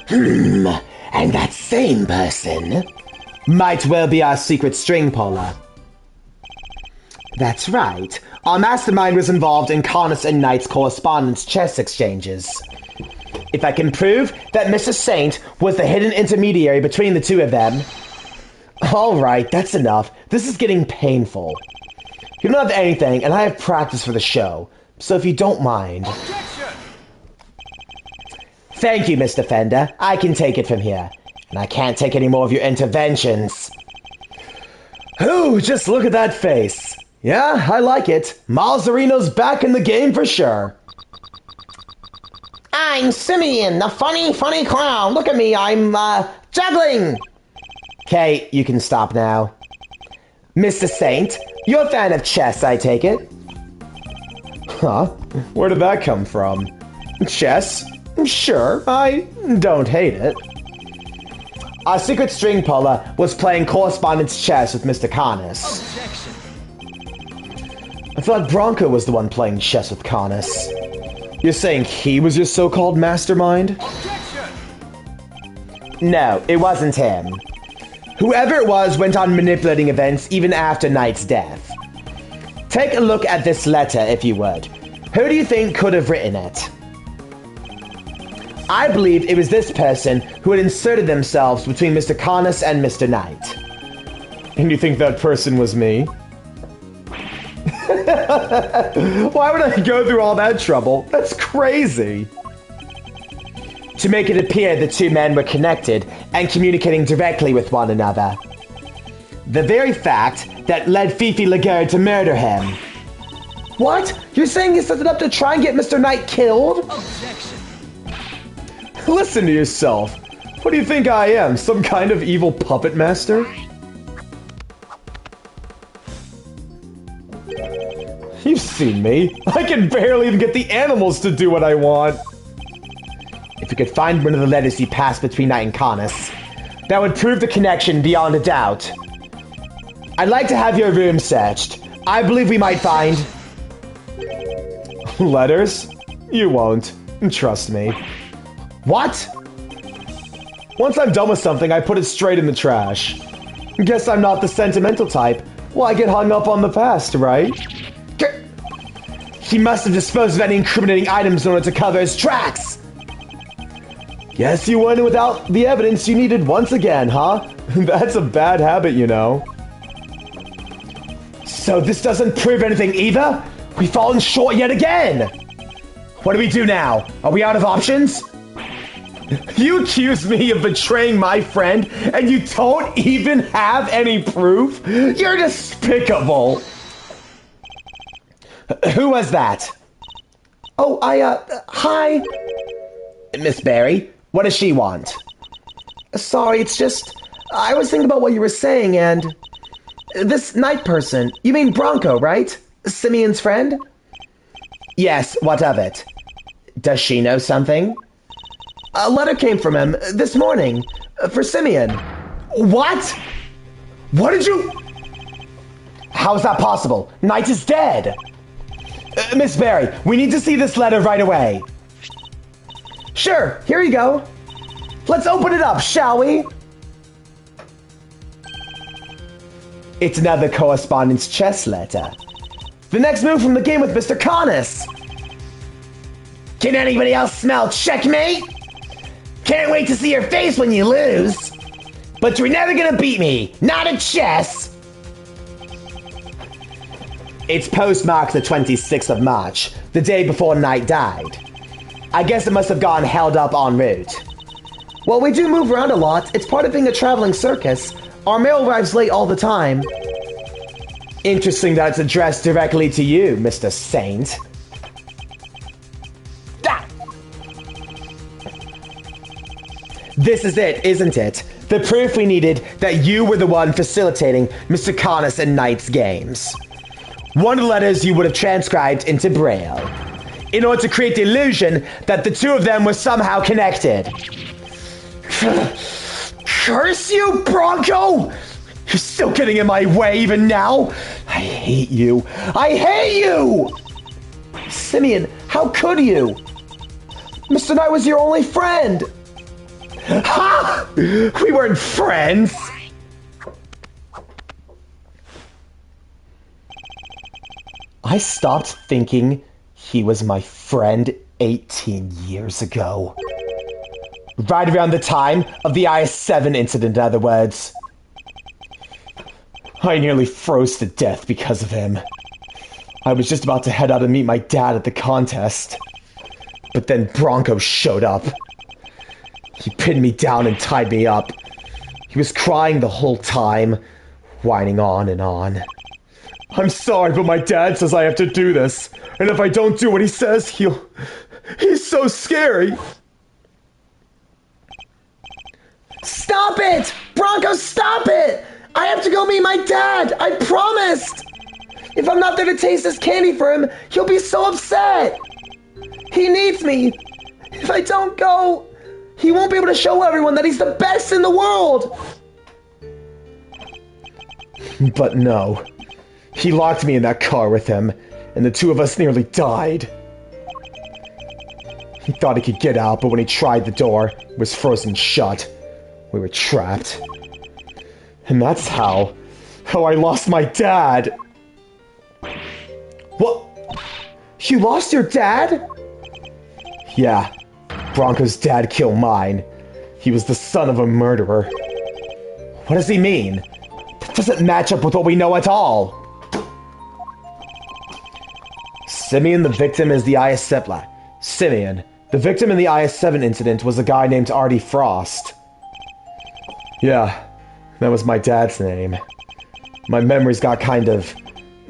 And that same person Might well be our secret string puller. That's right. Our mastermind was involved in Connors and Knight's correspondence chess exchanges. If I can prove that Mrs. Saint was the hidden intermediary between the two of them... Alright, that's enough. This is getting painful. You don't have anything, and I have practice for the show. So if you don't mind... Objection! Thank you, Mr. Fender. I can take it from here. And I can't take any more of your interventions. Ooh, just look at that face. Yeah, I like it. Malzarino's back in the game for sure. I'm Simeon, the funny clown. Look at me, I'm, juggling. Okay, you can stop now. Mr. Saint, you're a fan of chess, I take it? Huh? Where did that come from? Chess? Sure, I don't hate it. Our secret string puller was playing correspondence chess with Mr. Connors. Objection! I thought Bronco was the one playing chess with Connors. You're saying he was your so-called mastermind? Objection! No, it wasn't him. Whoever it was went on manipulating events even after Knight's death. Take a look at this letter, if you would. Who do you think could have written it? I believe it was this person who had inserted themselves between Mr. Connors and Mr. Knight. And you think that person was me? Why would I go through all that trouble? That's crazy. To make it appear the two men were connected and communicating directly with one another. The very fact that led Fifi Lagarde to murder him. What? You're saying he set it up to try and get Mr. Knight killed? Objection! Listen to yourself. What do you think I am? Some kind of evil puppet master? You've seen me. I can barely even get the animals to do what I want. If you could find one of the letters he passed between Knight and Connors, that would prove the connection beyond a doubt. I'd like to have your room searched. I believe we might find... Letters? You won't. Trust me. What? Once I'm done with something, I put it straight in the trash. Guess I'm not the sentimental type. Well, I get hung up on the past, right? He must have disposed of any incriminating items in order to cover his tracks. Guess you went without the evidence you needed once again, huh? That's a bad habit, you know. So this doesn't prove anything either? We've fallen short yet again! What do we do now? Are we out of options? You accuse me of betraying my friend, and you don't even have any proof? You're despicable! Who was that? Oh, hi. Miss Barry, what does she want? Sorry, it's just, I was thinking about what you were saying, and... This night person, you mean Bronco, right? Simeon's friend? Yes, what of it? Does she know something? A letter came from him this morning for Simeon. What? What did you... How is that possible? Knight is dead. Miss Barry, we need to see this letter right away. Sure, here you go. Let's open it up, shall we? It's another correspondence chess letter. The next move from the game with Mr. Connus. Can anybody else smell checkmate? Can't wait to see your face when you lose. But you're never gonna beat me. Not at chess. It's postmarked the 26th of March, the day before Knight died. I guess it must have gotten held up en route. Well, we do move around a lot. It's part of being a traveling circus. Our mail arrives late all the time. Interesting that it's addressed directly to you, Mr. Saint. Ah! This is it, isn't it? The proof we needed that you were the one facilitating Mr. Connus and Knight's games. One of the letters you would have transcribed into Braille, in order to create the illusion that the two of them were somehow connected. Curse you, Bronco! You're still getting in my way even now. I hate you. I hate you! Simeon, how could you? Mr. Knight was your only friend. Ha! We weren't friends. I stopped thinking he was my friend 18 years ago. Right around the time of the IS-7 incident, in other words. I nearly froze to death because of him. I was just about to head out and meet my dad at the contest. But then Bronco showed up. He pinned me down and tied me up. He was crying the whole time, whining on and on. I'm sorry, but my dad says I have to do this. And if I don't do what he says, he's so scary. Stop it! Bronco, stop it! I have to go meet my dad! I promised! If I'm not there to taste this candy for him, he'll be so upset! He needs me! If I don't go, he won't be able to show everyone that he's the best in the world! But no. He locked me in that car with him, and the two of us nearly died. He thought he could get out, but when he tried the door, it was frozen shut. We were trapped. And that's how I lost my dad. What? You lost your dad? Yeah. Bronco's dad killed mine. He was the son of a murderer. What does he mean? That doesn't match up with what we know at all. Simeon, the victim, is the IS-7. Simeon, the victim in the IS-7 incident, was a guy named Artie Frost. Yeah, that was my dad's name. My memories got kind of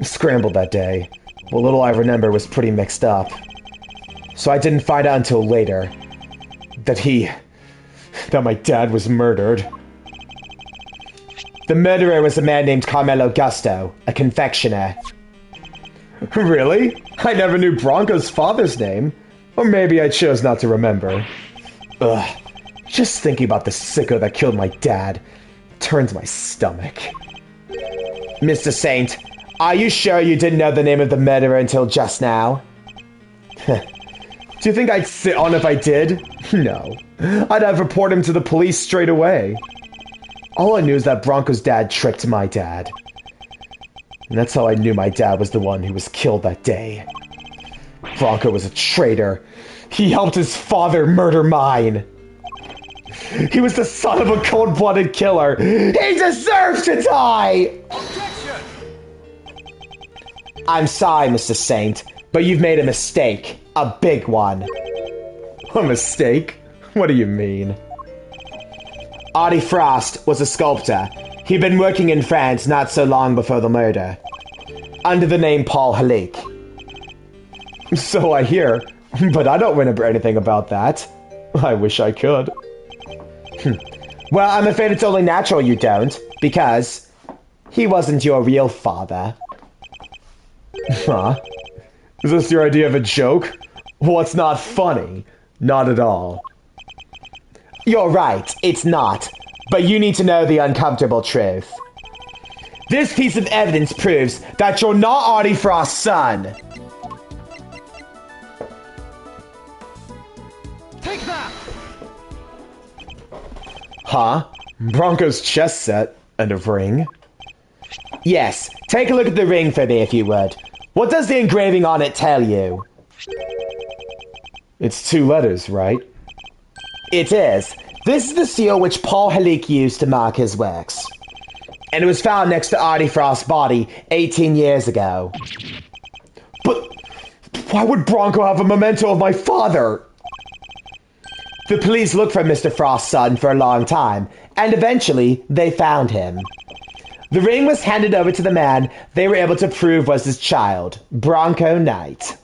scrambled that day. What little I remember was pretty mixed up. So I didn't find out until later that my dad was murdered. The murderer was a man named Carmelo Gusto, a confectioner. Really? I never knew Bronco's father's name. Or maybe I chose not to remember. Ugh. Just thinking about the sicko that killed my dad turns my stomach. Mr. Saint, are you sure you didn't know the name of the murderer until just now? Do you think I'd sit on if I did? No. I'd have reported him to the police straight away. All I knew is that Bronco's dad tricked my dad. And that's how I knew my dad was the one who was killed that day. Bronco was a traitor. He helped his father murder mine. He was the son of a cold-blooded killer. He deserves to die! Objection! I'm sorry, Mr. Saint, but you've made a mistake. A big one. A mistake? What do you mean? Artie Frost was a sculptor. He'd been working in France not so long before the murder. Under the name Paul Halik. So I hear, but I don't remember anything about that. I wish I could. Well, I'm afraid it's only natural you don't, because he wasn't your real father. Huh? Is this your idea of a joke? Well, it's not funny. Not at all. You're right, it's not. But you need to know the uncomfortable truth. This piece of evidence proves that you're not Artie Frost's son. Take that! Huh? Bronco's chess set and a ring? Yes, take a look at the ring for me if you would. What does the engraving on it tell you? It's 2 letters, right? It is. This is the seal which Paul Halik used to mark his works. And it was found next to Artie Frost's body 18 years ago. But why would Bronco have a memento of my father? The police looked for Mr. Frost's son for a long time, and eventually they found him. The ring was handed over to the man they were able to prove was his child, Bronco Knight.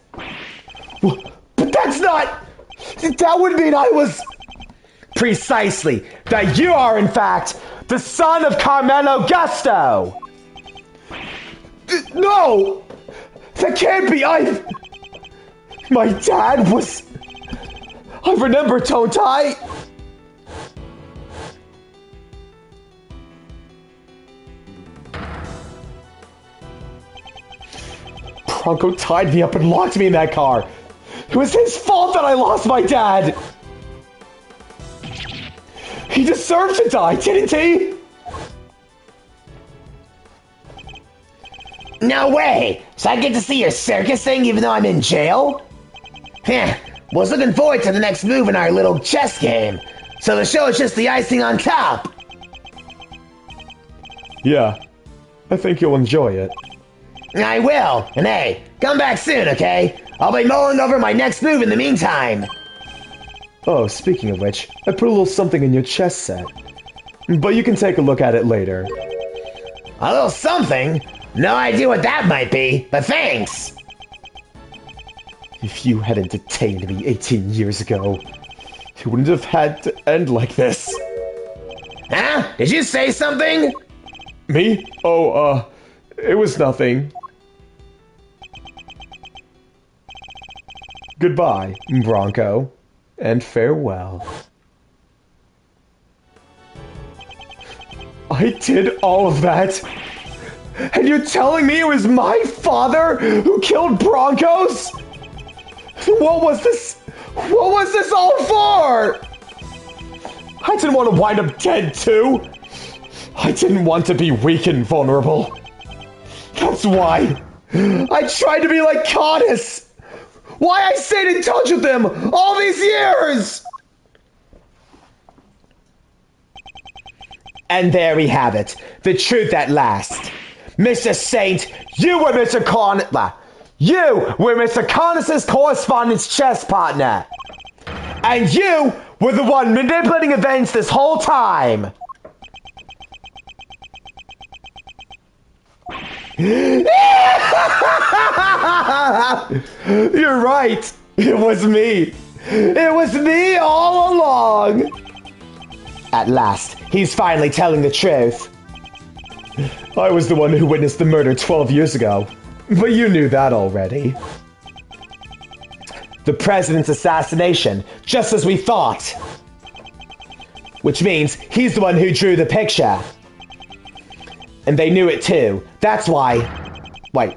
But that's not... That would mean I was... Precisely. That you are, in fact, the son of Carmelo Gusto. No! That can't be. My dad was... I remember, don't I? Bronco tied me up and locked me in that car. It was his fault that I lost my dad. He deserved to die, didn't he? No way! So I get to see your circus thing even though I'm in jail? Heh, was looking forward to the next move in our little chess game. So the show is just the icing on top. Yeah, I think you'll enjoy it. I will, and hey, come back soon, okay? I'll be mulling over my next move in the meantime. Oh, speaking of which, I put a little something in your chess set. But you can take a look at it later. A little something? No idea what that might be, but thanks. If you hadn't detained me 18 years ago, it wouldn't have had to end like this. Huh? Did you say something? Me? Oh, it was nothing. Goodbye, Bronco, and farewell. I did all of that? And you're telling me it was my father who killed Broncos? What was this? What was this all for? I didn't want to wind up dead too. I didn't want to be weak and vulnerable. That's why I tried to be like Codis. Why I stayed in touch with him all these years. And there we have it. The truth at last. Mr. Saint, you were Mr. You were Mr. Connors' correspondence chess partner. And you were the one manipulating events this whole time. You're right. It was me. It was me all along. At last, he's finally telling the truth. I was the one who witnessed the murder 12 years ago, but you knew that already. The president's assassination, just as we thought. Which means he's the one who drew the picture. And they knew it too. That's why... Wait.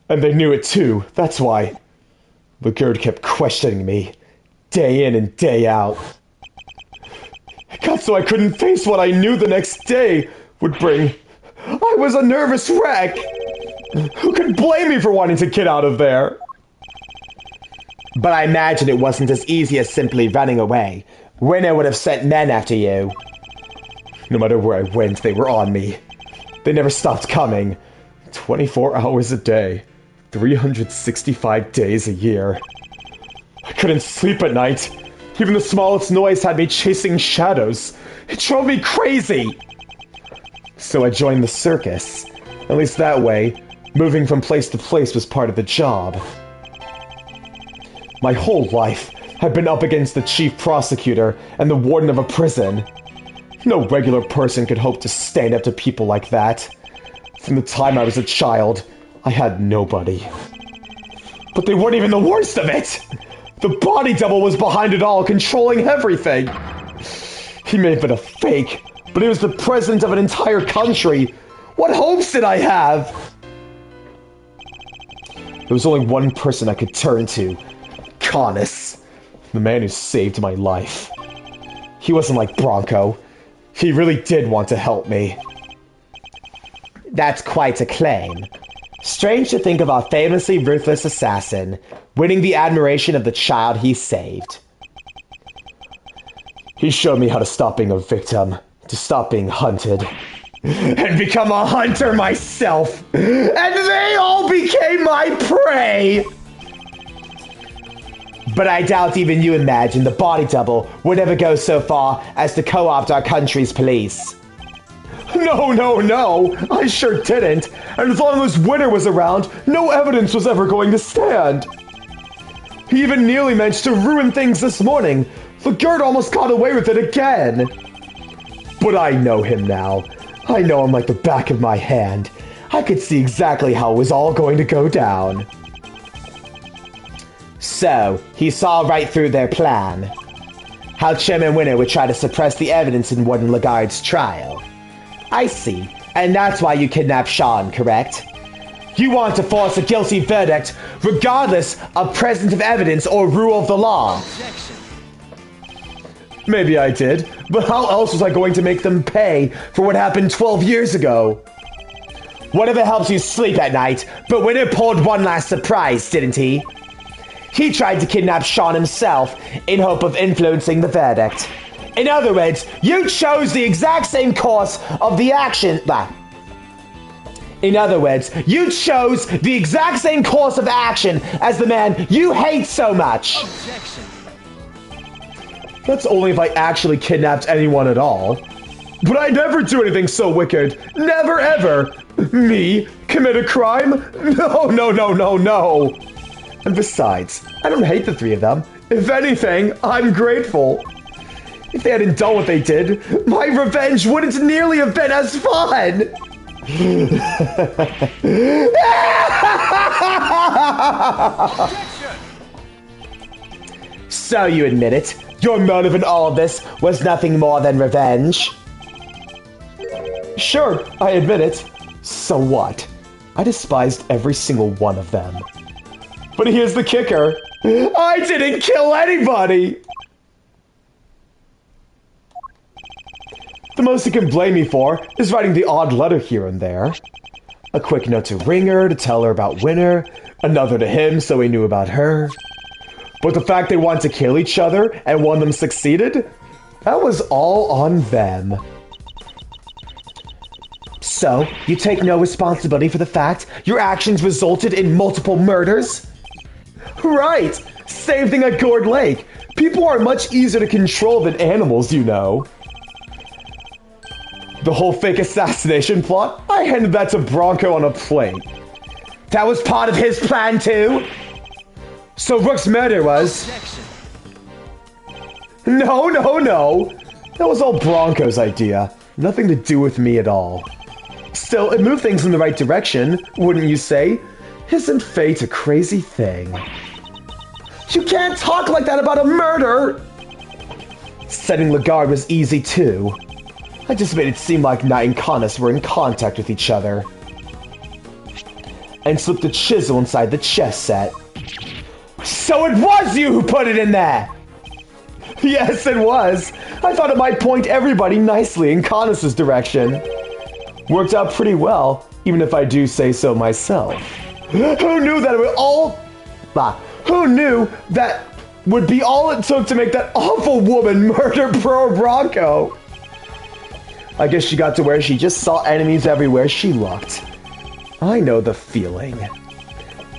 And they knew it too. That's why the guard kept questioning me, day in and day out. so I couldn't face what I knew the next day would bring. I was a nervous wreck. Who could blame me for wanting to get out of there? But I imagine it wasn't as easy as simply running away. Winner would have sent men after you. No matter where I went, they were on me. They never stopped coming. 24 hours a day, 365 days a year. I couldn't sleep at night. Even the smallest noise had me chasing shadows. It drove me crazy. So I joined the circus. At least that way, moving from place to place was part of the job. My whole life, I've been up against the chief prosecutor and the warden of a prison. No regular person could hope to stand up to people like that. From the time I was a child, I had nobody. But they weren't even the worst of it! The body double was behind it all, controlling everything! He may have been a fake, but he was the president of an entire country! What hopes did I have? There was only one person I could turn to. Connus. The man who saved my life. He wasn't like Bronco. He really did want to help me. That's quite a claim. Strange to think of our famously ruthless assassin winning the admiration of the child he saved. He showed me how to stop being a victim, to stop being hunted, and become a hunter myself. And they all became my prey! But I doubt even you imagine the body double would ever go so far as to co-opt our country's police. No, I sure didn't. And as long as Winter was around, no evidence was ever going to stand. He even nearly managed to ruin things this morning. Lagarde almost got away with it again. But I know him now. I know him like the back of my hand. I could see exactly how it was all going to go down. So, he saw right through their plan. How Chairman Winter would try to suppress the evidence in Warden Lagarde's trial. I see. And that's why you kidnapped Sean, correct? You want to force a guilty verdict regardless of presence of evidence or rule of the law. Maybe I did, but how else was I going to make them pay for what happened 12 years ago? Whatever helps you sleep at night, but Winter pulled one last surprise, didn't he? He tried to kidnap Sean himself in hope of influencing the verdict. In other words, you chose the exact same course of the action. In other words, you chose the exact same course of action as the man you hate so much. Objection. That's only if I actually kidnapped anyone at all. But I never do anything so wicked. Never ever. Me? Commit a crime? No. And besides, I don't hate the three of them. If anything, I'm grateful. If they hadn't done what they did, my revenge wouldn't nearly have been as fun! So you admit it? Your motive in all of this was nothing more than revenge? Sure, I admit it. So what? I despised every single one of them. But here's the kicker. I didn't kill anybody! The most he can blame me for is writing the odd letter here and there. A quick note to Ringer to tell her about Winter, another to him so he knew about her. But the fact they wanted to kill each other and one of them succeeded? That was all on them. So, you take no responsibility for the fact your actions resulted in multiple murders? Right! Same thing at Gourd Lake. People are much easier to control than animals, you know. The whole fake assassination plot, I handed that to Bronco on a plate. That was part of his plan too? So Rook's murder was... No. That was all Bronco's idea. Nothing to do with me at all. Still, it moved things in the right direction, wouldn't you say? Isn't fate a crazy thing? You can't talk like that about a murder! Setting Lagarde was easy too. I just made it seem like Knight and Connus were in contact with each other. And slipped a chisel inside the chess set. So it was you who put it in there! Yes, it was. I thought it might point everybody nicely in Connus's direction. Worked out pretty well, even if I do say so myself. Who knew that it would all... Who knew that would be all it took to make that awful woman murder poor Bronco? I guess she got to where she just saw enemies everywhere she looked. I know the feeling.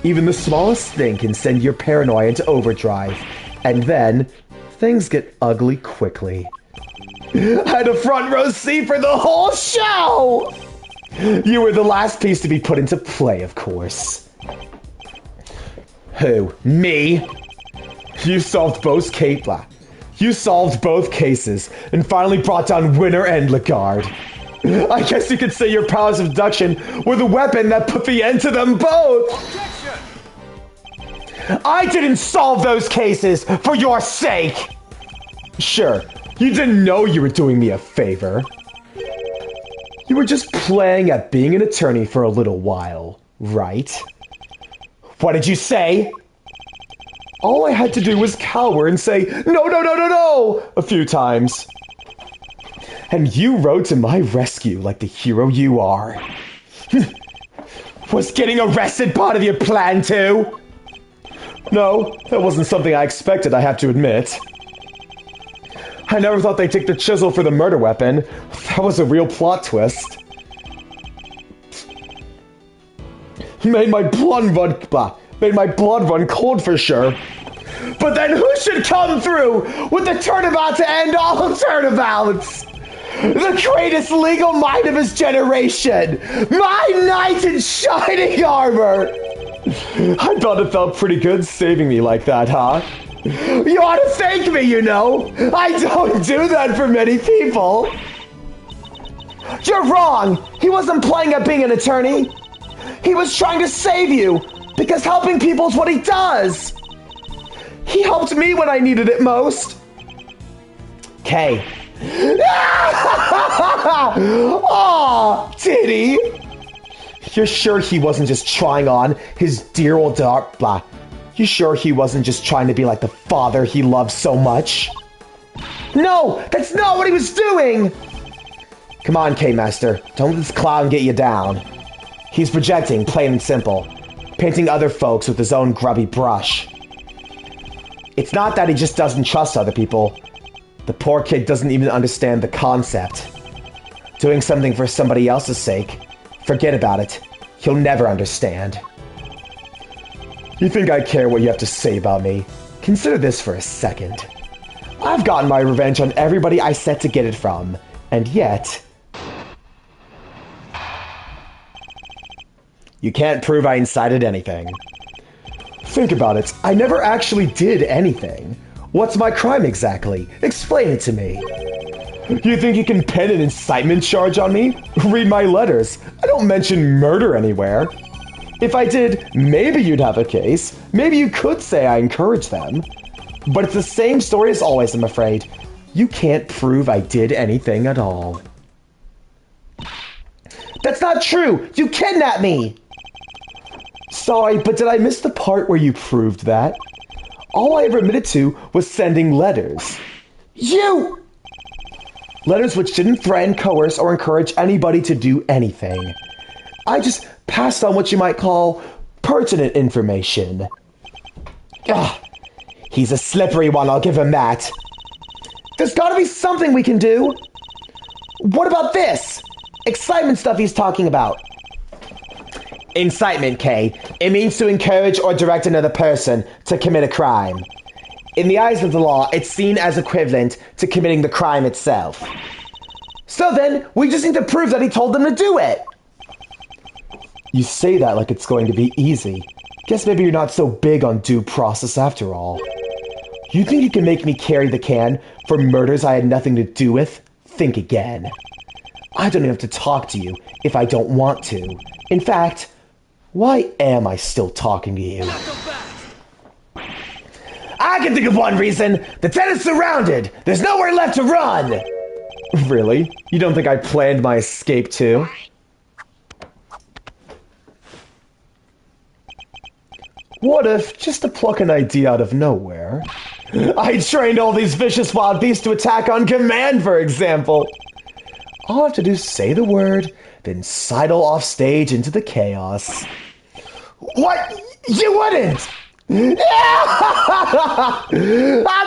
Even the smallest thing can send your paranoia into overdrive, and then things get ugly quickly. I had a front row seat for the whole show! You were the last piece to be put into play, of course. Who? Me? You solved both cases and finally brought down Winner and Lagarde. I guess you could say your powers of deduction were the weapon that put the end to them both. Objection! I didn't solve those cases for your sake. Sure, you didn't know you were doing me a favor. You were just playing at being an attorney for a little while, right? What did you say? All I had to do was cower and say, no, no, no, no, no, a few times. And you rode to my rescue like the hero you are. Was getting arrested part of your plan too? No, that wasn't something I expected, I have to admit. I never thought they'd take the chisel for the murder weapon. That was a real plot twist. Made my blood run cold for sure. But then who should come through with the turnabout to end all turnabouts? The greatest legal mind of his generation! My knight in shining armor! I thought it felt pretty good saving me like that, huh? You ought to thank me, you know! I don't do that for many people! You're wrong! He wasn't playing at being an attorney! He was trying to save you! Because helping people is what he does! He helped me when I needed it most! Kay. Aw, did he? You're sure he wasn't just trying on his dear old dog, blah. You sure he wasn't just trying to be like the father he loves so much? No, that's not what he was doing! Come on, K-Master, don't let this clown get you down. He's projecting, plain and simple. Painting other folks with his own grubby brush. It's not that he just doesn't trust other people. The poor kid doesn't even understand the concept. Doing something for somebody else's sake, forget about it. He'll never understand. You think I care what you have to say about me? Consider this for a second. I've gotten my revenge on everybody I set to get it from, and yet... You can't prove I incited anything. Think about it. I never actually did anything. What's my crime exactly? Explain it to me. You think you can pen an incitement charge on me? Read my letters. I don't mention murder anywhere. If I did, maybe you'd have a case. Maybe you could say I encouraged them. But it's the same story as always, I'm afraid. You can't prove I did anything at all. That's not true! You kidnapped me! Sorry, but did I miss the part where you proved that? All I ever admitted to was sending letters. You! Letters which didn't threaten, coerce, or encourage anybody to do anything. I just passed on what you might call pertinent information. Ugh. He's a slippery one, I'll give him that. There's gotta be something we can do. What about this? Excitement stuff he's talking about. Incitement, Kay. It means to encourage or direct another person to commit a crime. In the eyes of the law, it's seen as equivalent to committing the crime itself. So then, we just need to prove that he told them to do it. You say that like it's going to be easy. Guess maybe you're not so big on due process after all. You think you can make me carry the can for murders I had nothing to do with? Think again. I don't even have to talk to you if I don't want to. In fact, why am I still talking to you? I can think of one reason. The tent is surrounded. There's nowhere left to run. Really? You don't think I planned my escape too? What if, just to pluck an idea out of nowhere, I trained all these vicious wild beasts to attack on command, for example. All I have to do is say the word, then sidle off stage into the chaos. What? You wouldn't! I'm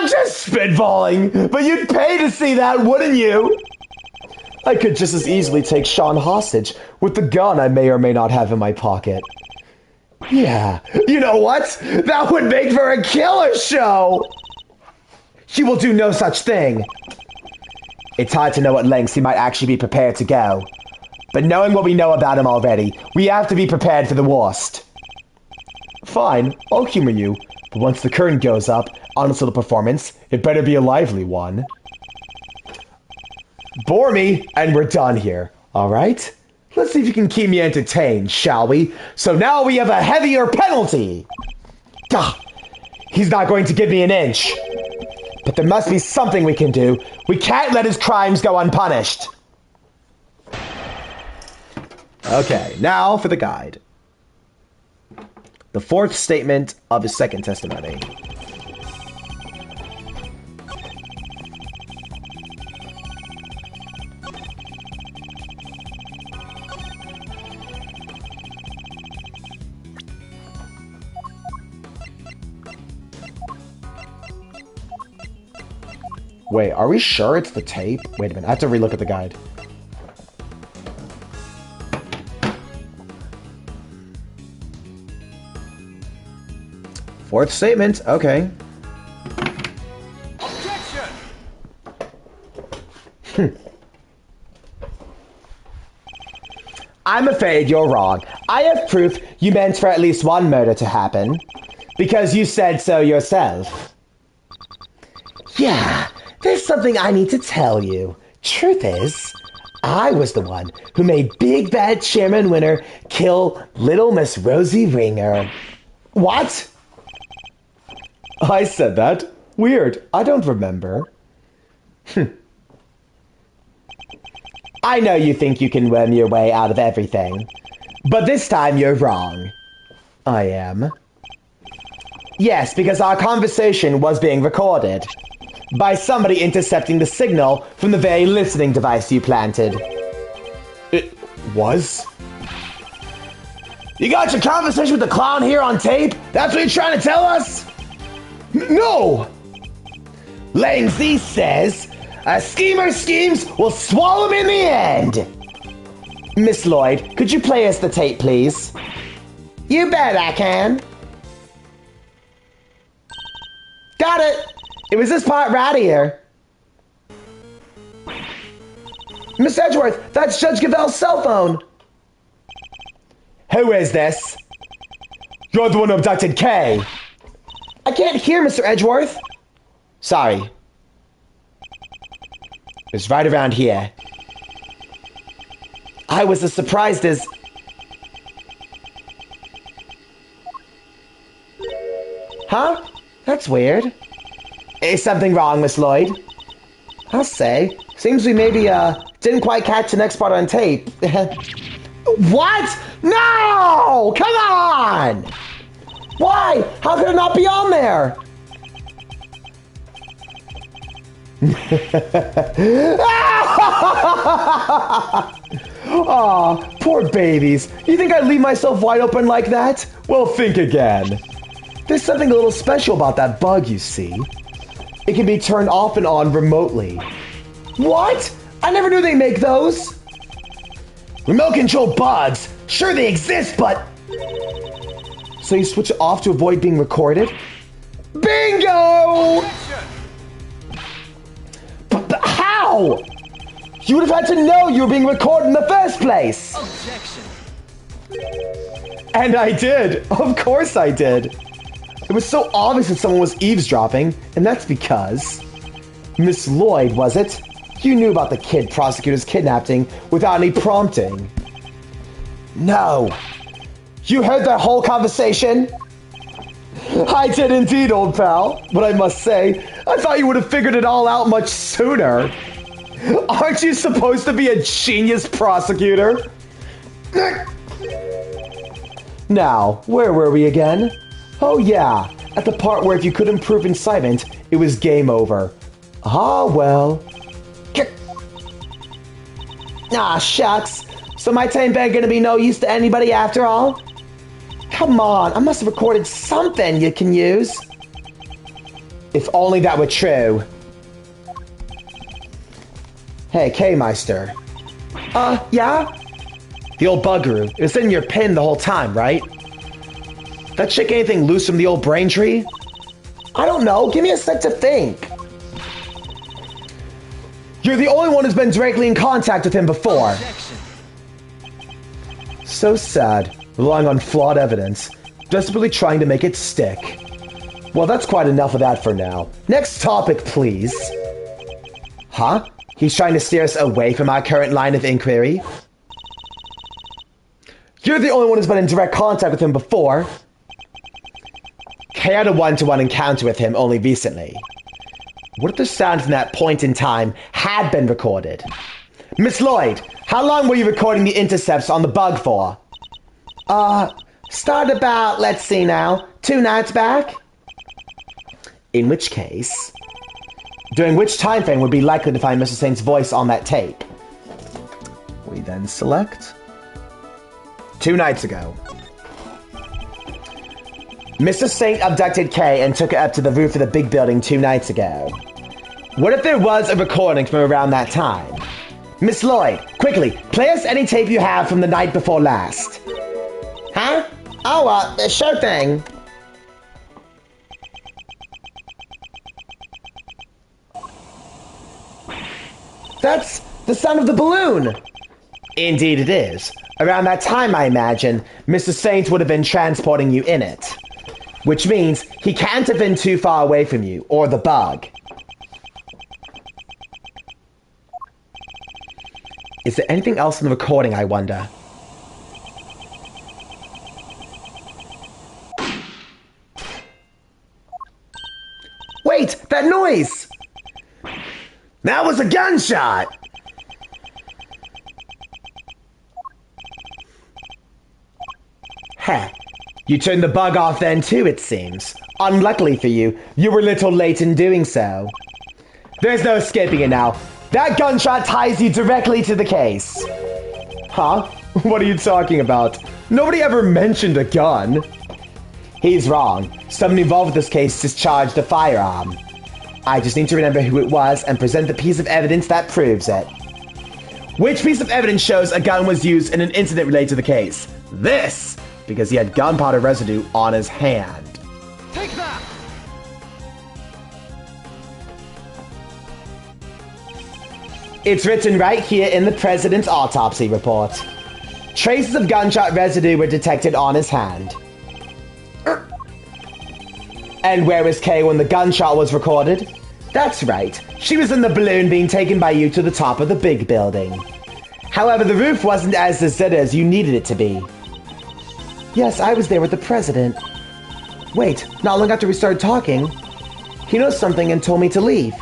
just spitballing, but you'd pay to see that, wouldn't you? I could just as easily take Sean hostage with the gun I may or may not have in my pocket. Yeah, you know what? That would make for a killer show! He will do no such thing. It's hard to know what lengths he might actually be prepared to go. But knowing what we know about him already, we have to be prepared for the worst. Fine, I'll humor you, but once the curtain goes up onto the performance, it better be a lively one. Bore me, and we're done here, alright? Let's see if you can keep me entertained, shall we? So now we have a heavier penalty! Gah! He's not going to give me an inch. But there must be something we can do. We can't let his crimes go unpunished. Okay, now for the guide. The fourth statement of his second testimony. Wait, are we sure it's the tape? Wait a minute, I have to relook at the guide. Fourth statement, okay. Objection! I'm afraid you're wrong. I have proof you meant for at least one murder to happen. Because you said so yourself. Yeah, there's something I need to tell you. Truth is, I was the one who made Big Bad Chairman Winner kill Little Miss Rosie Ringer. What? I said that. Weird. I don't remember. I know you think you can worm your way out of everything. But this time you're wrong. I am. Yes, because our conversation was being recorded. By somebody intercepting the signal from the very listening device you planted. It was? You got your conversation with the clown here on tape? That's what you're trying to tell us? No! Lang Z says, a schemer schemes will swallow him in the end. Miss Lloyd, could you play us the tape, please? You bet I can. Got it! It was this part right here. Miss Edgeworth, that's Judge Gavell's cell phone. Who is this? You're the one who abducted Kay. I can't hear, Mr. Edgeworth. Sorry. It's right around here. I was as surprised as... Huh? That's weird. Is something wrong, Miss Lloyd? I'll say. Seems we maybe, didn't quite catch the next part on tape. What? No! Come on! Why? How could it not be on there? Aw, poor babies. You think I'd leave myself wide open like that? Well, think again. There's something a little special about that bug, you see. It can be turned off and on remotely. What? I never knew they make those. Remote control bugs. Sure they exist, but... So you switch it off to avoid being recorded? Bingo! But how? You would have had to know you were being recorded in the first place. Objection. And I did. Of course I did. It was so obvious that someone was eavesdropping, and that's because... Miss Lloyd, was it? You knew about the kid prosecutors kidnapping without any prompting. No. You heard that whole conversation? I did indeed, old pal. But I must say, I thought you would have figured it all out much sooner. Aren't you supposed to be a genius prosecutor? Now, where were we again? Oh yeah, at the part where if you couldn't prove incitement, it was game over. Ah, well. Ah, shucks. So my tape ain't gonna be no use to anybody after all? Come on, I must have recorded something you can use. If only that were true. Hey, K-Meister. Yeah? The old buggeroo. It was in your pin the whole time, right? That chick anything loose from the old brain tree? I don't know. Give me a sec to think. You're the only one who's been directly in contact with him before. So sad, relying on flawed evidence, desperately trying to make it stick. Well, that's quite enough of that for now. Next topic, please. Huh? He's trying to steer us away from our current line of inquiry? You're the only one who's been in direct contact with him before. Kay had a one-to-one encounter with him only recently. What if the sound from that point in time had been recorded? Miss Lloyd, how long were you recording the intercepts on the bug for? Started about, let's see now, 2 nights back? In which case, during which time frame would be likely to find Mr. Saint's voice on that tape? We then select 2 nights ago. Mr. Saint abducted Kay and took her up to the roof of the big building 2 nights ago. What if there was a recording from around that time? Miss Lloyd, quickly, play us any tape you have from the night before last. Huh? Oh, sure thing. That's the sound of the balloon. Indeed it is. Around that time, I imagine, Mr. Saint would have been transporting you in it. Which means he can't have been too far away from you, or the bug. Is there anything else in the recording, I wonder? Wait! That noise! That was a gunshot! Heh. You turned the bug off then too, it seems. Unluckily for you, you were a little late in doing so. There's no escaping it now. That gunshot ties you directly to the case. Huh? What are you talking about? Nobody ever mentioned a gun. He's wrong. Someone involved with this case discharged a firearm. I just need to remember who it was and present the piece of evidence that proves it. Which piece of evidence shows a gun was used in an incident related to the case? This! Because he had gunpowder residue on his hand. Take that! It's written right here in the president's autopsy report. Traces of gunshot residue were detected on his hand. And where was Kay when the gunshot was recorded? That's right. She was in the balloon being taken by you to the top of the big building. However, the roof wasn't as deserted as you needed it to be. Yes, I was there with the president. Wait, not long after we started talking, he knows something and told me to leave.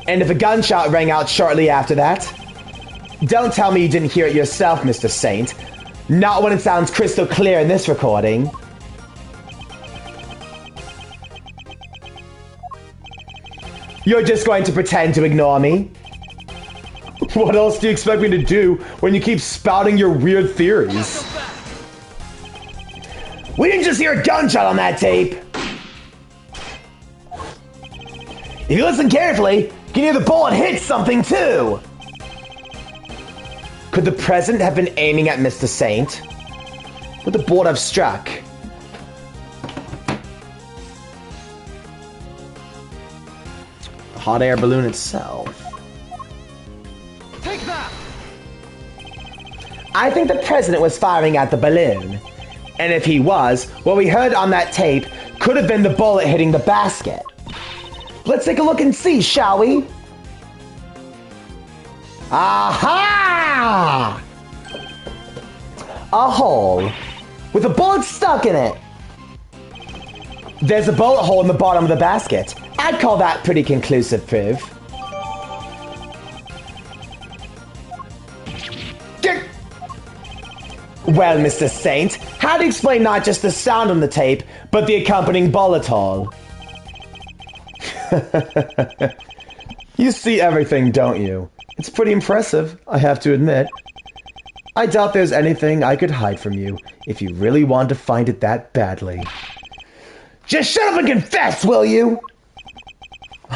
And if a gunshot rang out shortly after that? Don't tell me you didn't hear it yourself, Mr. Saint. Not when it sounds crystal clear in this recording. You're just going to pretend to ignore me? What else do you expect me to do when you keep spouting your weird theories? We didn't just hear a gunshot on that tape. If you listen carefully, you can hear the bullet hit something too. Could the president have been aiming at Mr. Saint? Would the bullet have struck? The hot air balloon itself. Take that! I think the president was firing at the balloon. And if he was, what we heard on that tape could have been the bullet hitting the basket. Let's take a look and see, shall we? Aha! A hole with a bullet stuck in it. There's a bullet hole in the bottom of the basket. I'd call that pretty conclusive proof. Well, Mr. Saint, how do you explain not just the sound on the tape, but the accompanying whatll? You see everything, don't you? It's pretty impressive, I have to admit. I doubt there's anything I could hide from you if you really want to find it that badly. Just shut up and confess, will you?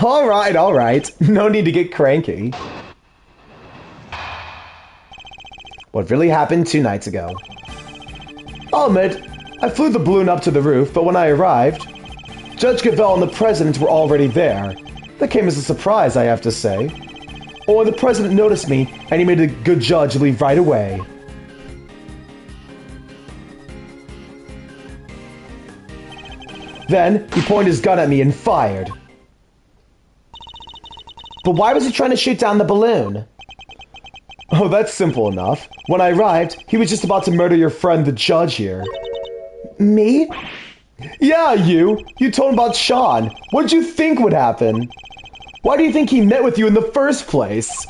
All right. No need to get cranky. What really happened 2 nights ago? I'll admit, I flew the balloon up to the roof, but when I arrived, Judge Cavell and the President were already there. That came as a surprise, I have to say. Or the President noticed me, and he made a good judge leave right away. Then, he pointed his gun at me and fired. But why was he trying to shoot down the balloon? Oh, that's simple enough. When I arrived, he was just about to murder your friend, the judge here. Me? Yeah, you. You told him about Sean. What did you think would happen? Why do you think he met with you in the first place?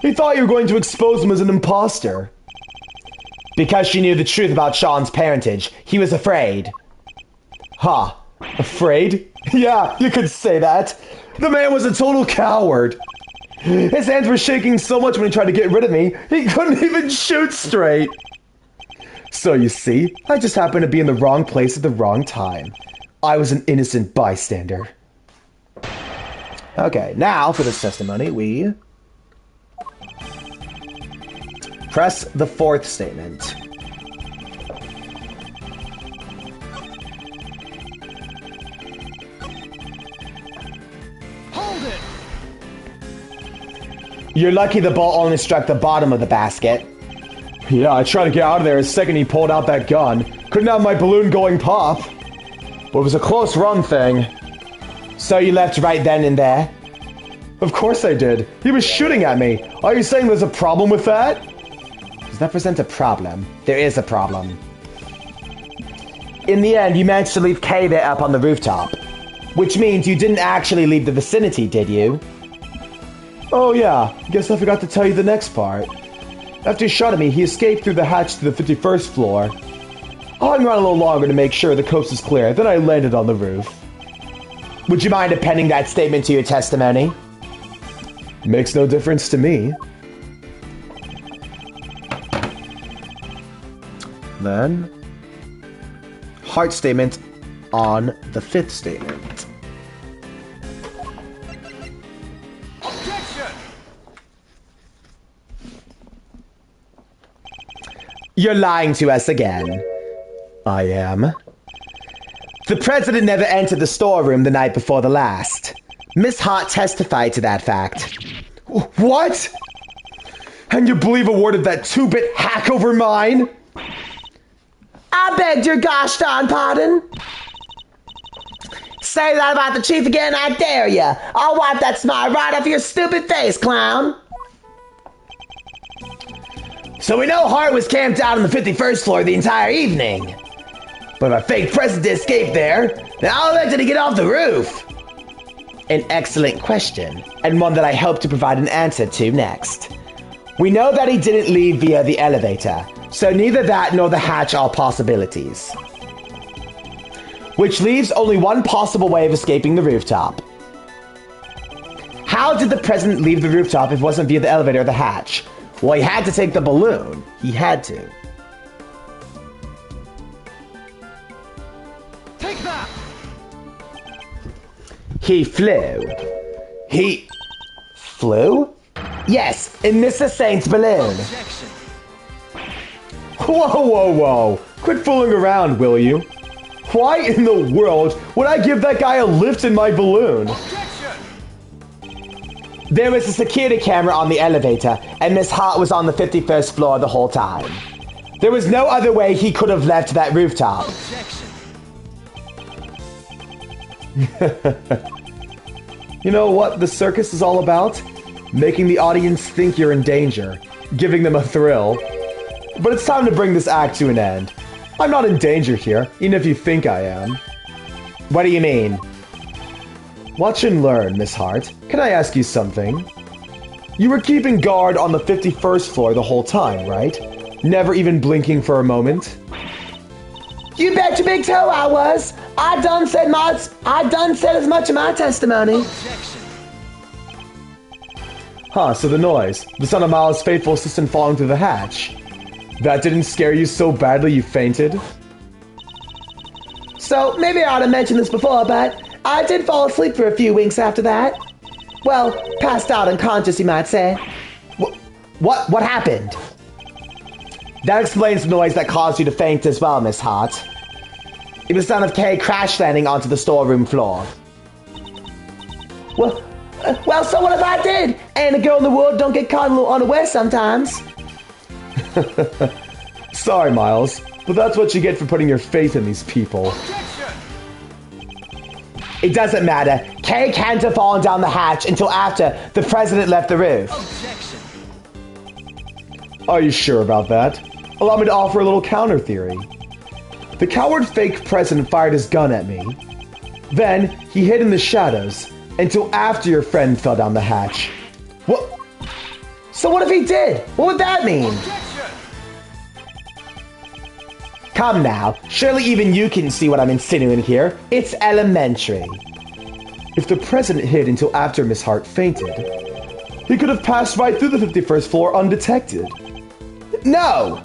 He thought you were going to expose him as an imposter. Because she knew the truth about Sean's parentage. He was afraid. Ha! Afraid? Yeah, you could say that. The man was a total coward. His hands were shaking so much when he tried to get rid of me, he couldn't even shoot straight. So you see, I just happened to be in the wrong place at the wrong time. I was an innocent bystander. Okay, now for this testimony, we press the 4th statement. Hold it! You're lucky the ball only struck the bottom of the basket. Yeah, I tried to get out of there the second he pulled out that gun. Couldn't have my balloon going pop. But it was a close run thing. So you left right then and there? Of course I did. He was shooting at me. Are you saying there's a problem with that? Does that present a problem? There is a problem. In the end, you managed to leave Kay there up on the rooftop. Which means you didn't actually leave the vicinity, did you? Oh yeah, guess I forgot to tell you the next part. After he shot at me, he escaped through the hatch to the 51st floor. I hung around a little longer to make sure the coast was clear, then I landed on the roof. Would you mind appending that statement to your testimony? Makes no difference to me. Then, heart statement on the 5th statement. Objection! You're lying to us again. I am. The President never entered the storeroom the night before the last. Miss Hart testified to that fact. What? And you believe a word of that 2-bit hack over mine? I begged your gosh darn pardon. Say that about the chief again, I dare ya. I'll wipe that smile right off your stupid face, clown. So we know Hart was camped out on the 51st floor the entire evening. But if a fake president escaped there, then how the heck did he get off the roof? An excellent question, and one that I hope to provide an answer to next. We know that he didn't leave via the elevator, so neither that nor the hatch are possibilities. Which leaves only one possible way of escaping the rooftop. How did the president leave the rooftop if it wasn't via the elevator or the hatch? Well, he had to take the balloon. He had to. Take that! He flew. He flew? Yes, in Mr. Saint's balloon. Objection! Whoa. Quit fooling around, will you? Why in the world would I give that guy a lift in my balloon? Objection! There was a security camera on the elevator, and Miss Hart was on the 51st floor the whole time. There was no other way he could have left that rooftop. Objection! You know what the circus is all about? Making the audience think you're in danger, giving them a thrill. But it's time to bring this act to an end. I'm not in danger here, even if you think I am. What do you mean? Watch and learn, Miss Hart. Can I ask you something? You were keeping guard on the 51st floor the whole time, right? never even blinking for a moment. You bet your big toe I was. I done said as much in my testimony. Huh, so the noise. The son of Miles' faithful assistant falling through the hatch. That didn't scare you so badly you fainted? So, maybe I ought to mention this before, but I did fall asleep for a few winks after that. Well, passed out unconscious, you might say. What happened? That explains the noise that caused you to faint as well, Miss Hart. It was the sound of Kay crash landing onto the storeroom floor. Well, so what if I did? And a girl in the world don't get caught a little unaware sometimes. Sorry, Miles, but that's what you get for putting your faith in these people. It doesn't matter. Kay can't have fallen down the hatch until after the president left the roof. Are you sure about that? Allow me to offer a little counter theory. The coward fake president fired his gun at me. Then he hid in the shadows until after your friend fell down the hatch. What? So what if he did? What would that mean? Come now, surely even you can see what I'm insinuating here. It's elementary. If the president hid until after Miss Hart fainted, he could have passed right through the 51st floor undetected. No!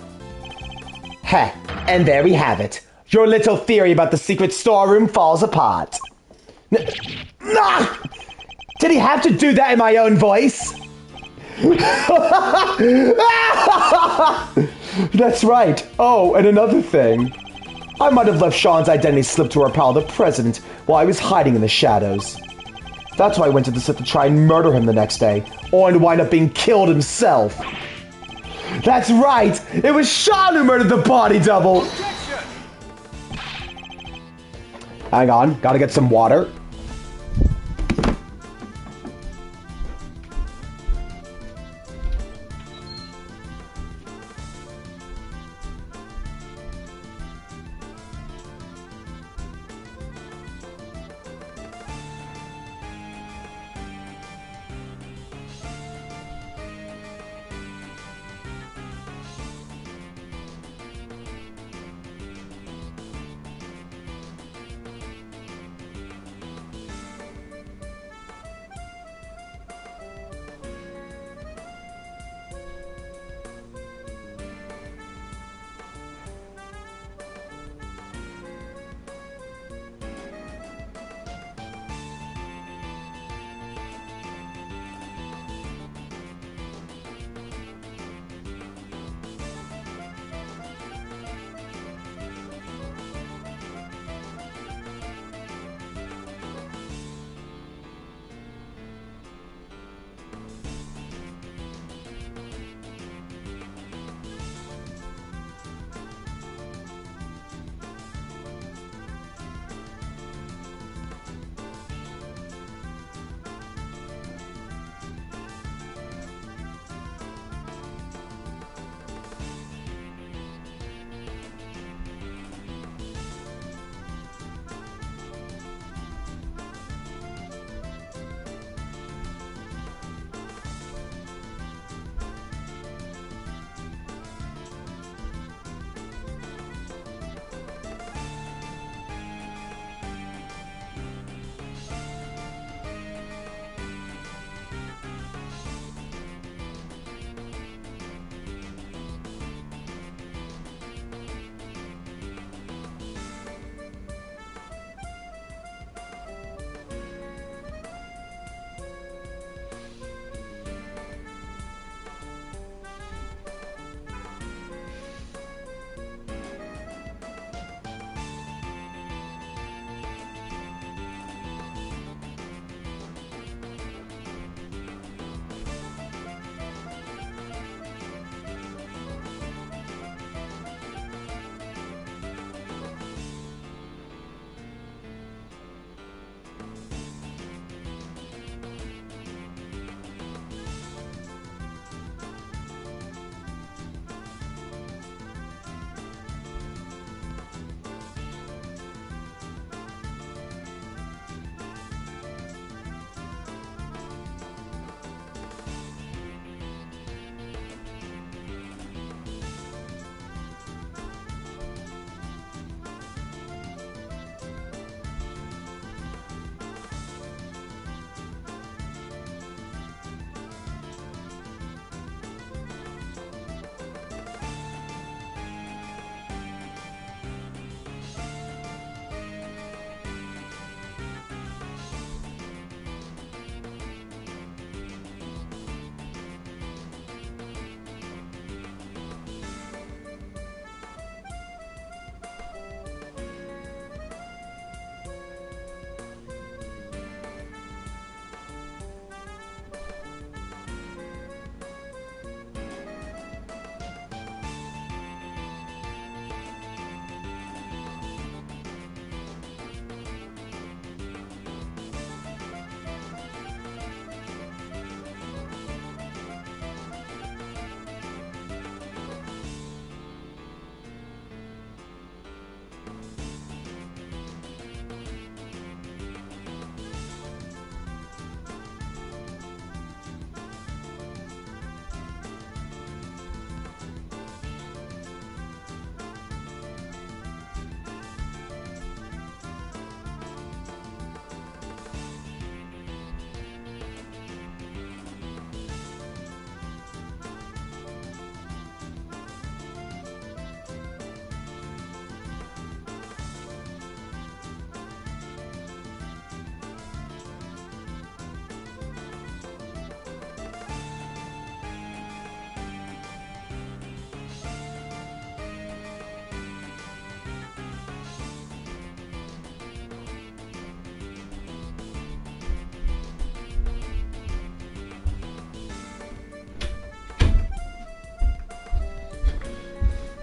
Heh, and there we have it. Your little theory about the secret storeroom falls apart. Nah! Did he have to do that in my own voice? That's right. Oh, and another thing. I might have let Sean's identity slip to our pal, the president, while I was hiding in the shadows. That's why I went to the set to try and murder him the next day, only to wind up being killed himself. That's right! It was Sean who murdered the body double! Hang on, gotta get some water.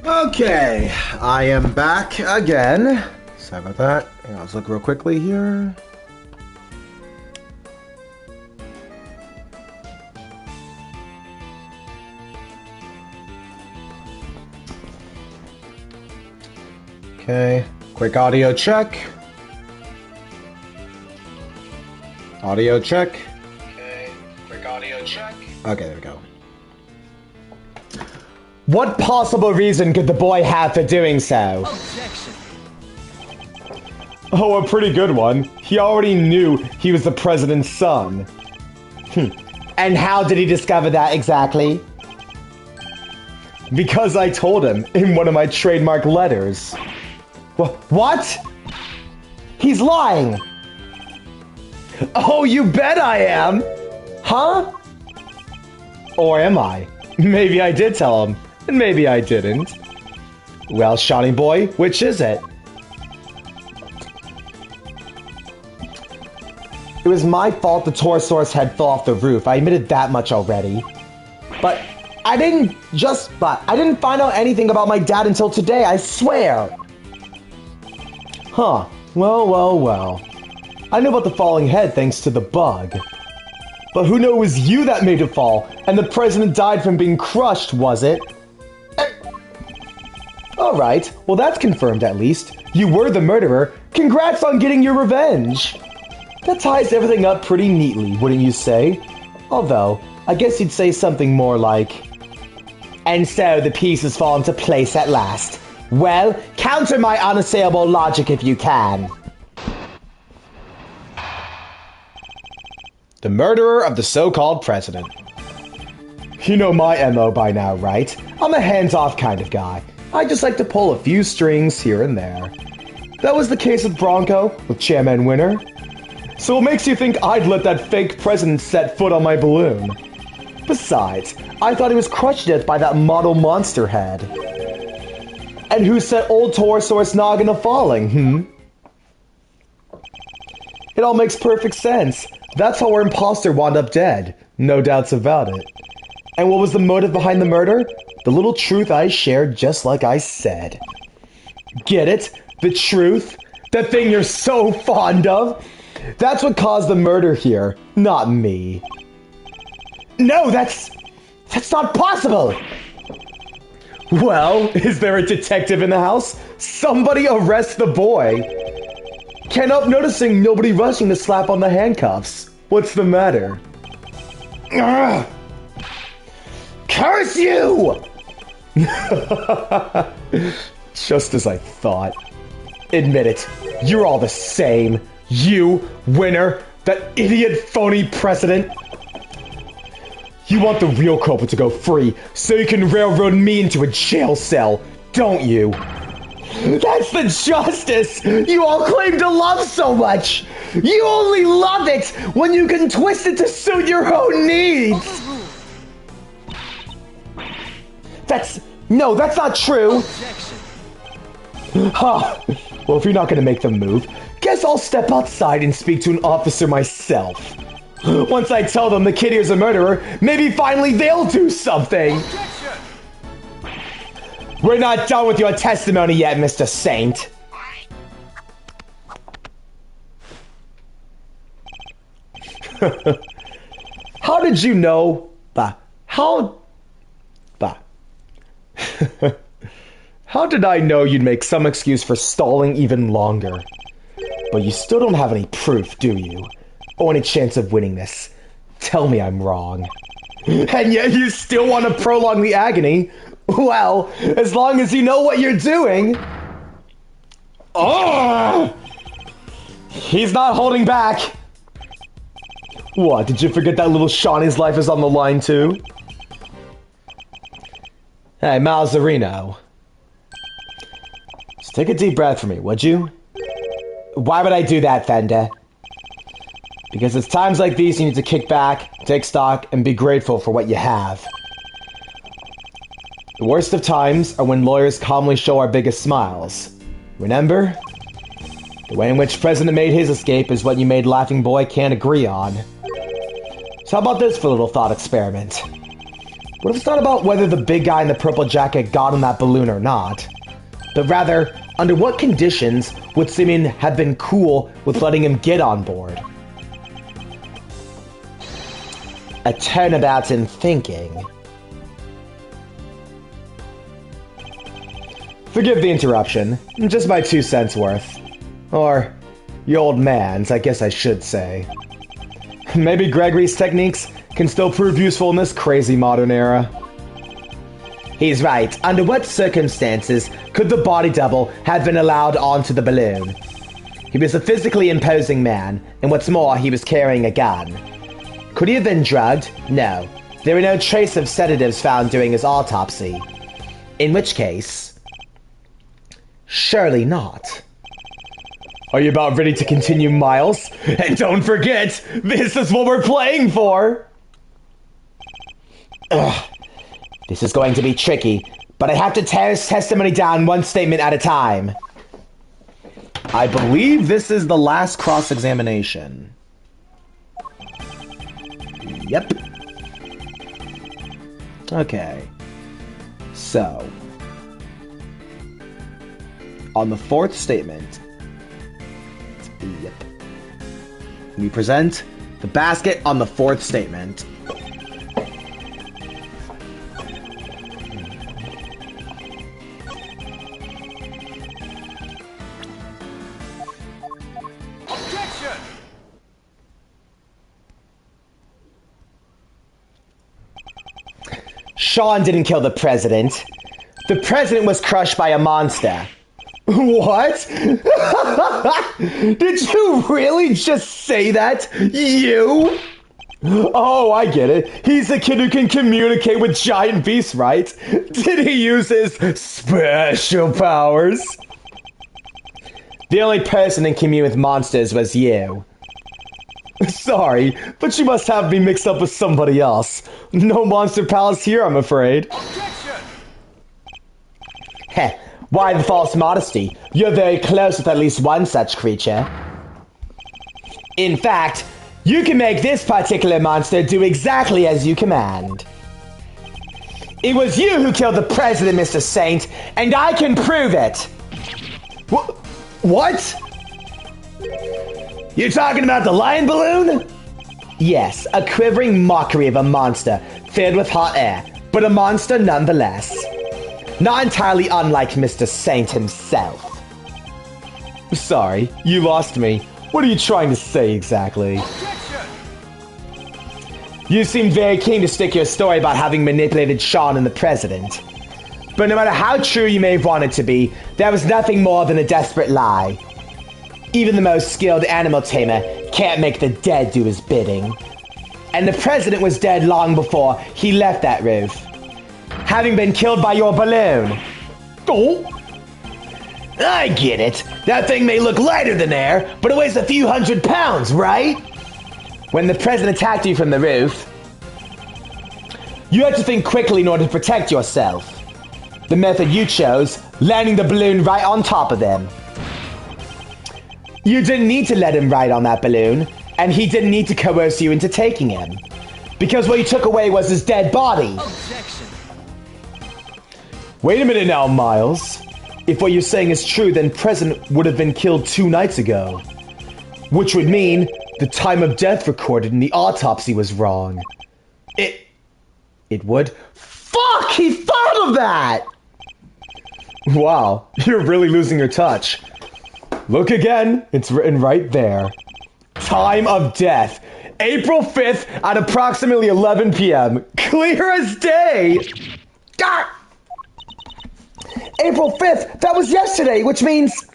Okay, I am back again. Sorry about that. Hang on, let's look real quickly here. Okay, quick audio check. Audio check. Okay, quick audio check. Okay, there we go. What possible reason could the boy have for doing so? Objection. Oh, a pretty good one. He already knew he was the president's son. And how did he discover that exactly? Because I told him in one of my trademark letters. What? He's lying! Oh, you bet I am! Huh? Or am I? Maybe I did tell him, and maybe I didn't. Well, Shawnee boy, which is it? It was my fault the Torosaurus head fell off the roof. I admitted that much already. But I didn't find out anything about my dad until today, I swear. Huh. Well. I knew about the falling head thanks to the bug. But who knew it was you that made it fall, and the president died from being crushed, was it? Alright, well that's confirmed at least. You were the murderer. Congrats on getting your revenge. That ties everything up pretty neatly, wouldn't you say? Although, I guess you'd say something more like... And so the pieces fall into place at last. Well, counter my unassailable logic if you can. The murderer of the so-called president. You know my MO by now, right? I'm a hands-off kind of guy. I just like to pull a few strings here and there. That was the case with Bronco, with Chairman Winner. So what makes you think I'd let that fake president set foot on my balloon? Besides, I thought he was crushed to death by that model monster head. And who set old Torosaurus noggin to falling, It all makes perfect sense. That's how our imposter wound up dead. No doubts about it. And what was the motive behind the murder? The little truth I shared just like I said. Get it? The truth? The thing you're so fond of? That's what caused the murder here, not me. No, that's not possible! Well, is there a detective in the house? Somebody arrest the boy! Can't help noticing nobody rushing to slap on the handcuffs. What's the matter? Ugh. Curse you! Just as I thought. Admit it, you're all the same. You, Winner, that idiot phony president. You want the real culprit to go free, so you can railroad me into a jail cell, don't you? That's the justice you all claim to love so much! You only love it when you can twist it to suit your own needs! That's not true! Huh. Well, if you're not gonna make the move, guess I'll step outside and speak to an officer myself. Once I tell them the kid here's a murderer, maybe finally they'll do something! We're not done with your testimony yet, Mr. Saint. How did you know? How did I know you'd make some excuse for stalling even longer? But you still don't have any proof, do you? Or any chance of winning this? Tell me I'm wrong. And yet you still want to prolong the agony? Well, as long as you know what you're doing. Oh! He's not holding back. What, did you forget that little Shawnee's life is on the line too? Hey, Malzarino. Just take a deep breath for me, would you? Why would I do that, Fender? Because it's times like these you need to kick back, take stock, and be grateful for what you have. The worst of times are when lawyers calmly show our biggest smiles. Remember? The way in which President made his escape is what you made Laughing Boy can't agree on. So how about this for a little thought experiment? What if it's not about whether the big guy in the purple jacket got on that balloon or not, but rather, under what conditions would Simeon have been cool with letting him get on board? A turnabout in thinking. Forgive the interruption, just my 2 cents worth. Or, the old man's, I guess I should say. Maybe Gregory's techniques can still prove useful in this crazy modern era. He's right. Under what circumstances could the body double have been allowed onto the balloon? He was a physically imposing man, and what's more, he was carrying a gun. Could he have been drugged? No. There were no trace of sedatives found during his autopsy. In which case, surely not. Are you about ready to continue, Miles? And don't forget, this is what we're playing for! Ugh. This is going to be tricky, but I have to tear his testimony down one statement at a time. I believe this is the last cross-examination. Yep. Okay. So, on the 4th statement, Yep. we present the basket on the 4th statement. Objection! Sean didn't kill the president. The president was crushed by a monster. What? Did you really just say that? You? Oh, I get it. He's the kid who can communicate with giant beasts, right? Did he use his special powers? The only person in commune with monsters was you. Sorry, but you must have me mixed up with somebody else. No monster palace here, I'm afraid. Objection! Heh, why the false modesty? You're very close with at least one such creature. In fact, you can make this particular monster do exactly as you command. It was you who killed the president, Mr. Saint, and I can prove it. What? You talking about the lion balloon? Yes, a quivering mockery of a monster filled with hot air, but a monster nonetheless. Not entirely unlike Mr. Saint himself. Sorry, you lost me. What are you trying to say exactly? Objection! You seem very keen to stick your story about having manipulated Sean and the president. But no matter how true you may have wanted to be, there was nothing more than a desperate lie. Even the most skilled animal tamer can't make the dead do his bidding. And the president was dead long before he left that roof, having been killed by your balloon. Oh, I get it. That thing may look lighter than air, but it weighs a few 100 pounds, right? When the president attacked you from the roof, you had to think quickly in order to protect yourself. The method you chose, landing the balloon right on top of them. You didn't need to let him ride on that balloon, and he didn't need to coerce you into taking him, because what you took away was his dead body. Objection! Wait a minute now, Miles. If what you're saying is true, then President would have been killed 2 nights ago. Which would mean the time of death recorded in the autopsy was wrong. It would? Fuck! He thought of that! Wow, you're really losing your touch. Look again, it's written right there. Time of death. April 5th at approximately 11 p.m. Clear as day! God! April 5th, that was yesterday, which means...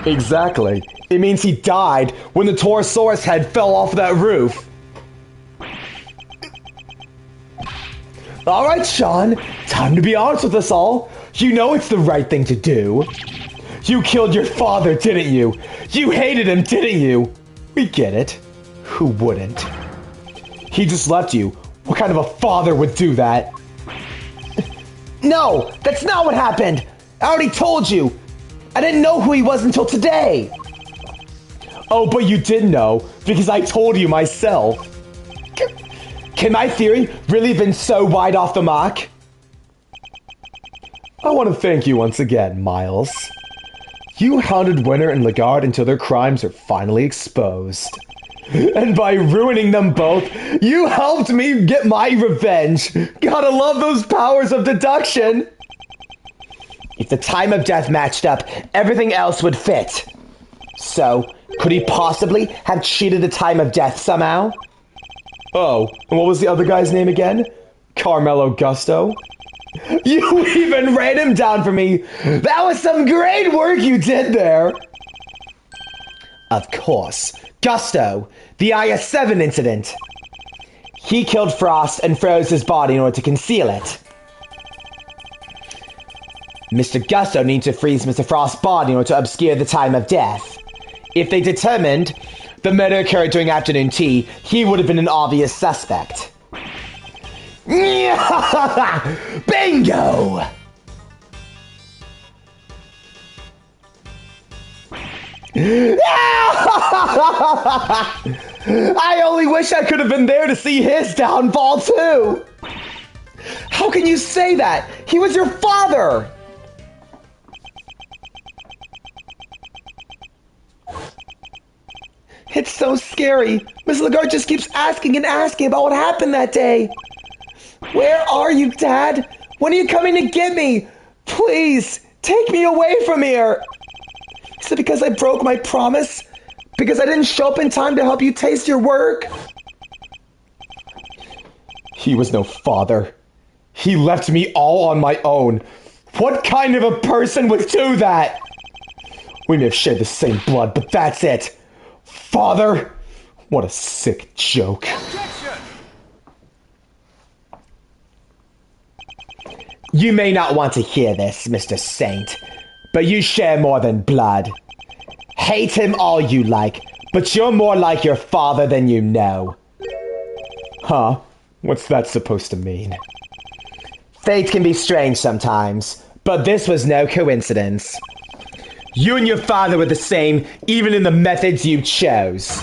Exactly. It means he died when the Torosaurus head fell off that roof. Alright, Sean, time to be honest with us all. You know it's the right thing to do. You killed your father, didn't you? You hated him, didn't you? We get it. Who wouldn't? He just left you. What kind of a father would do that? No, that's not what happened. I already told you. I didn't know who he was until today. Oh, but you did know, because I told you myself. Can my theory really have been so wide off the mark? I want to thank you once again, Miles. You hounded Winter and Lagarde until their crimes are finally exposed. And by ruining them both, you helped me get my revenge. Gotta love those powers of deduction. If the time of death matched up, everything else would fit. So, could he possibly have cheated the time of death somehow? Oh, and what was the other guy's name again? Carmelo Gusto? You even ran him down for me! That was some great work you did there! Of course. Gusto, the IS-7 incident. He killed Frost and froze his body in order to conceal it. Mr. Gusto needed to freeze Mr. Frost's body in order to obscure the time of death. If they determined the murder occurred during afternoon tea, he would have been an obvious suspect. Bingo! I only wish I could have been there to see his downfall too! How can you say that? He was your father! It's so scary. Miss Lagarde just keeps asking and asking about what happened that day. Where are you, Dad? When are you coming to get me? Please, take me away from here. Is it because I broke my promise? Because I didn't show up in time to help you taste your work? He was no father. He left me all on my own. What kind of a person would do that? We may have shared the same blood, but that's it. Father? What a sick joke. You may not want to hear this, Mr. Saint, but you share more than blood. Hate him all you like, but you're more like your father than you know. Huh? What's that supposed to mean? Fate can be strange sometimes, but this was no coincidence. You and your father were the same, even in the methods you chose.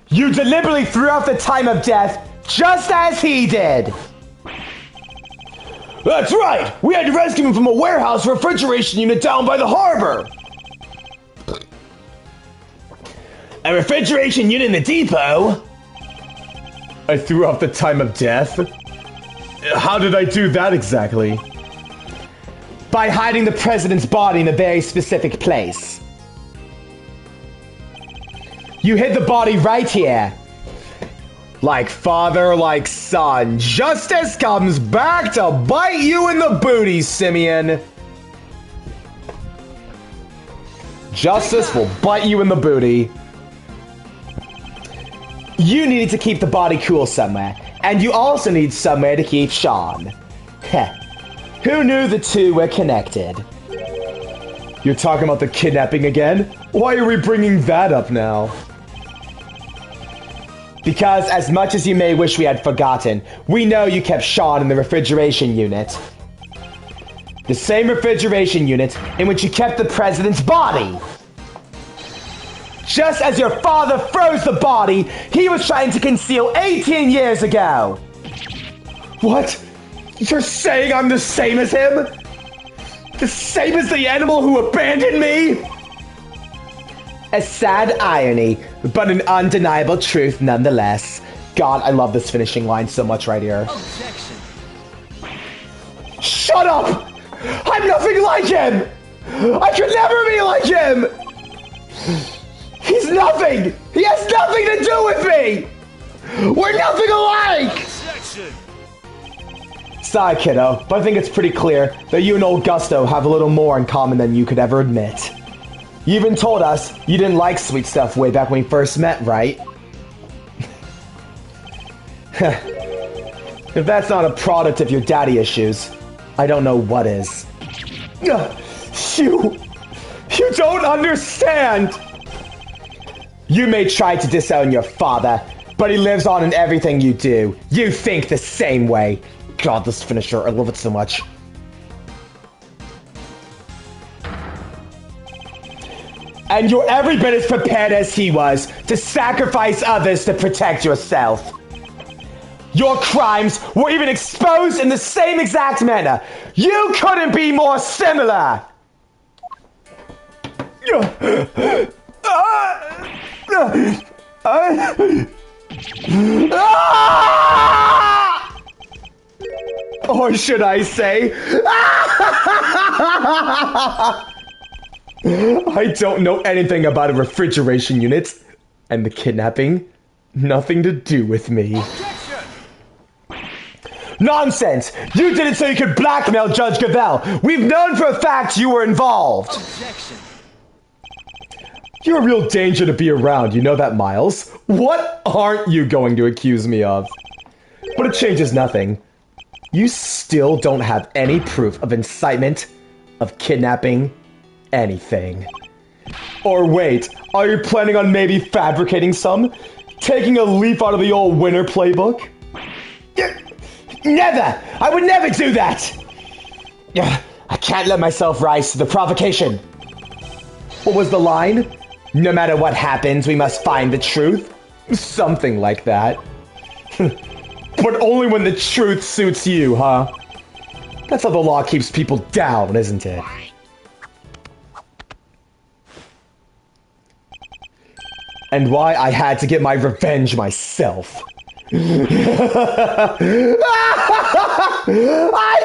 You deliberately threw out the time of death, just as he did. That's right! We had to rescue him from a warehouse refrigeration unit down by the harbor! A refrigeration unit in the depot? I threw off the time of death? How did I do that exactly? By hiding the president's body in a very specific place. You hid the body right here. Like father, like son. Justice comes back to bite you in the booty, Simeon. Justice will bite you in the booty. You needed to keep the body cool somewhere, and you also need somewhere to keep Sean. Heh. Who knew the two were connected? You're talking about the kidnapping again? Why are we bringing that up now? Because as much as you may wish we had forgotten, we know you kept Sean in the refrigeration unit. The same refrigeration unit in which you kept the president's body. Just as your father froze the body, he was trying to conceal 18 years ago. What? You're saying I'm the same as him? The same as the animal who abandoned me? A sad irony, but an undeniable truth nonetheless. God, I love this finishing line so much right here. Objection. Shut up! I'm nothing like him! I could never be like him! He's nothing! He has nothing to do with me! We're nothing alike! Objection. Sorry, kiddo, but I think it's pretty clear that you and old Gusto have a little more in common than you could ever admit. You even told us you didn't like sweet stuff way back when we first met, right? If that's not a product of your daddy issues, I don't know what is. You don't understand! You may try to disown your father, but he lives on in everything you do. You think the same way. God, this finisher, I love it so much. And you're every bit as prepared as he was to sacrifice others to protect yourself. Your crimes were even exposed in the same exact manner. You couldn't be more similar. Or should I say, I don't know anything about a refrigeration unit, and the kidnapping, nothing to do with me. Objection! Nonsense! You did it so you could blackmail Judge Gavelle. We've known for a fact you were involved. Objection! You're a real danger to be around, you know that, Miles? What aren't you going to accuse me of? But it changes nothing. You still don't have any proof of incitement, of kidnapping, anything. Or wait, are you planning on maybe fabricating some? Taking a leaf out of the old winner playbook? Never! I would never do that! I can't let myself rise to the provocation. What was the line? No matter what happens, we must find the truth? Something like that. But only when the truth suits you, huh? That's how the law keeps people down, isn't it? And why I had to get my revenge myself. I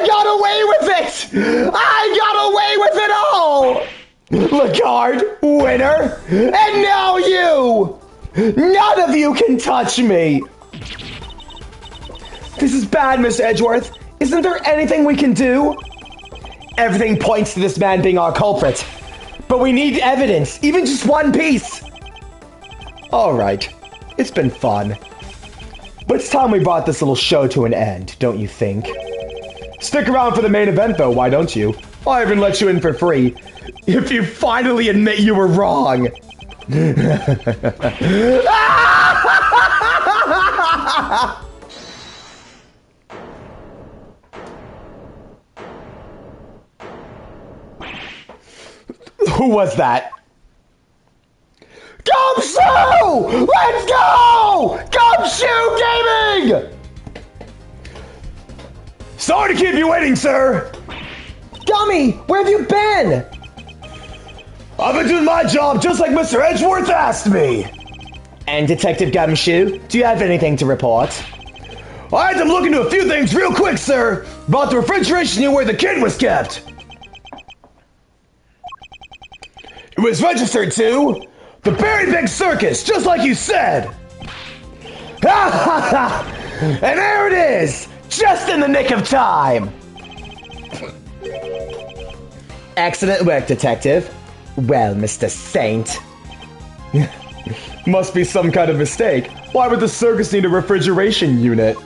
got away with it! I got away with it all! Lagarde, winner, and now you! None of you can touch me! This is bad, Mr. Edgeworth. Isn't there anything we can do? Everything points to this man being our culprit. But we need evidence, even just one piece. Alright, it's been fun. But it's time we brought this little show to an end, don't you think? Stick around for the main event, though, why don't you? I'll even let you in for free. If you finally admit you were wrong. Who was that? Gumshoe! Let's go! Gumshoe Gaming! Sorry to keep you waiting, sir. Gummy, where have you been? I've been doing my job just like Mr. Edgeworth asked me. And Detective Gumshoe, do you have anything to report? I had to look into a few things real quick, sir. About the refrigeration unit where the kid was kept. It was registered to the Berry Big Circus, just like you said. Ha ha ha! And there it is! Just in the nick of time! Excellent work, Detective. Well, Mr. Saint. Must be some kind of mistake. Why would the circus need a refrigeration unit?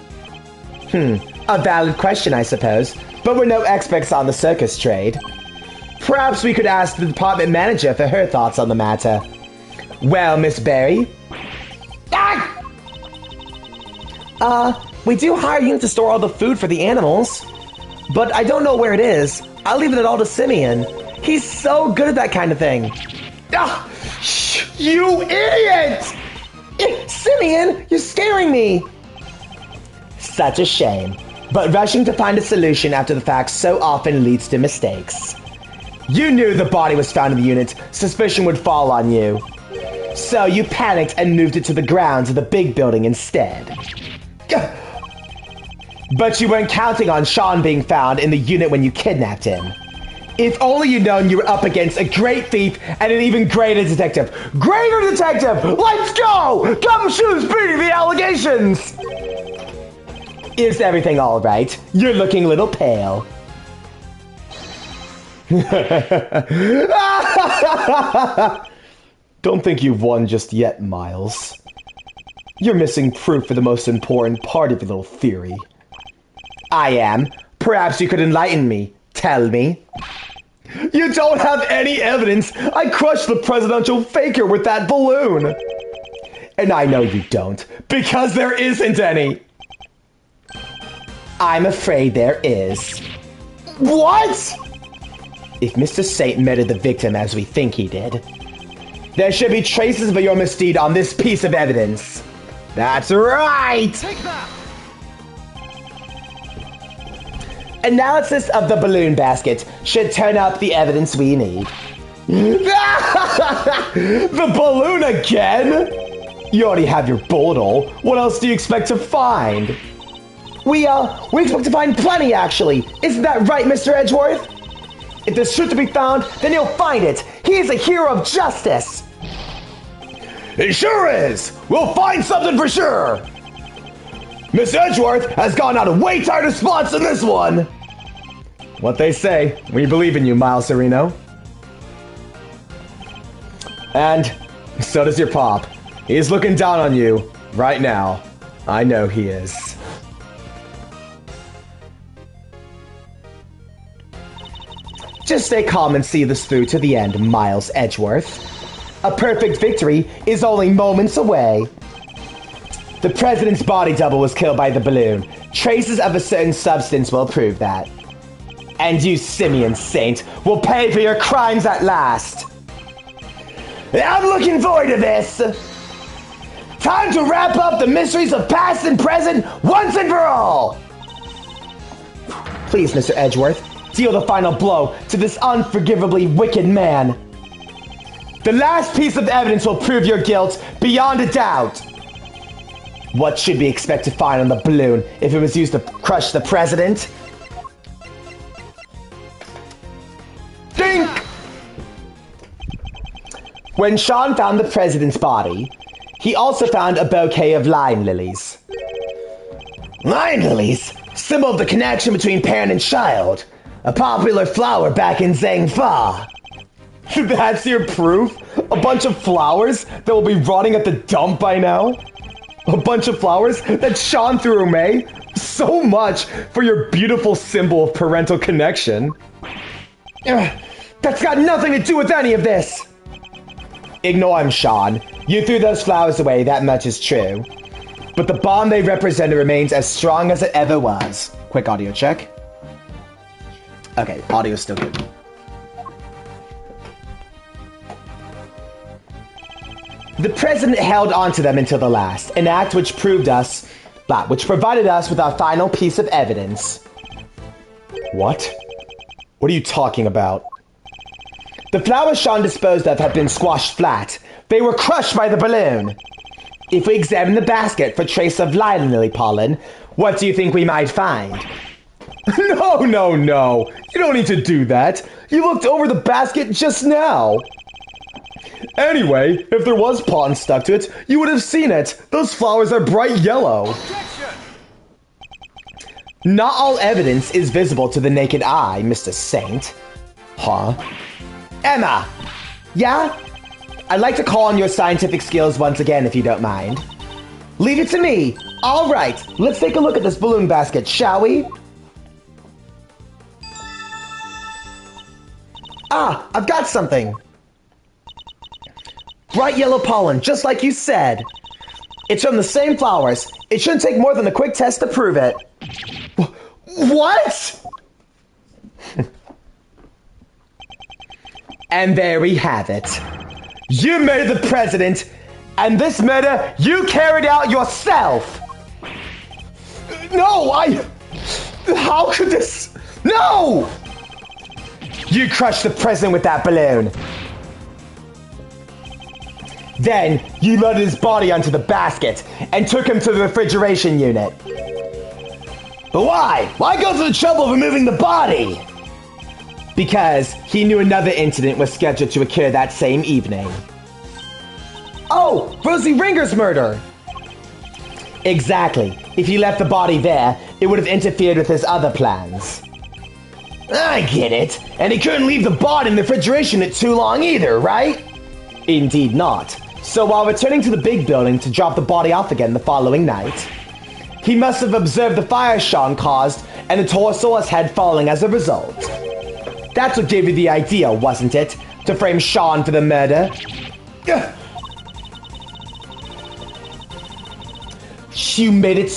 A valid question, I suppose. But we're no experts on the circus trade. Perhaps we could ask the department manager for her thoughts on the matter. Well, Miss Berry? We do hire you to store all the food for the animals. But I don't know where it is. I'll leave it all to Simeon. He's so good at that kind of thing. You idiot! Simeon, you're scaring me. Such a shame. But rushing to find a solution after the fact so often leads to mistakes. You knew the body was found in the unit. Suspicion would fall on you. So you panicked and moved it to the grounds of the big building instead. But you weren't counting on Sean being found in the unit when you kidnapped him. If only you'd known you were up against a great thief and an even greater detective. Greater detective! Let's go! Gumshoe's beating the allegations! Is everything all right? You're looking a little pale. Don't think you've won just yet, Miles. You're missing proof for the most important part of your little theory. I am. Perhaps you could enlighten me. Tell me. You don't have any evidence. I crushed the presidential faker with that balloon. And I know you don't, because there isn't any. I'm afraid there is. What? If Mr. Saint murdered the victim as we think he did, there should be traces of your misdeed on this piece of evidence. That's right! Take that! Analysis of the balloon basket should turn up the evidence we need. The balloon again? You already have your whatll. What else do you expect to find? We expect to find plenty, actually. Isn't that right, Mr. Edgeworth? If there's truth to be found, then he'll find it. He is a hero of justice. He sure is! We'll find something for sure! Miss Edgeworth has gone out a way tighter spots than this one! What they say, we believe in you, Miles Sereno. And so does your pop. He's looking down on you right now. I know he is. Just stay calm and see this through to the end, Miles Edgeworth. A perfect victory is only moments away. The president's body double was killed by the balloon. Traces of a certain substance will prove that. And you, Simeon Saint, will pay for your crimes at last. I'm looking forward to this. Time to wrap up the mysteries of past and present once and for all. Please, Mr. Edgeworth, deal the final blow to this unforgivably wicked man. The last piece of evidence will prove your guilt beyond a doubt. What should we expect to find on the balloon if it was used to crush the president? Dink! When Sean found the president's body, he also found a bouquet of line lilies. Line lilies? Symbol of the connection between parent and child. A popular flower back in Zhangfa. That's your proof? A bunch of flowers that will be rotting at the dump by now? A bunch of flowers that Sean threw away? So much for your beautiful symbol of parental connection. That's got nothing to do with any of this! Ignore him, Sean. You threw those flowers away, that much is true. But the bond they represented remains as strong as it ever was. Quick audio check. Okay, audio's still good. The president held on to them until the last, an act which provided us with our final piece of evidence. What? What are you talking about? The flowers Sean disposed of had been squashed flat. They were crushed by the balloon. If we examine the basket for trace of lion lily pollen, what do you think we might find? No. You don't need to do that. You looked over the basket just now. Anyway, if there was pollen stuck to it, you would have seen it. Those flowers are bright yellow. Objection! Not all evidence is visible to the naked eye, Mr. Saint. Huh? Emma! Yeah? I'd like to call on your scientific skills once again, if you don't mind. Leave it to me. All right, let's take a look at this balloon basket, shall we? Ah, I've got something. Bright yellow pollen, just like you said. It's from the same flowers. It shouldn't take more than a quick test to prove it. What? And there we have it. You murdered the president, and this murder you carried out yourself. No, how could this? No! You crushed the president with that balloon. Then, you loaded his body onto the basket and took him to the refrigeration unit. But why? Why go through the trouble of removing the body? Because he knew another incident was scheduled to occur that same evening. Oh, Rosie Ringer's murder! Exactly. If he left the body there, it would have interfered with his other plans. I get it. And he couldn't leave the body in the refrigeration unit too long either, right? Indeed not. So while returning to the big building to drop the body off again the following night, he must have observed the fire Sean caused and the Torosaurus head falling as a result. That's what gave you the idea, wasn't it? To frame Sean for the murder? You made it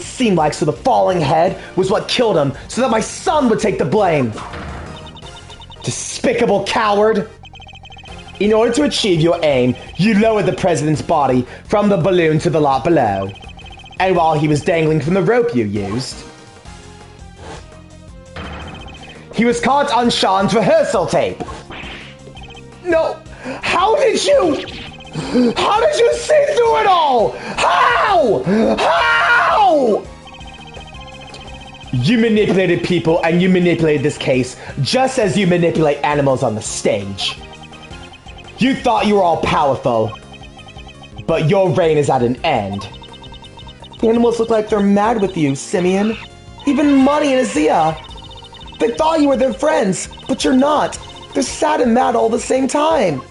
seem like so the falling head was what killed him, so that my son would take the blame. Despicable coward! In order to achieve your aim, you lowered the president's body from the balloon to the lot below. And while he was dangling from the rope you used, He was caught on Sean's rehearsal tape. No, how did you see through it all? How? You manipulated people and you manipulated this case just as you manipulate animals on the stage. You thought you were all powerful, but your reign is at an end. The animals look like they're mad with you, Simeon. Even Money and Azia. They thought you were their friends, but you're not. They're sad and mad all at the same time.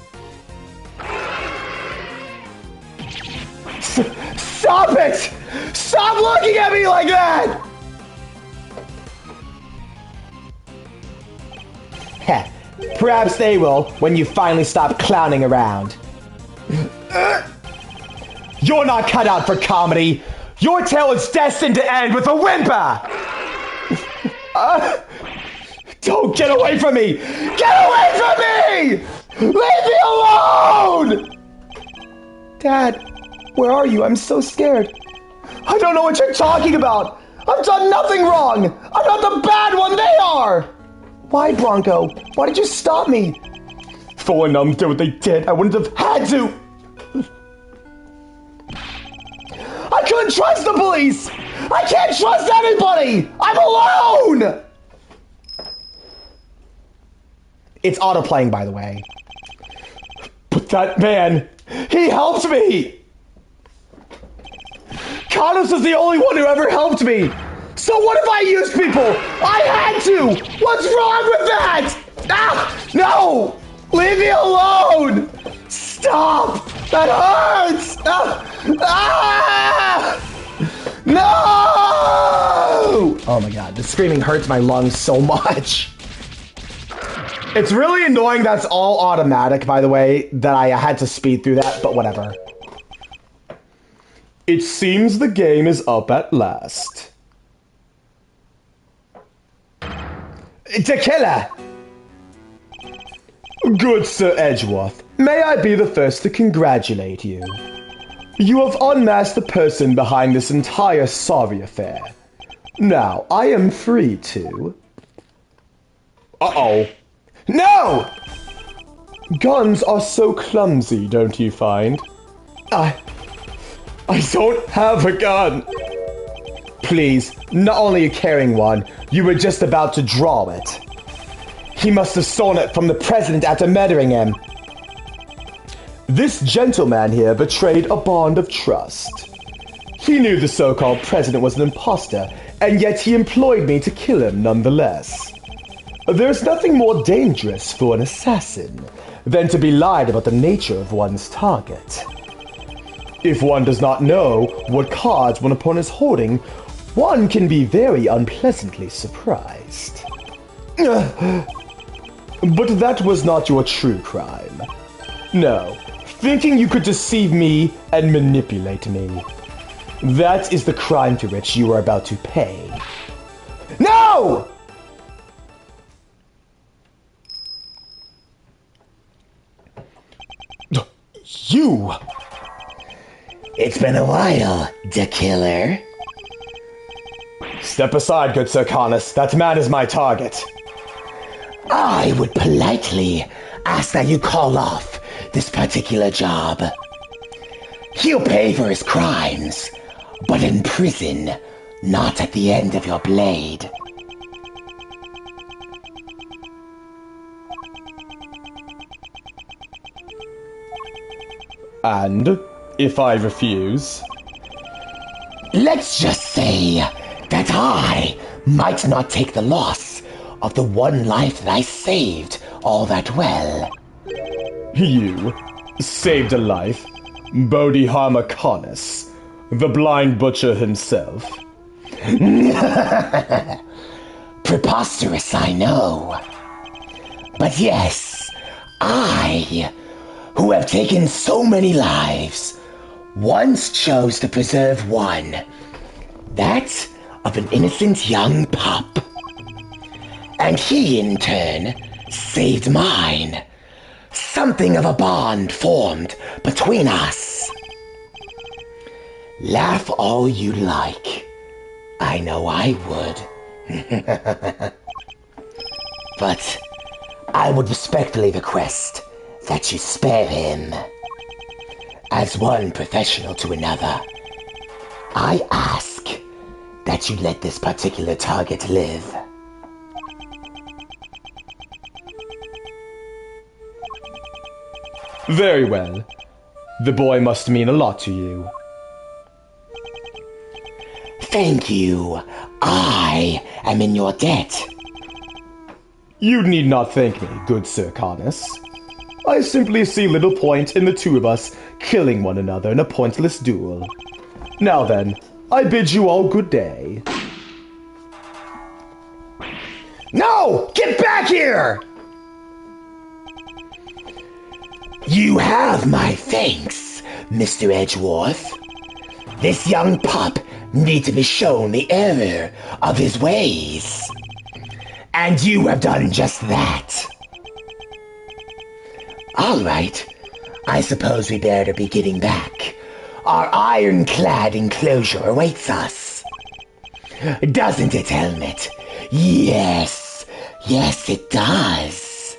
Stop it! Stop looking at me like that! Heh, perhaps they will when you finally stop clowning around. You're not cut out for comedy. Your tale is destined to end with a whimper! Don't get away from me! Get away from me! Leave me alone! Dad, where are you? I'm so scared. I don't know what you're talking about. I've done nothing wrong. I'm not the bad one, they are. Why, Bronco? Why did you stop me? If only none did what they did, I wouldn't have had to. I couldn't trust the police! I can't trust anybody! I'm alone! It's auto-playing, by the way. But that man, he helped me! Carlos is the only one who ever helped me! So what if I used people? I had to! What's wrong with that? Ah! No! Leave me alone! Stop! That hurts! Ah! No! Oh my god, the screaming hurts my lungs so much. It's really annoying that's all automatic, by the way, that I had to speed through that, but whatever. It seems the game is up at last. Tequila! Good Sir Edgeworth, may I be the first to congratulate you. You have unmasked the person behind this entire sorry affair. Now, I am free to... Uh-oh. No! Guns are so clumsy, don't you find? I don't have a gun. Please, not only are you carrying one, you were just about to draw it. He must have stolen it from the president after murdering him. This gentleman here betrayed a bond of trust. He knew the so-called president was an imposter, and yet he employed me to kill him nonetheless. There's nothing more dangerous for an assassin than to be lied about the nature of one's target. If one does not know what cards one opponent is holding, one can be very unpleasantly surprised. But that was not your true crime. No, thinking you could deceive me and manipulate me. That is the crime for which you are about to pay. No! You! It's been a while, the killer. Step aside, good Sir Carnus. That man is my target. I would politely ask that you call off this particular job. He'll pay for his crimes, but in prison, not at the end of your blade. And if I refuse? Let's just say that I might not take the loss of the one life that I saved all that well. You saved a life? Bodhidharma Carnus, the blind butcher himself. Preposterous, I know. But yes, I, who have taken so many lives, once chose to preserve one. That of an innocent young pup. And he, in turn, saved mine. Something of a bond formed between us. Laugh all you like. I know I would. but I would respectfully request that you spare him. As one professional to another, I ask that you let this particular target live. Very well. The boy must mean a lot to you. Thank you. I am in your debt. You need not thank me, good Sir Carnus. I simply see little point in the two of us killing one another in a pointless duel. Now then, I bid you all good day. No! Get back here! You have my thanks, Mr. Edgeworth. This young pup needs to be shown the error of his ways. And you have done just that. All right, I suppose we better be getting back. Our ironclad enclosure awaits us. Doesn't it, Helmet? Yes, yes it does.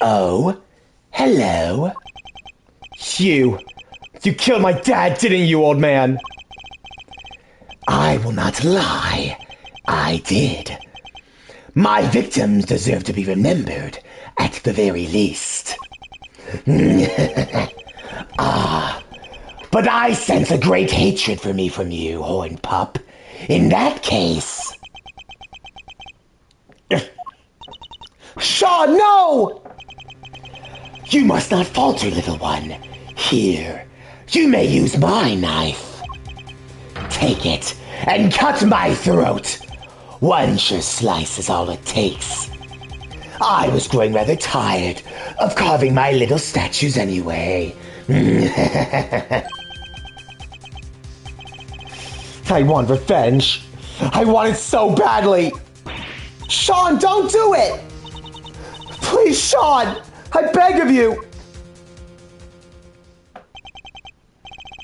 Oh, hello. You killed my dad, didn't you, old man? I will not lie. I did. My victims deserve to be remembered, at the very least. But I sense a great hatred for me from you, Horn Pup. In that case... Sean, no! You must not falter, little one. Here, you may use my knife. Take it and cut my throat. One sure slice is all it takes. I was growing rather tired of carving my little statues anyway. I want revenge. I want it so badly. Sean, don't do it! Please, Sean! I beg of you!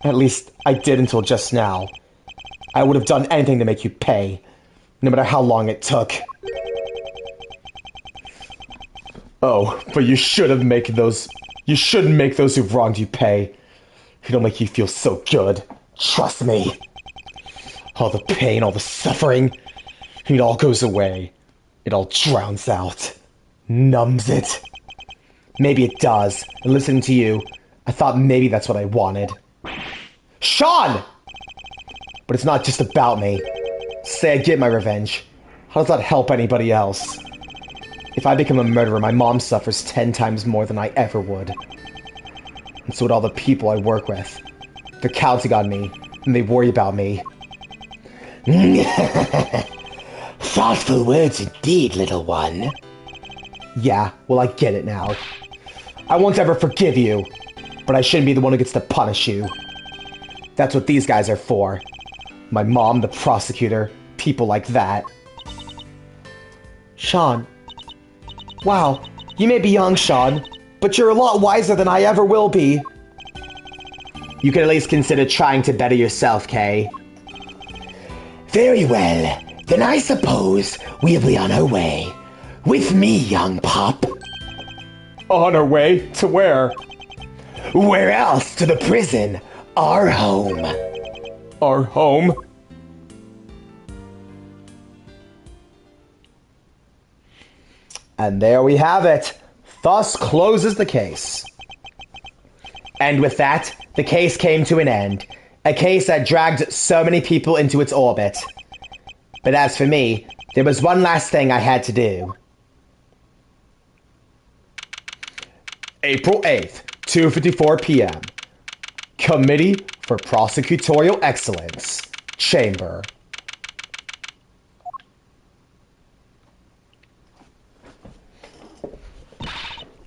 At least I did until just now. I would have done anything to make you pay, no matter how long it took. Oh, but you shouldn't make those who've wronged you pay. It'll make you feel so good. Trust me. All the pain, all the suffering, it all goes away. It all drowns out. Numbs it. Maybe it does. And listening to you, I thought maybe that's what I wanted. Sean! But it's not just about me. Say I get my revenge. How does that help anybody else? If I become a murderer, my mom suffers 10 times more than I ever would. And so would all the people I work with. They're counting on me, and they worry about me. Thoughtful words indeed, little one. Yeah, well, I get it now. I won't ever forgive you, but I shouldn't be the one who gets to punish you. That's what these guys are for. My mom, the prosecutor, people like that. Sean. Wow, you may be young, Sean, but you're a lot wiser than I ever will be. You can at least consider trying to better yourself, Kay. Very well. Then I suppose we'll be on our way. With me, young pup. On our way? To where? Where else? To the prison. Our home. Our home? And there we have it. Thus closes the case. And with that, the case came to an end. A case that dragged so many people into its orbit. But as for me, there was one last thing I had to do. April 8th, 2:54 p.m. Committee for Prosecutorial Excellence. Chamber.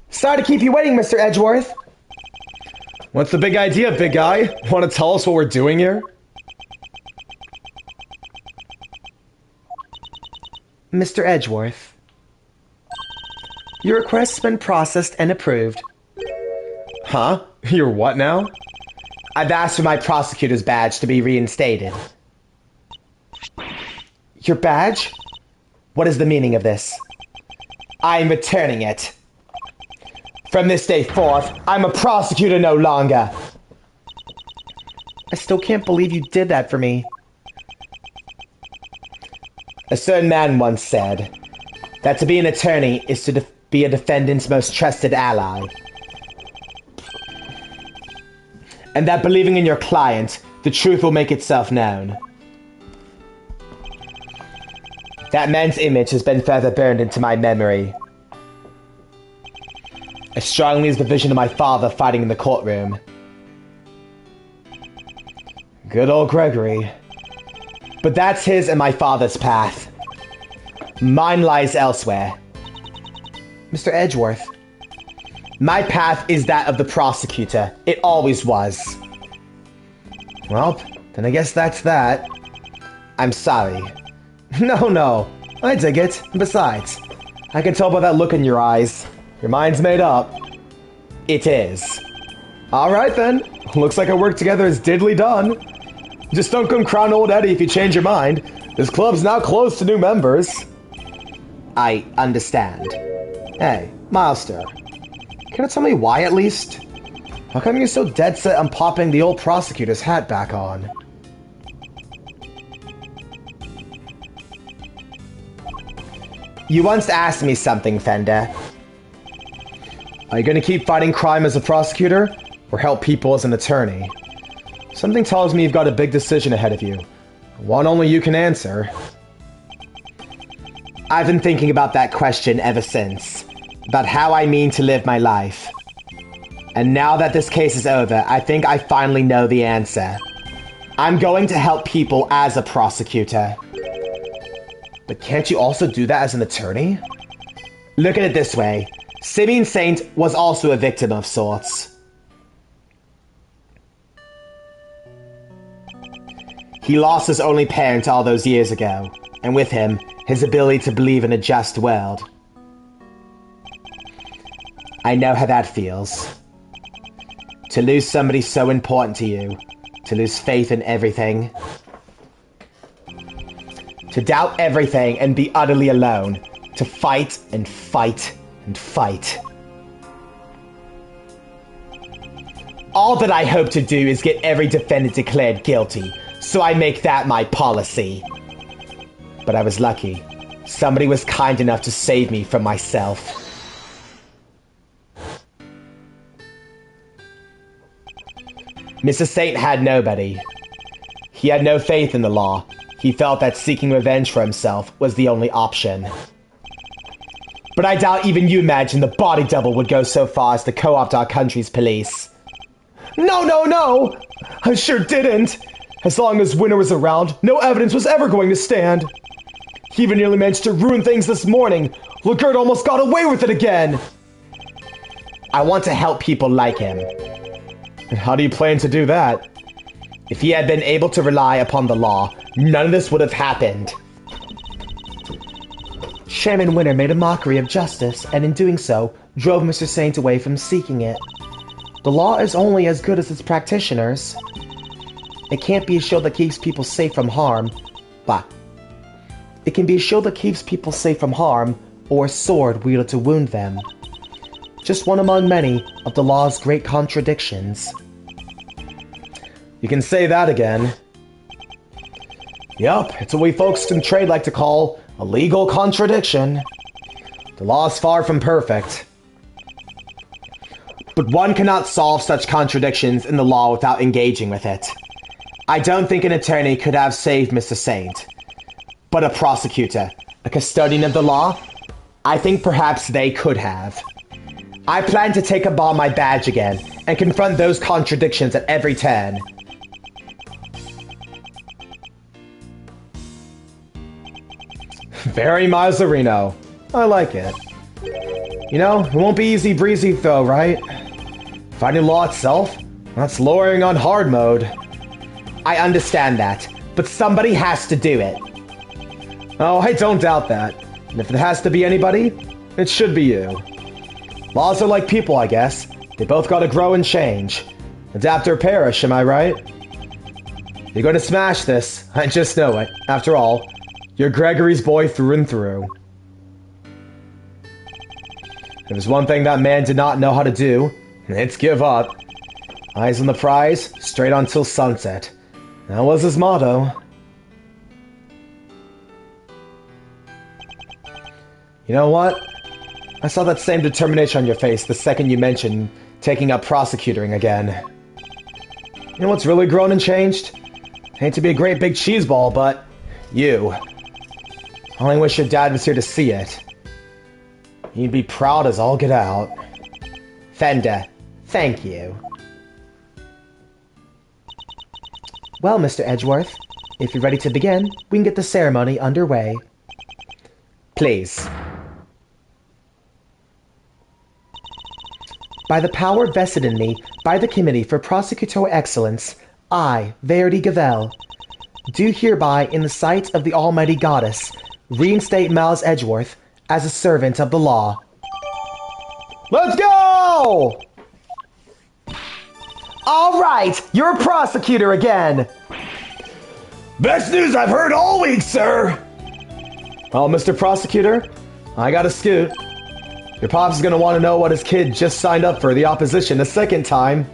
Sorry to keep you waiting, Mr. Edgeworth. What's the big idea, big guy? Want to tell us what we're doing here? Mr. Edgeworth, your request's been processed and approved. Huh? You're what now? I've asked for my prosecutor's badge to be reinstated. Your badge? What is the meaning of this? I'm returning it. From this day forth, I'm a prosecutor no longer. I still can't believe you did that for me. A certain man once said that to be an attorney is to be a defendant's most trusted ally. And that believing in your client, the truth will make itself known. That man's image has been further burned into my memory. As strongly as the vision of my father fighting in the courtroom. Good old Gregory. But that's his and my father's path. Mine lies elsewhere. Mr. Edgeworth. My path is that of the prosecutor. It always was. Well, then I guess that's that. I'm sorry. No, I dig it. Besides, I can tell by that look in your eyes. Your mind's made up. It is. Alright then. Looks like our work together is diddly done. Just don't come crown old Eddie if you change your mind. This club's now closed to new members. I understand. Hey, Milester. Can you tell me why at least? How come you're so dead set on popping the old prosecutor's hat back on? You once asked me something, Fender. Are you gonna keep fighting crime as a prosecutor, or help people as an attorney? Something tells me you've got a big decision ahead of you. One only you can answer. I've been thinking about that question ever since. About how I mean to live my life. And now that this case is over, I think I finally know the answer. I'm going to help people as a prosecutor. But can't you also do that as an attorney? Look at it this way. Simeon Saint was also a victim of sorts. He lost his only parent all those years ago, and with him, his ability to believe in a just world. I know how that feels. To lose somebody so important to you, to lose faith in everything. To doubt everything and be utterly alone, to fight and fight and fight. All that I hope to do is get every defendant declared guilty, so I make that my policy. But I was lucky. Somebody was kind enough to save me from myself. Mr. Saint had nobody. He had no faith in the law. He felt that seeking revenge for himself was the only option. But I doubt even you imagine the body double would go so far as to co-opt our country's police. No! I sure didn't! As long as Winter was around, no evidence was ever going to stand. He even nearly managed to ruin things this morning. Laguerre almost got away with it again! I want to help people like him. And how do you plan to do that? If he had been able to rely upon the law, none of this would have happened. Chairman Winter made a mockery of justice, and in doing so, drove Mr. Saint away from seeking it. The law is only as good as its practitioners. It can't be a shield that keeps people safe from harm, but it can be a shield that keeps people safe from harm, or a sword wielded to wound them. Just one among many of the law's great contradictions. You can say that again. Yup, it's what we folks in trade like to call a legal contradiction. The law is far from perfect. But one cannot solve such contradictions in the law without engaging with it. I don't think an attorney could have saved Mr. Saint. But a prosecutor, a custodian of the law, I think perhaps they could have. I plan to take up on my badge again and confront those contradictions at every turn. Very Mazzarino. I like it. You know, it won't be easy breezy though, right? Finding law itself? That's lawyering on hard mode. I understand that, but somebody has to do it. Oh, I don't doubt that. And if it has to be anybody, it should be you. Laws are like people, I guess. They both gotta grow and change. Adapt or perish, am I right? You're gonna smash this. I just know it. After all, You're Gregory's boy through and through. If there's one thing that man did not know how to do, it's give up. Eyes on the prize, straight on till sunset. That was his motto. You know what? I saw that same determination on your face the second you mentioned taking up prosecuting again. You know what's really grown and changed? Hate to be a great big cheeseball, but you. I only wish your dad was here to see it. He'd be proud as all get out. Fender, thank you. Well, Mr. Edgeworth, if you're ready to begin, we can get the ceremony underway. Please. By the power vested in me by the Committee for Prosecutorial Excellence, I, Verity Gavel, do hereby, in the sight of the Almighty Goddess, reinstate Miles Edgeworth as a servant of the law. Let's go! All right, you're a prosecutor again. Best news I've heard all week, sir! Well, Mr. Prosecutor, I got a scoot. Your pops is gonna want to know what his kid just signed up for the opposition a second time.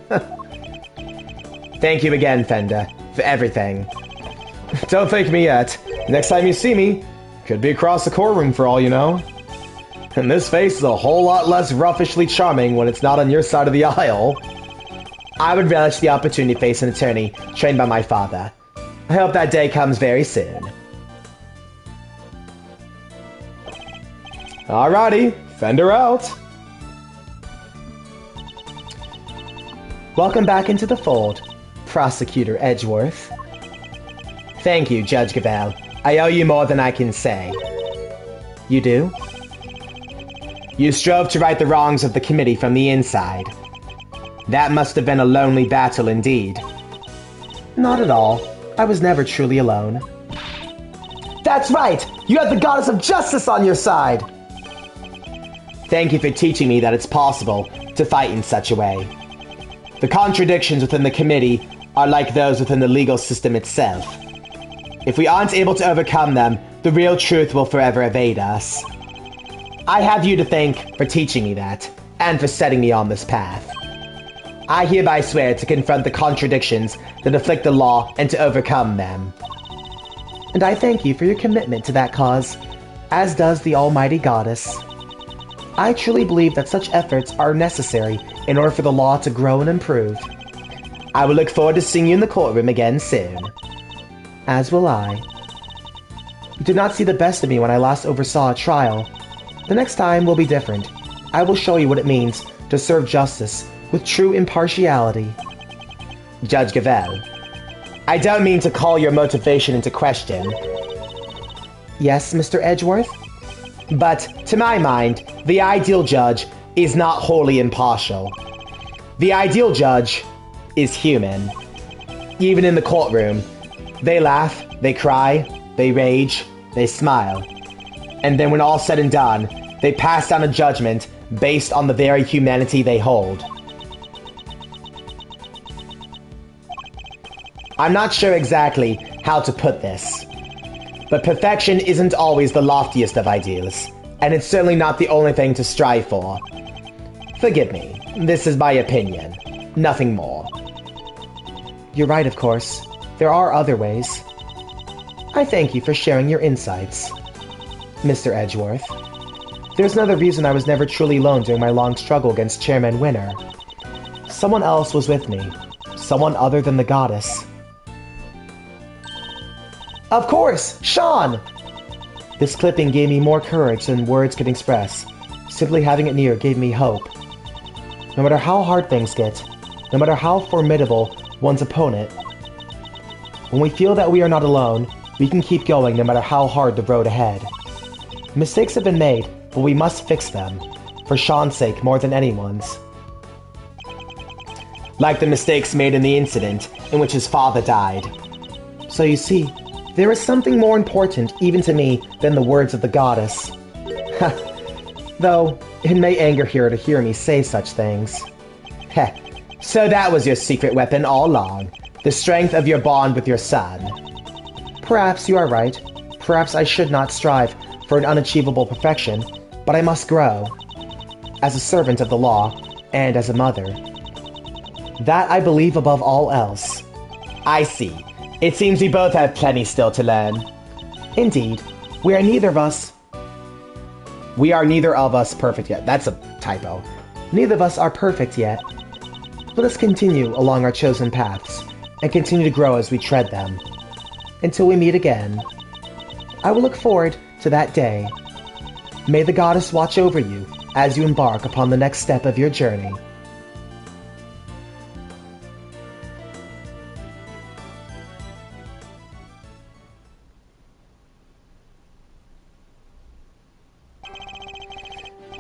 Thank you again, Fender, for everything. Don't thank me yet. Next time you see me, could be across the courtroom for all you know. And this face is a whole lot less roughishly charming when it's not on your side of the aisle. I would relish the opportunity to face an attorney trained by my father. I hope that day comes very soon. Alrighty, Fender out. Welcome back into the fold, Prosecutor Edgeworth. Thank you, Judge Gavel. I owe you more than I can say. You do? You strove to right the wrongs of the committee from the inside. That must have been a lonely battle indeed. Not at all. I was never truly alone. That's right! You had the goddess of justice on your side! Thank you for teaching me that it's possible to fight in such a way. The contradictions within the committee are like those within the legal system itself. If we aren't able to overcome them, the real truth will forever evade us. I have you to thank for teaching me that, and for setting me on this path. I hereby swear to confront the contradictions that afflict the law and to overcome them. And I thank you for your commitment to that cause, as does the Almighty Goddess. I truly believe that such efforts are necessary in order for the law to grow and improve. I will look forward to seeing you in the courtroom again soon. As will I. You did not see the best of me when I last oversaw a trial. The next time will be different. I will show you what it means to serve justice with true impartiality. Judge Gavel, I don't mean to call your motivation into question. Yes, Mr. Edgeworth? But, to my mind, the ideal judge is not wholly impartial. The ideal judge is human. Even in the courtroom, they laugh, they cry, they rage, they smile. And then when all's said and done, they pass down a judgment based on the very humanity they hold. I'm not sure exactly how to put this, but perfection isn't always the loftiest of ideals, and it's certainly not the only thing to strive for. Forgive me, this is my opinion, nothing more. You're right, of course. There are other ways. I thank you for sharing your insights, Mr. Edgeworth. There's another reason I was never truly alone during my long struggle against Chairman Winner. Someone else was with me. Someone other than the goddess. Of course! Sean! This clipping gave me more courage than words could express. Simply having it near gave me hope. No matter how hard things get, no matter how formidable one's opponent, when we feel that we are not alone, we can keep going no matter how hard the road ahead. Mistakes have been made, but we must fix them, for Sean's sake more than anyone's. Like the mistakes made in the incident in which his father died. So you see, there is something more important even to me than the words of the goddess. Though, it may anger her to hear me say such things. Heh, so that was your secret weapon all along, the strength of your bond with your son. Perhaps you are right. Perhaps I should not strive for an unachievable perfection, but I must grow. As a servant of the law, and as a mother. That I believe above all else. I see. It seems we both have plenty still to learn. Indeed. We are neither of us perfect yet. That's a typo. Neither of us are perfect yet. Let us continue along our chosen paths, and continue to grow as we tread them. Until we meet again. I will look forward to that day. May the goddess watch over you as you embark upon the next step of your journey.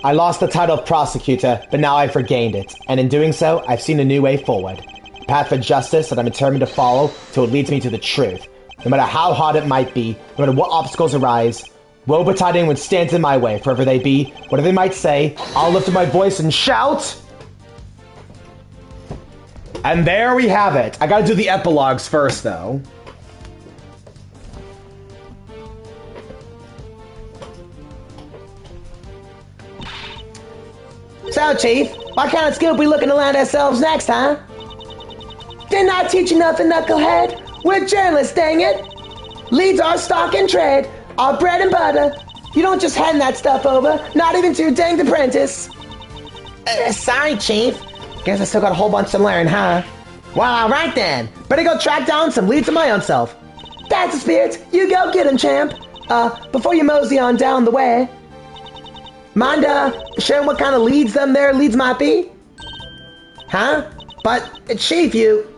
I lost the title of prosecutor, but now I've regained it, and in doing so, I've seen a new way forward. A path for justice that I'm determined to follow till it leads me to the truth. No matter how hard it might be, no matter what obstacles arise, woe betide anyone who stands in my way, forever they be, whatever they might say, I'll lift up my voice and shout! And there we have it. I gotta do the epilogues first, though. So, Chief, what kind of scoop we looking to land ourselves next, huh? Didn't I teach you nothing, knucklehead? We're journalists, dang it! Leads our stock in trade, our bread and butter. You don't just hand that stuff over, not even to your danged apprentice. Sorry, Chief. Guess I still got a whole bunch to learn, huh? Well, alright then. Better go track down some leads of my own self. That's the spirit. You go get 'em, champ. Before you mosey on down the way. Mind, sharing what kind of leads them there leads might be? Huh? But, Chief, you...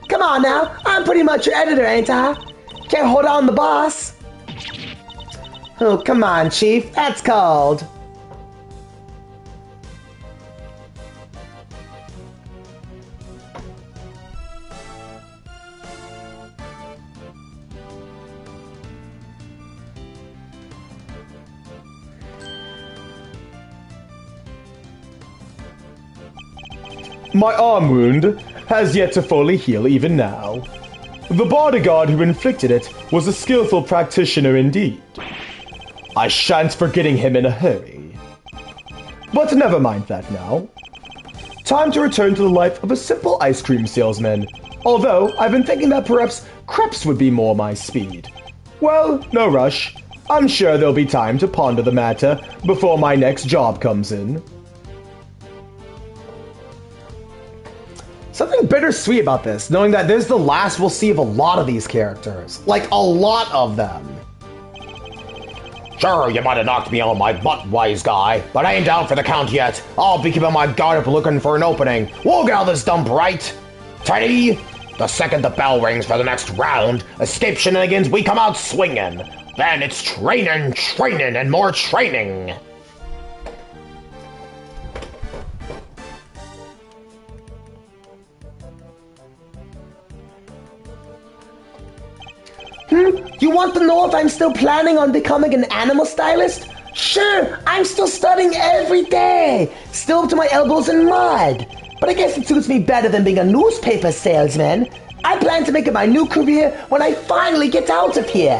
Come on now, I'm pretty much your editor, ain't I? Can't hold on the boss. Oh, come on, Chief, that's cold. My arm wound has yet to fully heal even now. The bodyguard who inflicted it was a skillful practitioner indeed. I shan't forgetting him in a hurry. But never mind that now. Time to return to the life of a simple ice cream salesman, although I've been thinking that perhaps crepes would be more my speed. Well, no rush. I'm sure there'll be time to ponder the matter before my next job comes in. Something bittersweet about this, knowing that this is the last we'll see of a lot of these characters. Like, a lot of them. Sure, you might have knocked me on my butt, wise guy, but I ain't down for the count yet. I'll be keeping my guard up looking for an opening. We'll get out of this dump right. Tidy? The second the bell rings for the next round, escape shenanigans, we come out swinging. Then it's training, and more training. You want to know if I'm still planning on becoming an animal stylist? Sure, I'm still studying every day. Still up to my elbows in mud. But I guess it suits me better than being a newspaper salesman. I plan to make it my new career when I finally get out of here.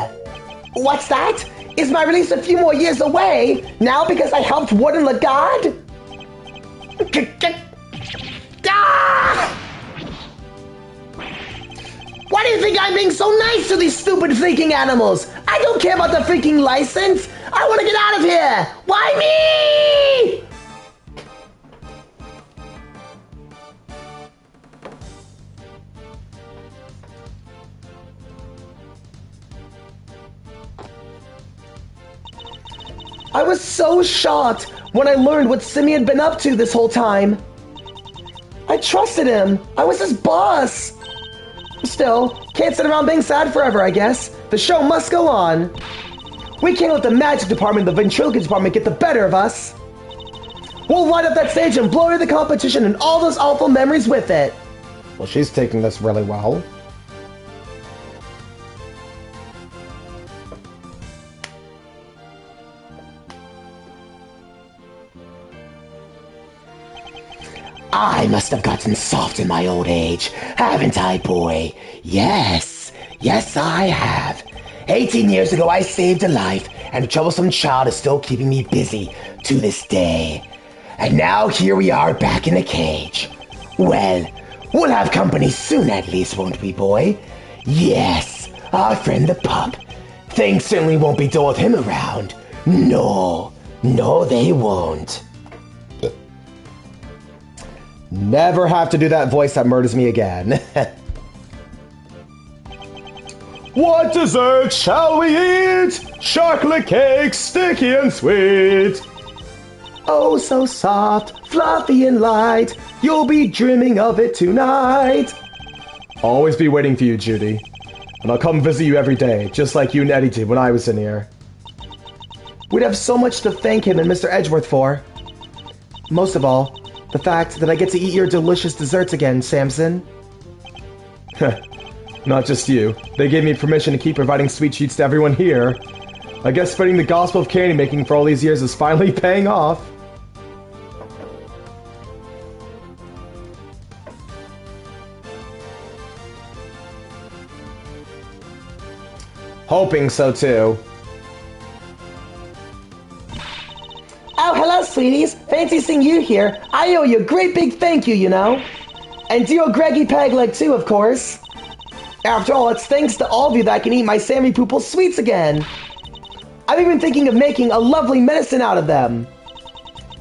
What's that? Is my release a few more years away? Now because I helped warden Lagarde? Ah! Why do you think I'm being so nice to these stupid freaking animals? I don't care about the freaking license. I want to get out of here. Why me? I was so shocked when I learned what Simi had been up to this whole time. I trusted him. I was his boss. Still, can't sit around being sad forever, I guess. The show must go on. We can't let the magic department and the ventriloquist department get the better of us. We'll light up that stage and blow away the competition and all those awful memories with it. Well, she's taking this really well. I must have gotten soft in my old age, haven't I, boy? Yes, I have. 18 years ago, I saved a life, and a troublesome child is still keeping me busy to this day. And now here we are back in the cage. Well, we'll have company soon at least, won't we, boy? Yes, our friend the pup. Things certainly won't be dull with him around. No, they won't. Never have to do that voice that murders me again. What dessert shall we eat? Chocolate cake, sticky and sweet. Oh, so soft, fluffy and light. You'll be dreaming of it tonight. I'll always be waiting for you, Judy. And I'll come visit you every day, just like you and Eddie did when I was in here. We'd have so much to thank him and Mr. Edgeworth for. Most of all, the fact that I get to eat your delicious desserts again, Samson. Not just you. They gave me permission to keep providing sweet treats to everyone here. I guess spreading the gospel of candy making for all these years is finally paying off. Hoping so too. Oh, hello, sweeties. Fancy seeing you here. I owe you a great big thank you, you know. And dear old Greggy Pegleg, too, of course. After all, it's thanks to all of you that I can eat my Sammy Poople sweets again. I'm even thinking of making a lovely medicine out of them.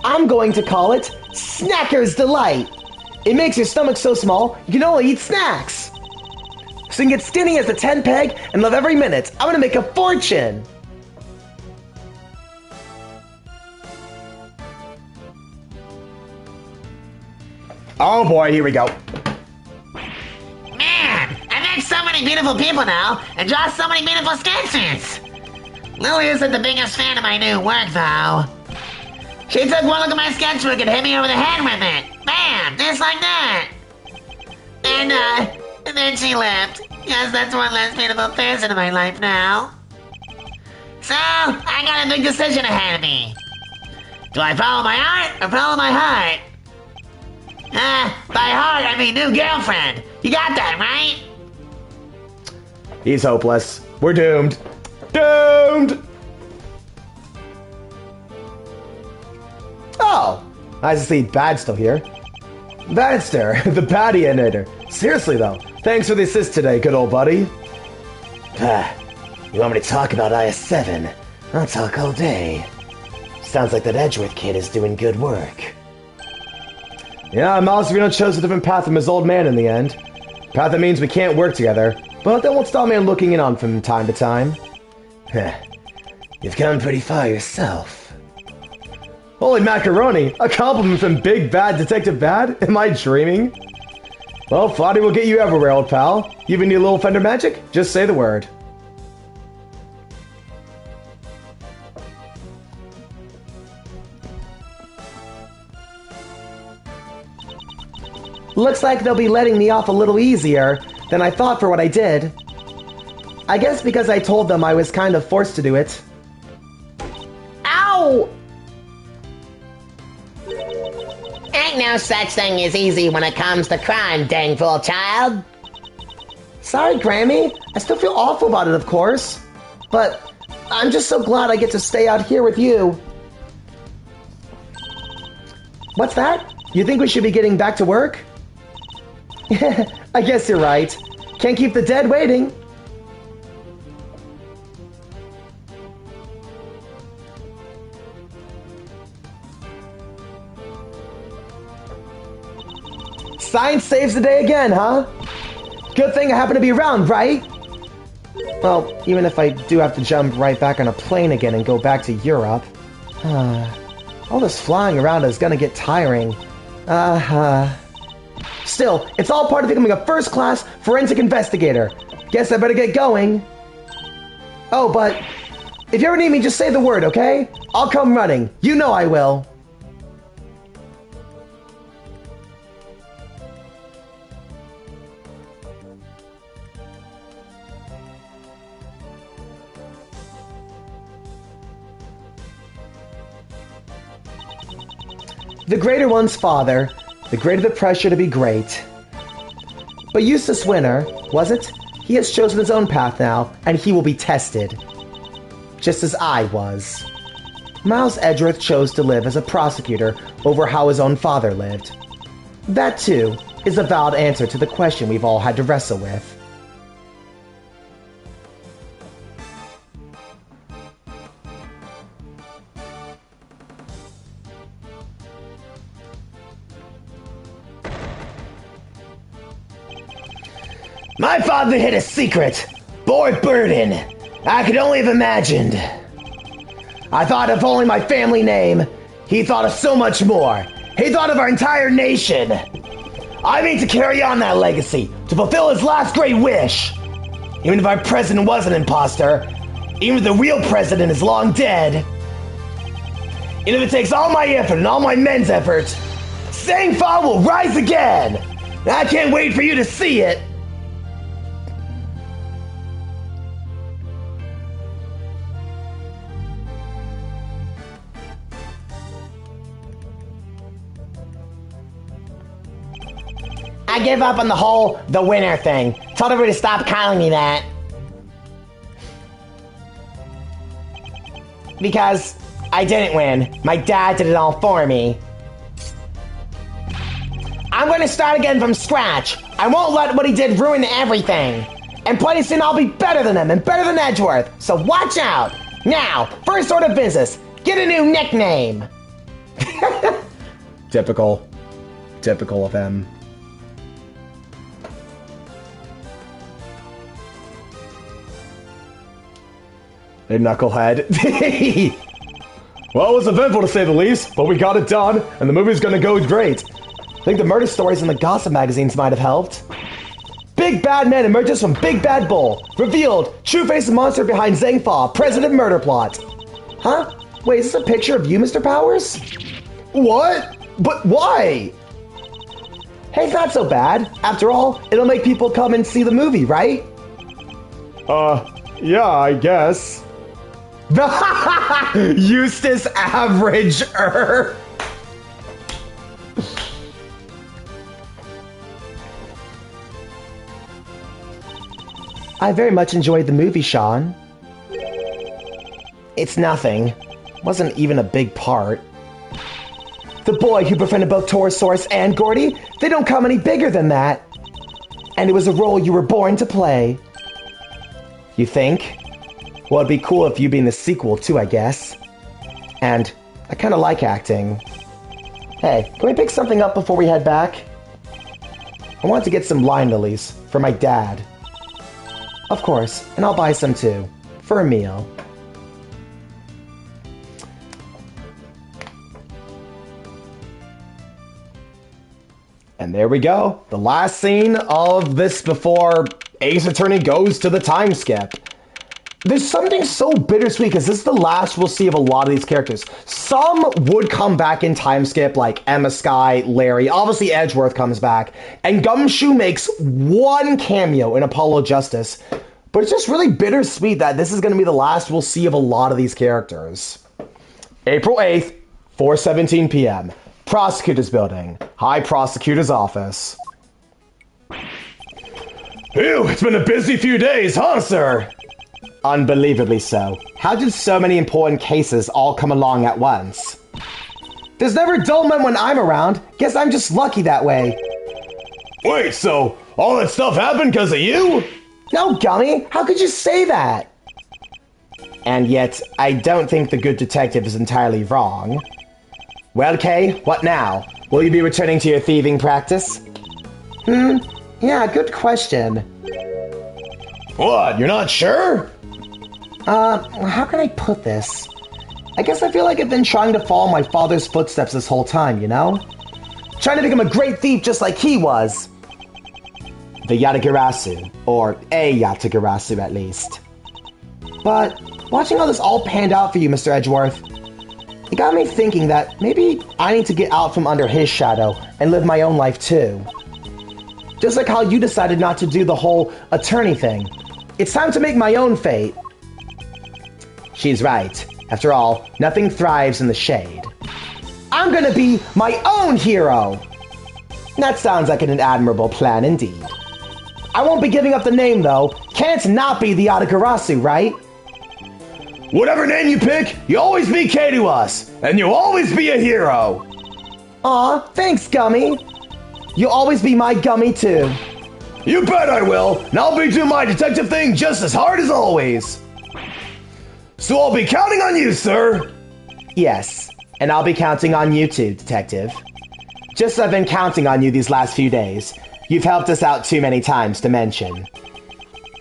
I'm going to call it Snacker's Delight. It makes your stomach so small, you can only eat snacks. So you can get skinny as a 10-peg and love every minute. I'm gonna make a fortune. Oh boy, here we go. Man, I met so many beautiful people now, and draw so many beautiful sketches. Lily isn't the biggest fan of my new work, though. She took one look at my sketchbook and hit me over the head with it. Bam! Just like that. And then she left. Yes, that's one less beautiful person in my life now. So, I got a big decision ahead of me. Do I follow my art or follow my heart? By heart, I mean new girlfriend. You got that, right? He's hopeless. We're doomed. Doomed! Oh, nice to see Bad's still here. Badster, the Badionator. Seriously though, thanks for the assist today, good old buddy. You want me to talk about IS-7? I'll talk all day. Sounds like that Edgeworth kid is doing good work. Yeah, Malsavino chose a different path from his old man in the end. Path that means we can't work together, but that won't stop me looking in on from time to time. You've come pretty far yourself. Holy macaroni! A compliment from Big Bad Detective Bad? Am I dreaming? Well, Flotty will get you everywhere, old pal. You even need a little fender magic? Just say the word. Looks like they'll be letting me off a little easier than I thought for what I did. I guess because I told them I was kind of forced to do it. Ow! Ain't no such thing as easy when it comes to crime, dang fool child. Sorry, Grammy. I still feel awful about it, of course. But I'm just so glad I get to stay out here with you. What's that? You think we should be getting back to work? I guess you're right. Can't keep the dead waiting. Science saves the day again, huh? Good thing I happen to be around, right? Well, even if I do have to jump right back on a plane again and go back to Europe. All this flying around is gonna get tiring. Still, it's all part of becoming a first-class forensic investigator. Guess I better get going. Oh, but if you ever need me, just say the word, okay? I'll come running. You know I will. The greater one's father, the greater the pressure to be great. But Eustace Winter, was it? He has chosen his own path now, and he will be tested. Just as I was. Miles Edgeworth chose to live as a prosecutor over how his own father lived. That, too, is a valid answer to the question we've all had to wrestle with. My father hid a secret, bore a burden I could only have imagined. I thought of only my family name. He thought of so much more. He thought of our entire nation. I mean to carry on that legacy, to fulfill his last great wish. Even if our president was an imposter, even if the real president is long dead, even if it takes all my effort and all my men's effort, Zangfa will rise again. And I can't wait for you to see it. I give up on the whole the winner thing. Told everybody to stop calling me that. Because I didn't win. My dad did it all for me. I'm going to start again from scratch. I won't let what he did ruin everything. And pretty soon I'll be better than him and better than Edgeworth. So watch out. Now, first order of business. Get a new nickname. Typical. Typical of him. Hey, knucklehead. Well, it was eventful to say the least, but we got it done, and the movie's gonna go great. I think the murder stories in the gossip magazines might have helped. Big bad man emerges from Big Bad Bull. Revealed, true face of monster behind Zangfa, president murder plot. Huh? Wait, is this a picture of you, Mr. Powers? What? But why? Hey, it's not so bad. After all, it'll make people come and see the movie, right? Yeah, I guess. Eustace Average-er. I very much enjoyed the movie, Sean. It's nothing. Wasn't even a big part. The boy who befriended both Torosaurus and Gordy, they don't come any bigger than that. And it was a role you were born to play. You think? Well, it'd be cool if you be in the sequel too, I guess. And I kind of like acting. Hey, can we pick something up before we head back? I want to get some line lilies for my dad. Of course, and I'll buy some too, for a meal. And there we go. The last scene of this before Ace Attorney goes to the time skip. There's something so bittersweet because this is the last we'll see of a lot of these characters. Some would come back in time skip, like Emma Skye, Larry. Obviously, Edgeworth comes back. And Gumshoe makes one cameo in Apollo Justice. But it's just really bittersweet that this is going to be the last we'll see of a lot of these characters. April 8th, 4:17 p.m. Prosecutor's Building. High Prosecutor's Office. Ew, it's been a busy few days, huh, sir? Unbelievably so. How did so many important cases all come along at once? There's never a dull moment when I'm around. Guess I'm just lucky that way. Wait, so all that stuff happened because of you? No, Gummy. How could you say that? And yet, I don't think the good detective is entirely wrong. Well, Kay, what now? Will you be returning to your thieving practice? Yeah, good question. What, you're not sure? How can I put this? I guess I feel like I've been trying to follow my father's footsteps this whole time, you know? Trying to become a great thief just like he was. The Yatagarasu, or a Yatagarasu at least. But watching how this all panned out for you, Mr. Edgeworth, it got me thinking that maybe I need to get out from under his shadow and live my own life too. Just like how you decided not to do the whole attorney thing. It's time to make my own fate. She's right. After all, nothing thrives in the shade. I'm gonna be my own hero! That sounds like an admirable plan indeed. I won't be giving up the name, though. Can't not be the Yatagarasu, right? Whatever name you pick, you always be K to us, and you'll always be a hero. Aw, thanks, Gummy. You'll always be my Gummy, too. You bet I will, and I'll be doing my detective thing just as hard as always. So I'll be counting on you, sir. Yes, and I'll be counting on you too, Detective. Just as I've been counting on you these last few days, you've helped us out too many times to mention.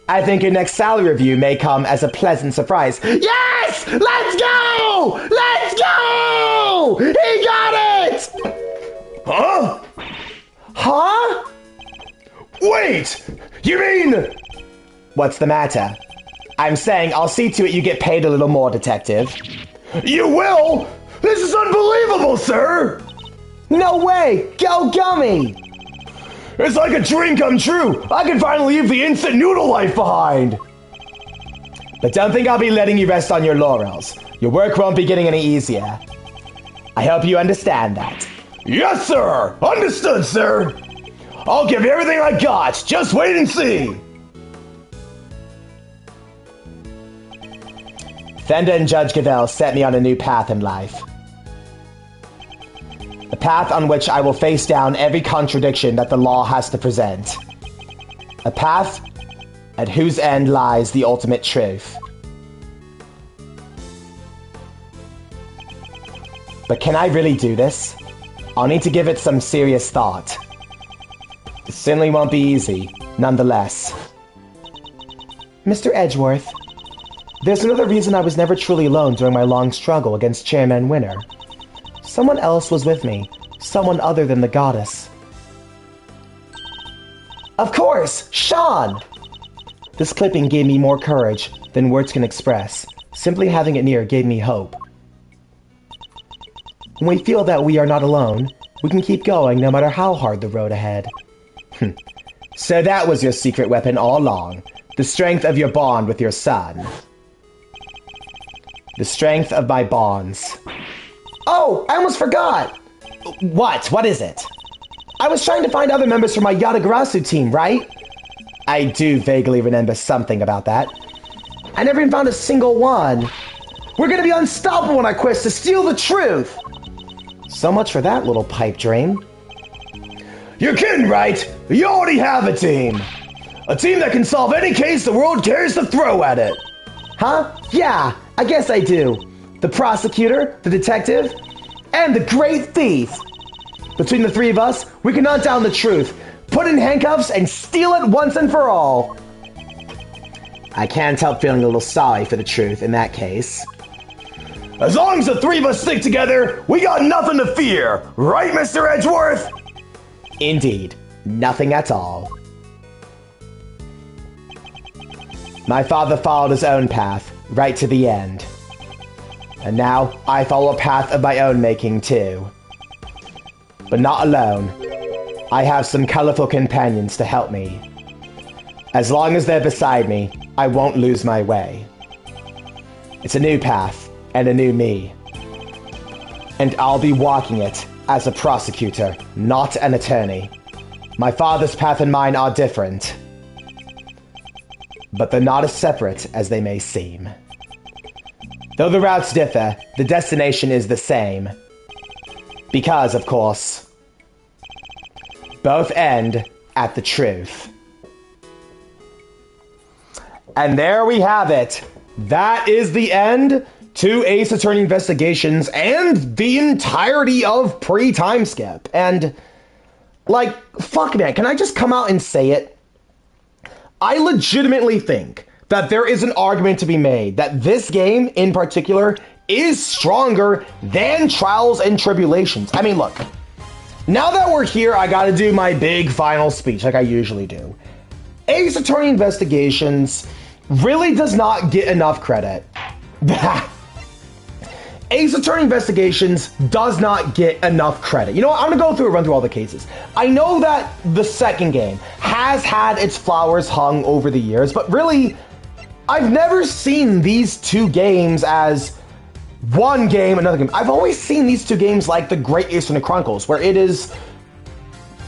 I think your next salary review may come as a pleasant surprise. Yes! Let's go! Let's go! He got it! Huh? Huh? Wait! You mean... What's the matter? I'm saying I'll see to it you get paid a little more, Detective. You will? This is unbelievable, sir! No way! Go Gummy! It's like a dream come true! I can finally leave the instant noodle life behind! But don't think I'll be letting you rest on your laurels. Your work won't be getting any easier. I hope you understand that. Yes, sir! Understood, sir! I'll give you everything I got! Just wait and see! Fender and Judge Gavelle set me on a new path in life. A path on which I will face down every contradiction that the law has to present. A path at whose end lies the ultimate truth. But can I really do this? I'll need to give it some serious thought. It certainly won't be easy, nonetheless. Mr. Edgeworth, there's another reason I was never truly alone during my long struggle against Chairman Winner. Someone else was with me. Someone other than the goddess. Of course! Sean! This clipping gave me more courage than words can express. Simply having it near gave me hope. When we feel that we are not alone, we can keep going no matter how hard the road ahead. So that was your secret weapon all along. The strength of your bond with your son. The strength of my bonds. Oh, I almost forgot! What? What is it? I was trying to find other members for my Yatagarasu team, right? I do vaguely remember something about that. I never even found a single one. We're gonna be unstoppable on our quest to steal the truth! So much for that little pipe dream. You're kidding, right? You already have a team! A team that can solve any case the world cares to throw at it! Huh? Yeah, I guess I do. The prosecutor, the detective, and the great thief. Between the three of us, we can hunt down the truth, put in handcuffs, and steal it once and for all. I can't help feeling a little sorry for the truth in that case. As long as the three of us stick together, we got nothing to fear, right, Mr. Edgeworth? Indeed, nothing at all. My father followed his own path, right to the end. And now, I follow a path of my own making, too. But not alone. I have some colorful companions to help me. As long as they're beside me, I won't lose my way. It's a new path, and a new me. And I'll be walking it as a prosecutor, not an attorney. My father's path and mine are different. But they're not as separate as they may seem. Though the routes differ, the destination is the same. Because, of course, both end at the truth. And there we have it. That is the end to Ace Attorney Investigations and the entirety of Pre-Time Skip. And, like, fuck man, can I just come out and say it? I legitimately think that there is an argument to be made that this game, in particular, is stronger than Trials and Tribulations. I mean, look, now that we're here, I gotta do my big final speech like I usually do. Ace Attorney Investigations really does not get enough credit. Ace Attorney Investigations does not get enough credit. You know what? I'm gonna go run through all the cases. I know that the second game has had its flowers hung over the years, but really, I've never seen these two games as one game, another game. I've always seen these two games like the Great Ace Attorney Chronicles, where it is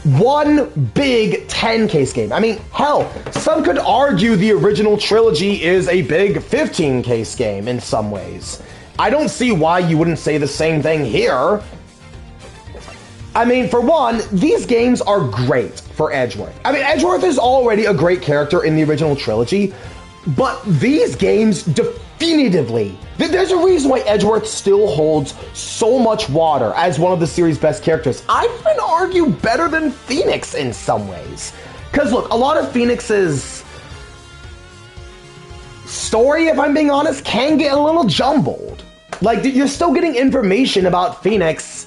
one big 10-case game. I mean, hell, some could argue the original trilogy is a big 15-case game in some ways. I don't see why you wouldn't say the same thing here. I mean, for one, these games are great for Edgeworth. I mean, Edgeworth is already a great character in the original trilogy, but these games definitively, there's a reason why Edgeworth still holds so much water as one of the series' best characters. I'd even argue better than Phoenix in some ways. Because look, a lot of Phoenix's story, if I'm being honest, can get a little jumbled. Like, you're still getting information about Phoenix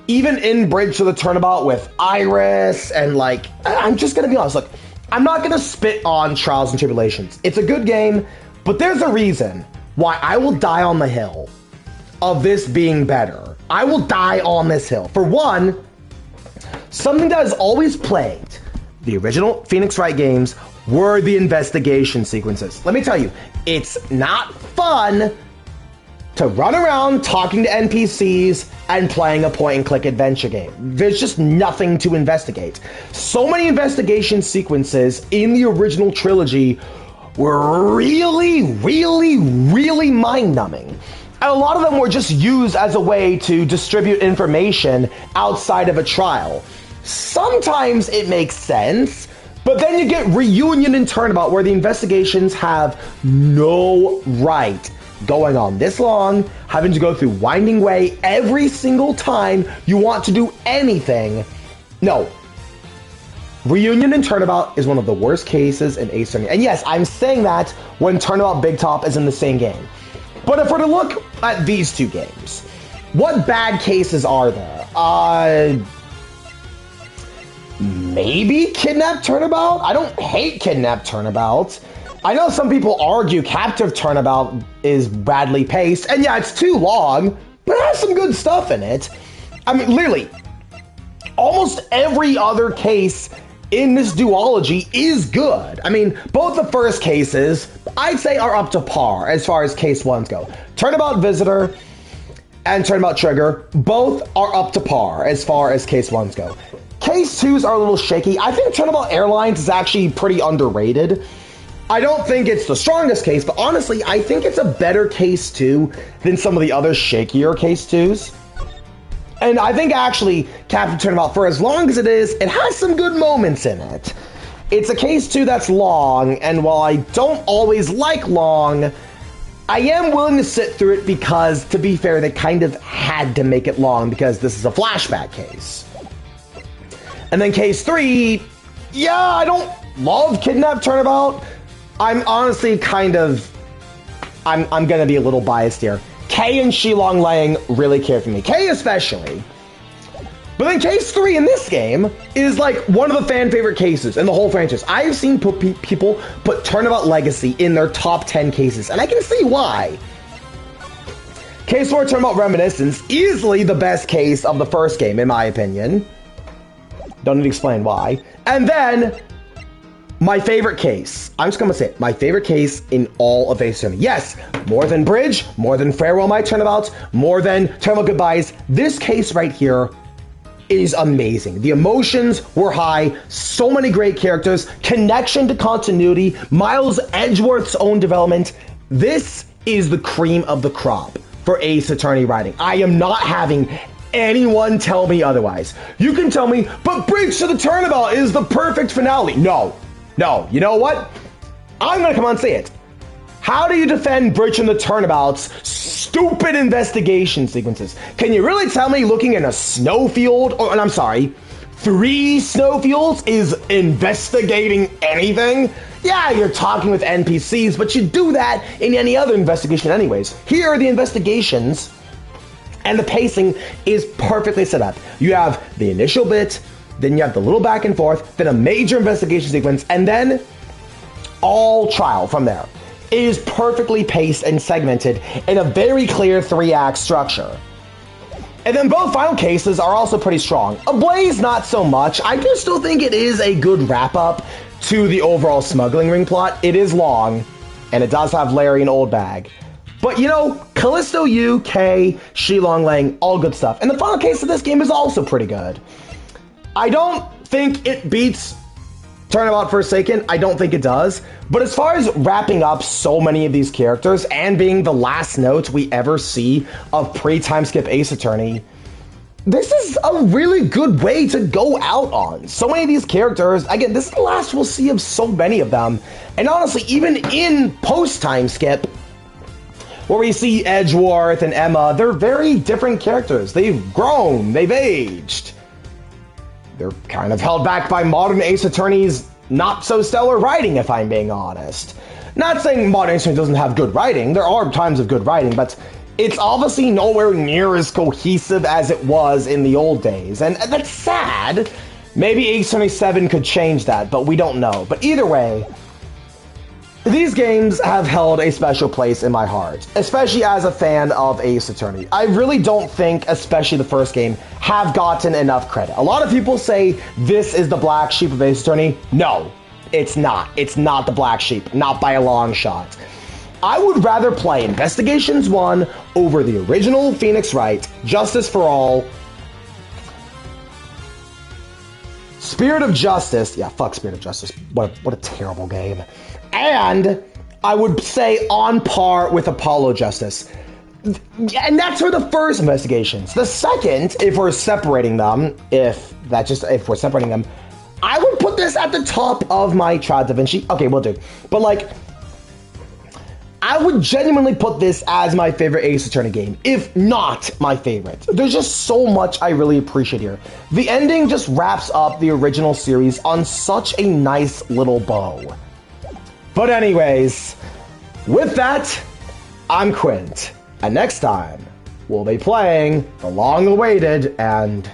even in Bridge to the Turnabout with Iris, and like, I'm just gonna be honest, look, I'm not gonna spit on Trials and Tribulations. It's a good game, but there's a reason why I will die on the hill of this being better. I will die on this hill. For one, something that has always plagued the original Phoenix Wright games were the investigation sequences. Let me tell you, it's not fun to run around talking to NPCs and playing a point-and-click adventure game. There's just nothing to investigate. So many investigation sequences in the original trilogy were really, really, really mind-numbing. And a lot of them were just used as a way to distribute information outside of a trial. Sometimes it makes sense, but then you get Reunion and Turnabout where the investigations have no right going on this long, having to go through Winding Way every single time you want to do anything. No. Reunion and Turnabout is one of the worst cases in Ace Attorney. And yes, I'm saying that when Turnabout Big Top is in the same game. But if we're to look at these two games, what bad cases are there? Maybe Kidnap Turnabout? I don't hate Kidnap Turnabout. I know some people argue Captive Turnabout is badly paced, and yeah, it's too long, but it has some good stuff in it. I mean, literally, almost every other case in this duology is good. I mean, both the first cases, I'd say, are up to par as far as case ones go. Turnabout Visitor and Turnabout Trigger, both are up to par as far as case ones go. Case twos are a little shaky. I think Turnabout Airlines is actually pretty underrated. I don't think it's the strongest case, but honestly, I think it's a better case 2 than some of the other shakier case 2s. And I think actually, Captain Turnabout, for as long as it is, it has some good moments in it. It's a case 2 that's long, and while I don't always like long, I am willing to sit through it because, to be fair, they kind of had to make it long because this is a flashback case. And then case 3, yeah, I don't love Kidnap Turnabout. I'm honestly kind of, I'm gonna be a little biased here. Kay and Shilong Lang really care for me. Kay especially. But then case 3 in this game is like one of the fan favorite cases in the whole franchise. I have seen people put Turnabout Legacy in their top 10 cases, and I can see why. Case 4 Turnabout Reminiscence, easily the best case of the first game, in my opinion. Don't need to explain why. And then my favorite case, I'm just gonna say it, my favorite case in all of Ace Attorney. Yes, more than Bridge, more than Farewell My Turnabouts, more than Turnabout Goodbyes, this case right here is amazing. The emotions were high, so many great characters, connection to continuity, Miles Edgeworth's own development. This is the cream of the crop for Ace Attorney writing. I am not having anyone tell me otherwise. You can tell me, but Bridge to the Turnabout is the perfect finale. No, you know what? I'm gonna come on and say it. How do you defend Bridge and the Turnabout's stupid investigation sequences? Can you really tell me looking in a snowfield, or I'm sorry, 3 snowfields is investigating anything? Yeah, you're talking with NPCs, but you do that in any other investigation anyways. Here, the investigations and the pacing is perfectly set up. You have the initial bit, then you have the little back and forth, then a major investigation sequence, and then all trial from there. It is perfectly paced and segmented in a very clear 3-act structure. And then both final cases are also pretty strong. Ablaze, not so much. I do still think it is a good wrap-up to the overall smuggling ring plot. It is long, and it does have Larry and Old Bag. But you know, Callisto U, Kay, Shilong Lang, all good stuff. And the final case of this game is also pretty good. I don't think it beats Turnabout Forsaken. I don't think it does. But as far as wrapping up so many of these characters and being the last note we ever see of pre-time skip Ace Attorney, this is a really good way to go out on. So many of these characters, again, this is the last we'll see of so many of them. And honestly, even in post-time skip, where we see Edgeworth and Emma, they're very different characters. They've grown, they've aged. They're kind of held back by modern Ace Attorney's not so stellar writing, if I'm being honest. Not saying modern Ace Attorney doesn't have good writing, there are times of good writing, but it's obviously nowhere near as cohesive as it was in the old days, and that's sad. Maybe Ace Attorney 7 could change that, but we don't know. But either way, these games have held a special place in my heart, especially as a fan of Ace Attorney. I really don't think, especially the first game, have gotten enough credit. A lot of people say this is the black sheep of Ace Attorney. No, it's not. It's not the black sheep, not by a long shot. I would rather play Investigations 1 over the original Phoenix Wright, Justice for All, Spirit of Justice. Yeah, fuck Spirit of Justice. What a terrible game. And I would say on par with Apollo Justice. And that's for the first Investigations. The second, if we're separating them, if we're separating them, I would put this at the top of my Trial Da Vinci. Okay, we'll do. But like, I would genuinely put this as my favorite Ace Attorney game, if not my favorite. There's just so much I really appreciate here. The ending just wraps up the original series on such a nice little bow. But anyways, with that, I'm Quint, and next time, we'll be playing the long-awaited and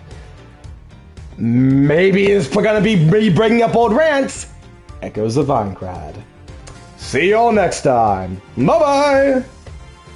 maybe it's gonna be me bringing up old rants, Echoes of Vinecrad. See y'all next time. Bye-bye!